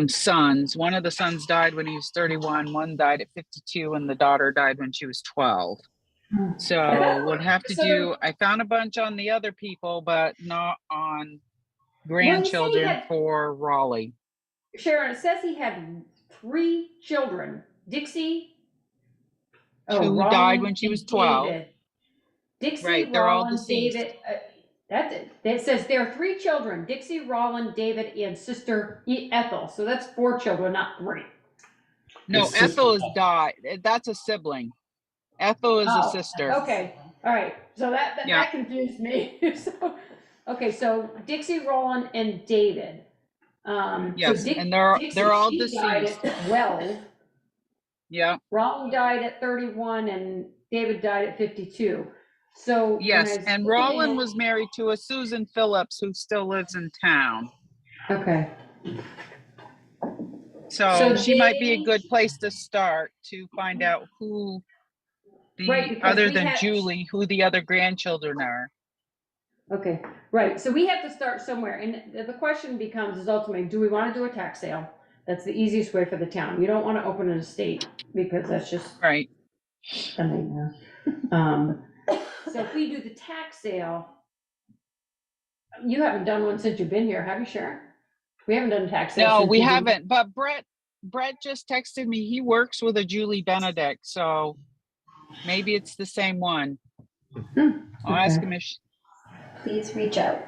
sons. One of the sons died when he was 31, one died at 52, and the daughter died when she was 12. So would have to do, I found a bunch on the other people, but not on grandchildren for Raleigh. Sharon, it says he had 3 children, Dixie. Who died Roland when she was and 12. David. Dixie, Right, they're all Roland, deceased. David, that's it. It says there are 3 children, Dixie, Roland, David, and sister Ethel. So that's 4 children, not 3. No, His Ethel sister. is died. That's a sibling. Ethel is a sister. Okay, all right. So that Yeah. confused me. So, okay, so Dixie, Roland, and David. So Yes, Dixie, and they're all she died deceased. at 12. Yeah. Roland died at 31 and David died at 52. So when I Yes, was and looking Roland at- was married to a Susan Phillips who still lives in town. Okay. So So she might be a they- good place to start to find out who Right, the, because other we than had- Julie, who the other grandchildren are. Okay, right, so we have to start somewhere, and the question becomes is ultimately, do we wanna do a tax sale? That's the easiest way for the town, you don't wanna open an estate, because that's just Right. a nightmare. So if we do the tax sale, you haven't done one since you've been here, have you, Sharon? We haven't done a tax sale. No, since we you've been- haven't, but Brett just texted me. He works with a Julie Benedict, so maybe it's the same one. I'll ask Okay. him if, Please reach out.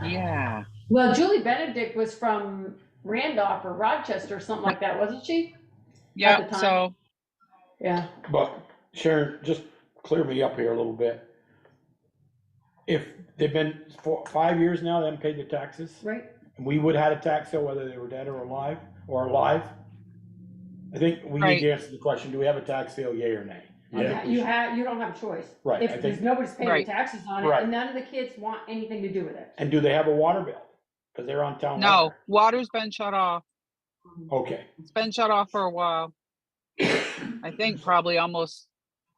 yeah. Well, Julie Benedict was from Randolph or Rochester or something like that, wasn't she? Yeah, the time? so, Yeah. But Sharon, just clear me up here a little bit. If they've been 5 years now, they haven't paid their taxes, Right. and we would have had a tax sale whether they were dead or alive, I think we need to answer the question, do we have a tax sale, yay or nay? Yeah, you don't have a choice. Right, I If think- there's nobody's paying Right. taxes on it, Right. and none of the kids want anything to do with it. And do they have a water bill? Because they're on town no, water. water's been shut off. Okay, It's been shut off for a while. I think probably almost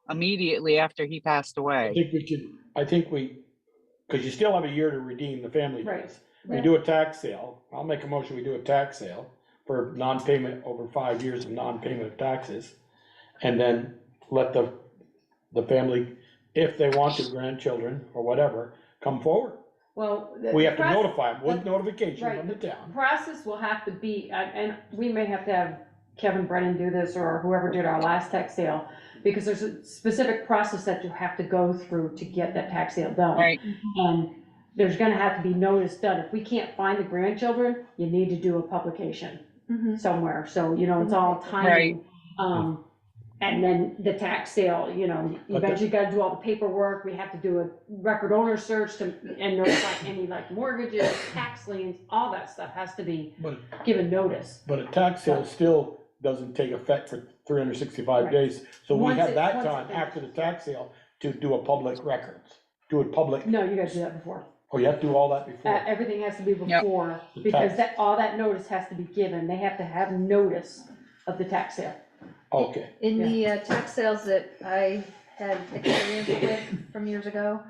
immediately after he passed away. because you still have a year to redeem the family Right. days. We do a tax sale, I'll make a motion, we do a tax sale for non-payment over 5 years of non-payment of taxes. And then let the family, if they want to, grandchildren or whatever, come forward. Well. We have to process- notify them with notification Right, from the town. Process will have to be, and we may have to have Kevin Brennan do this or whoever did our last tax sale, because there's a specific process that you have to go through to get that tax sale done. Right. And there's gonna have to be notice done. If we can't find the grandchildren, you need to do a publication somewhere, so, it's all timing. And then the tax sale, eventually you gotta do all the paperwork, we have to do a record owner search and notify any like mortgages, tax liens, all that stuff has to be But, given notice. but a tax sale still doesn't take effect for 365 Right. days. So we Once have it- that once it time finishes. after the tax sale to do a public records. Do a public, No, you gotta do that before. oh, you have to do all that before? Everything has to be Yep. before, The because tax. all that notice has to be given. They have to have notice of the tax sale. Okay, In the tax sales that I had experience with from years ago,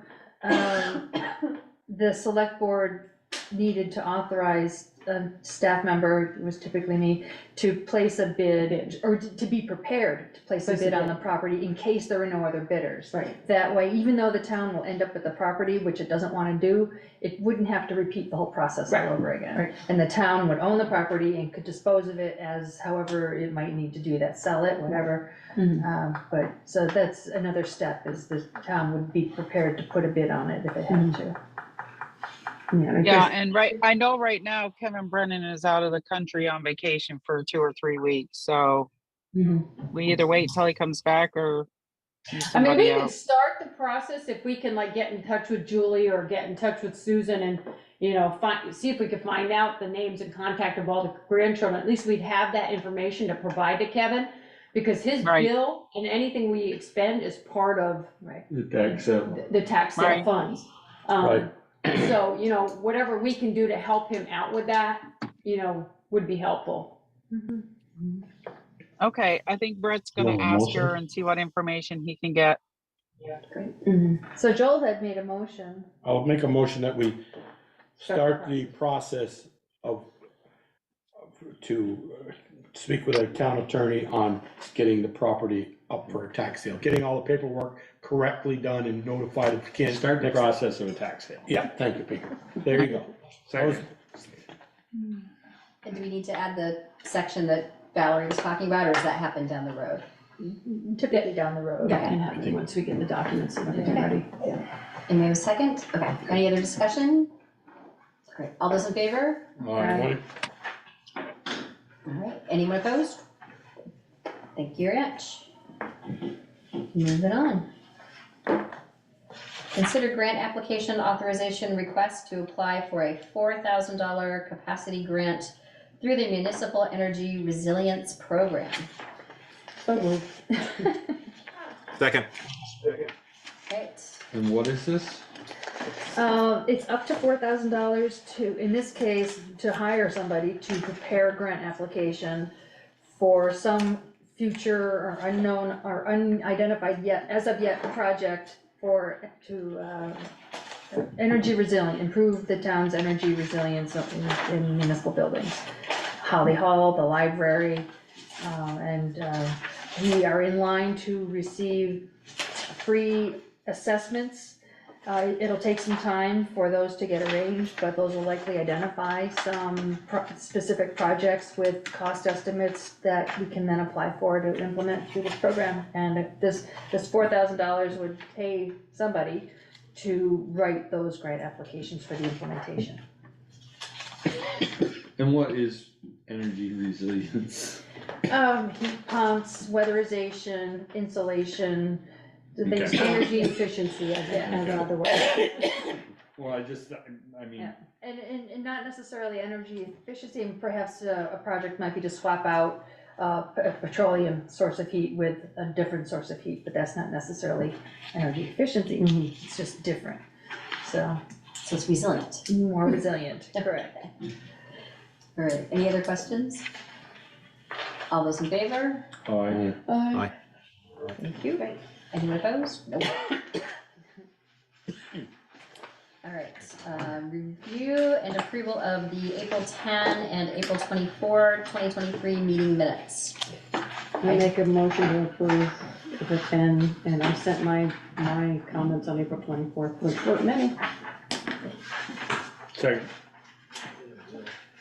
the select board needed to authorize a staff member, it was typically me, to place a bid, or to be prepared to place a bid on the property in case there were no other bidders. Right. That way, even though the town will end up with the property, which it doesn't wanna do, it wouldn't have to repeat the whole process all Right. over again. Right. And the town would own the property and could dispose of it as however it might need to do that, sell it, whatever. But, so that's another step, is the town would be prepared to put a bid on it if it had to. Yeah, and I know right now Kevin Brennan is out of the country on vacation for 2 or 3 weeks, so we either wait till he comes back or I mean, somebody we can out. start the process if we can like get in touch with Julie or get in touch with Susan and, you know, see if we could find out the names and contact of all the grandchildren. At least we'd have that information to provide to Kevin, because his Right. bill and anything we expend is part of The tax sale. the tax sale Right. funds. Right. So, you know, whatever we can do to help him out with that, you know, would be helpful. Okay, I think Brett's gonna Want a ask motion? her and see what information he can get. So Joel had made a motion. I'll make a motion that we start the process to speak with our town attorney on getting the property up for a tax sale, getting all the paperwork correctly done and notified if you can't. Start the process of a tax sale. Yeah, thank you, Peter. There you go. Second. And do we need to add the section that Valerie was talking about, or does that happen down the road? Typically down the road. That can happen once we get the documents ready. And we have a second? Okay, any other discussion? Great, all those in favor? All right. All right, anyone opposed? Thank you very much. Moving on. Consider grant application authorization request to apply for a $4,000 capacity grant through the Municipal Energy Resilience Program. So moved. Second. Right, And what is this? It's up to $4,000 to, in this case, to hire somebody to prepare a grant application for some future or unknown or unidentified yet, as of yet, project energy resilient, improve the town's energy resilience in municipal buildings. Holly Hall, the library, and we are in line to receive free assessments. It'll take some time for those to get arranged, but those will likely identify some specific projects with cost estimates that we can then apply for to implement through this program. And this $4,000 would pay somebody to write those grant applications for the implementation. And what is energy resilience? Heat pumps, weatherization, insulation, the things, Okay. energy efficiency, as another way. Well, I mean, Yeah. And not necessarily energy efficiency, and perhaps a project might be to swap out a petroleum source of heat with a different source of heat, but that's not necessarily energy efficiency, it's just different. So, so it's resilient. more resilient, correct. All right, any other questions? All those in favor? I, Aye. Thank you. Great. Anyone opposed? Nope. All right, review and approval of the April 10 and April 24, 2023 meeting minutes. I make a motion to approve the 10, and I sent my comments on April 24th, which weren't many. second,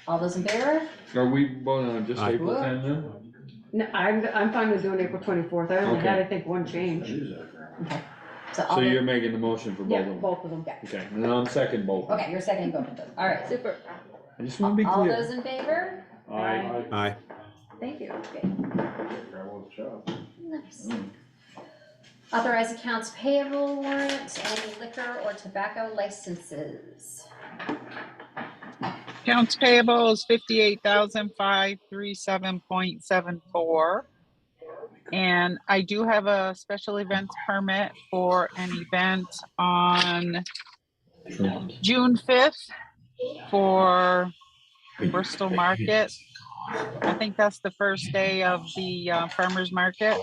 All those in favor? are we voting on just Aye. April 10 then? No, I'm fine with doing April 24th. I only had, Okay. I think, one change. So all So the- you're making the motion for both Yeah, of them? both of them. Okay, and I'm second both. Okay, you're seconding both of them. All right. Super, I just wanna be All clear. those in favor? Aye. Aye. thank you. Nice. Authorize accounts payable warrant, any liquor or tobacco licenses. Accounts payable is 58,537.74. And I do have a special events permit for an event on June 5th for Bristol Market. I think that's the first day of the farmer's market.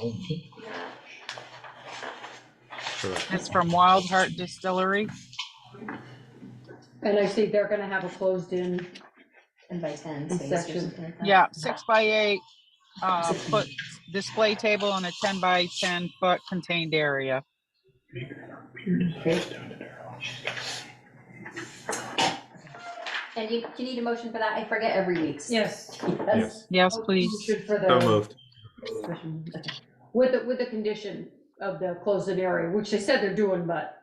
Correct. It's from Wild Heart Distillery. And I see they're gonna have a closed-in, And by 10 In space or section. something like that. Yeah, 6x8 foot display table and a 10x10 foot contained area. And you need a motion for that? I forget every week. yes. Yes. Yes, please. Motion for So the, moved. with the condition of the closed-in area, which they said they're doing, but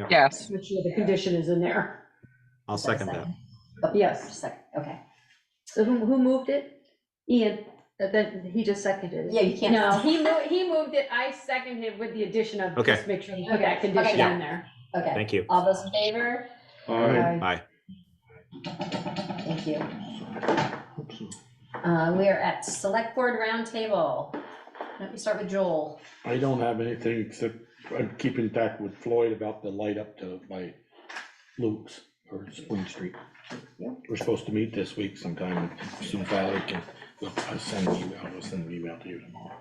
Yes. which the condition is in there. I'll Is there a second that. second? Yes. Second, okay. So who moved it? Ian, Then he just seconded it. Yeah, you can't. No, he moved it, I seconded with the addition of, Okay. just make sure we put Okay. that condition Okay. in there. Okay. Thank you. All those in favor? All right. Bye. Thank you. We are at Select Board Roundtable. Let me start with Joel. I don't have anything except I'm keeping in touch with Floyd about the light up to by Luke's or Spring Street. Yeah. We're supposed to meet this week sometime, soon Valerie can, I'll send an email, I'll send an email to you tomorrow.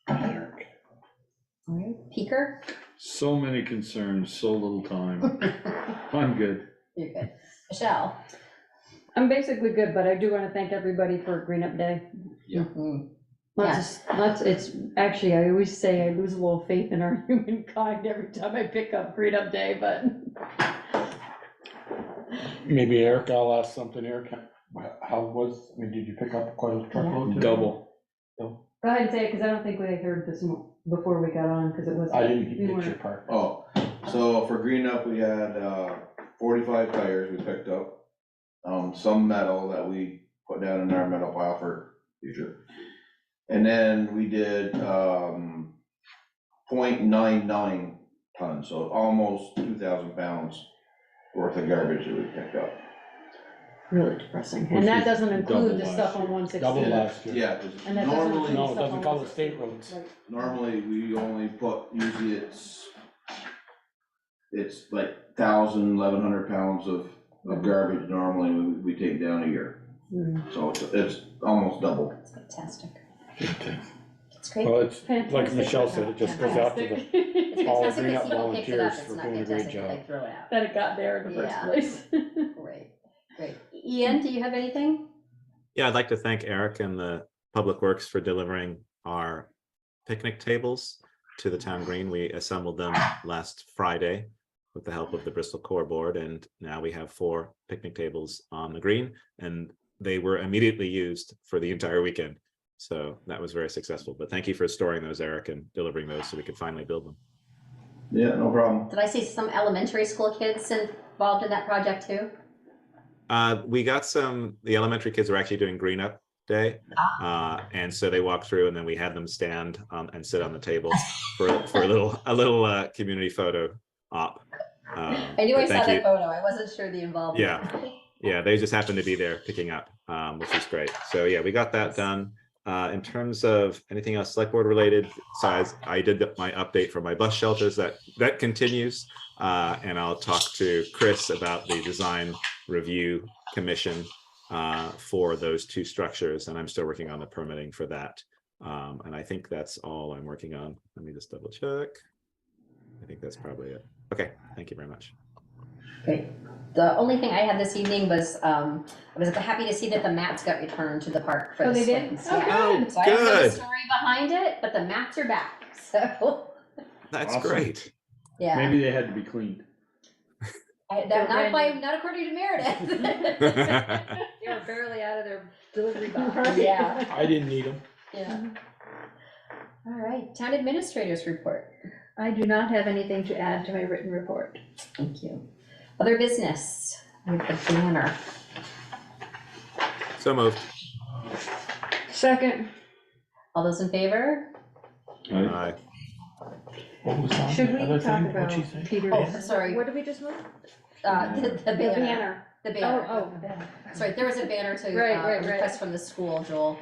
Eric. All right, Peaker? So many concerns, so little time. I'm good. You're good. Michelle? I'm basically good, but I do wanna thank everybody for Green Up Day. Mhm. It's, actually, I always say I lose a little faith in our humankind every time I pick up Green Up Day, but. Maybe Eric, I'll ask something, Eric, did you pick up quite a truckload today? Double. Go ahead and say it, cause I don't think we heard this before we got on, cause it was. I didn't we get weren't- your part. Oh, so for green up, we had 45 tires we picked up. Some metal that we put down in our metal pile for future. And then we did 0.99 tons, so almost 2,000 pounds worth of garbage that we picked up. Really depressing, Which and that is doesn't double include the last stuff on year. 160. Double last year. Yeah, 'cause And that doesn't normally, No, it stuff doesn't on cover 160. state roads. Right. normally we only put, usually it's like 1,000, 1,100 pounds of garbage normally we take down a year. Mm. So it's almost double. That's fantastic. Fantastic. It's great. Well, it's, like Fantastic, Michelle but said, not it just goes out to the, fantastic. It's all the fantastic green that up people picked it up. volunteers It's for not doing a great fantastic that job. they throw it out. That it got there in the first Yeah. place. Great, great. Ian, do you have anything? Yeah, I'd like to thank Eric and the Public Works for delivering our picnic tables to the town green. We assembled them last Friday with the help of the Bristol Core Board, and now we have 4 picnic tables on the green, and they were immediately used for the entire weekend. So that was very successful. But thank you for storing those, Eric, and delivering those so we could finally build them. Yeah, no problem. Did I see some elementary school kids involved in that project too? We got the elementary kids were actually doing Green Up Day. And so they walked through, and then we had them stand and sit on the table for a little community photo op. I knew I saw that photo. I wasn't sure the involvement. Yeah, they just happened to be there picking up, which is great. So yeah, we got that done. In terms of anything else select board related, besides I did my update for my bus shelters, that continues. And I'll talk to Chris about the design review commission for those 2 structures, and I'm still working on the permitting for that. And I think that's all I'm working on. Let me just double check. I think that's probably it. Okay, thank you very much. Great. The only thing I had this evening was, I was happy to see that the mats got returned to the park for Oh, the they did? swings. Oh, Yeah. good. So I don't know the Good. story behind it, but the mats are back, so, That's Awesome. great. yeah. Maybe they had to be cleaned. Not according to Meredith. They were barely out of their delivery box. Yeah, I didn't need them. yeah. All right, town administrators report. I do not have anything to add to my written report. Thank you. Other business, with the banner. So moved. Second, All those in favor? Aye. What was on Should the we other talk thing? about What'd she say? Peter? Oh, sorry. What did we just move? The the banner. banner. The banner. Oh, Sorry, there was a banner to, Right. request from the school, Joel.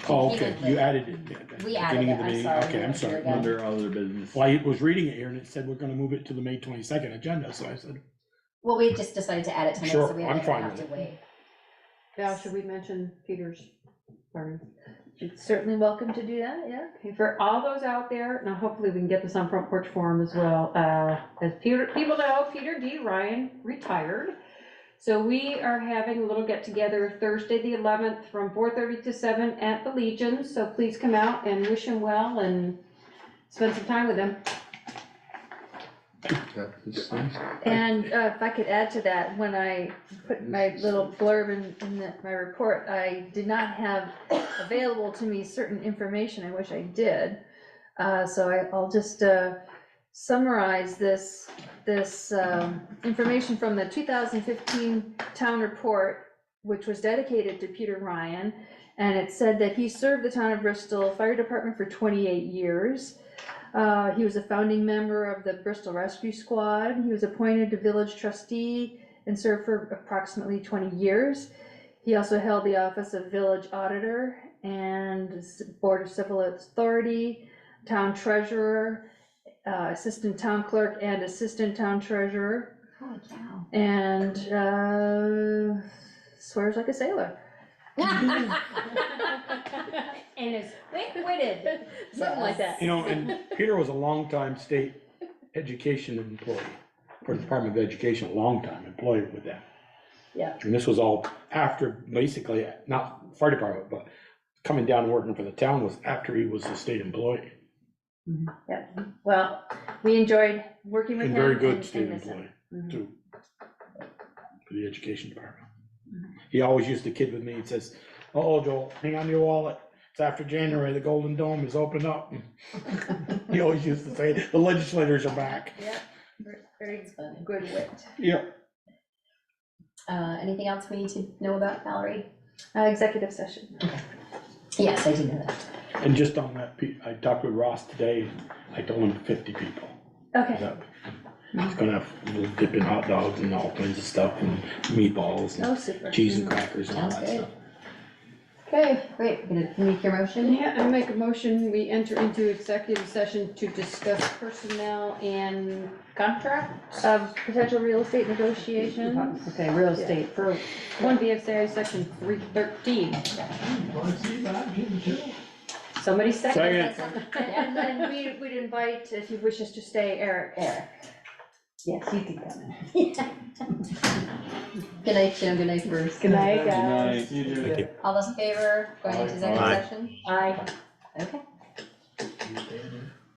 Oh, He okay, did you the- added it. at the We added beginning it, of the I'm meeting. sorry. Okay, I'm sorry. Again. Under other business. Well, I was reading it here and it said we're gonna move it to the May 22nd agenda, so I said, Well, we just decided to add it tonight, Sure, so we I'm didn't fine have with to it. wait. Val, should we mention Peter's burn? You're certainly welcome to do that, yeah. Okay, for all those out there, now hopefully we can get this on Front Porch Forum as well. As people know, Peter D. Ryan retired. So we are having a little get together Thursday, the 11th from 4:30 to 7 at the Legion. So please come out and wish him well and spend some time with him. And if I could add to that, when I put my little blurb in my report, I did not have available to me certain information. I wish I did. So I'll just summarize this information from the 2015 town report, which was dedicated to Peter Ryan. And it said that he served the town of Bristol Fire Department for 28 years. He was a founding member of the Bristol Rescue Squad. He was appointed to village trustee and served for approximately 20 years. He also held the office of village auditor and board of civil authority, town treasurer, assistant town clerk, and assistant town treasurer. Holy cow. And swears like a sailor. And is quick-witted. Something like that. You know, and Peter was a longtime state education employee, for the Department of Education, a long-time employee with them. Yeah. And this was all after, basically, not fire department, but coming down and working for the town was after he was a state employee. Yeah, well, we enjoyed working with him. And very good and state miss him. employee, Mhm. too. For the education department. He always used to kid with me, he says, "Oh, Joel, hang on to your wallet. It's after January, the Golden Dome is open up." He always used to say, the legislators are back. Yeah, very good wit. Yep. Anything else we need to know about, Valerie? Executive session. Yes, I do know that. And just on that, I talked with Ross today, I told him 50 people. Okay. He's gonna have little dipping hot dogs and all kinds of stuff, and meatballs, Oh, and super. cheese and crackers and all Sounds that good. stuff. Okay, great. We're gonna make your motion. Yeah, I make a motion, we enter into executive session to discuss personnel and contracts. Potential real estate negotiations. Okay, real estate for 1 VSA section 313. Somebody second. And then we'd invite, if you wish us to stay, Eric. Yes, you can come in. Good night, Jim. Good night, Bruce. Good night, guys. Thank you. All those in favor, going into executive Aye. session? Aye. Okay.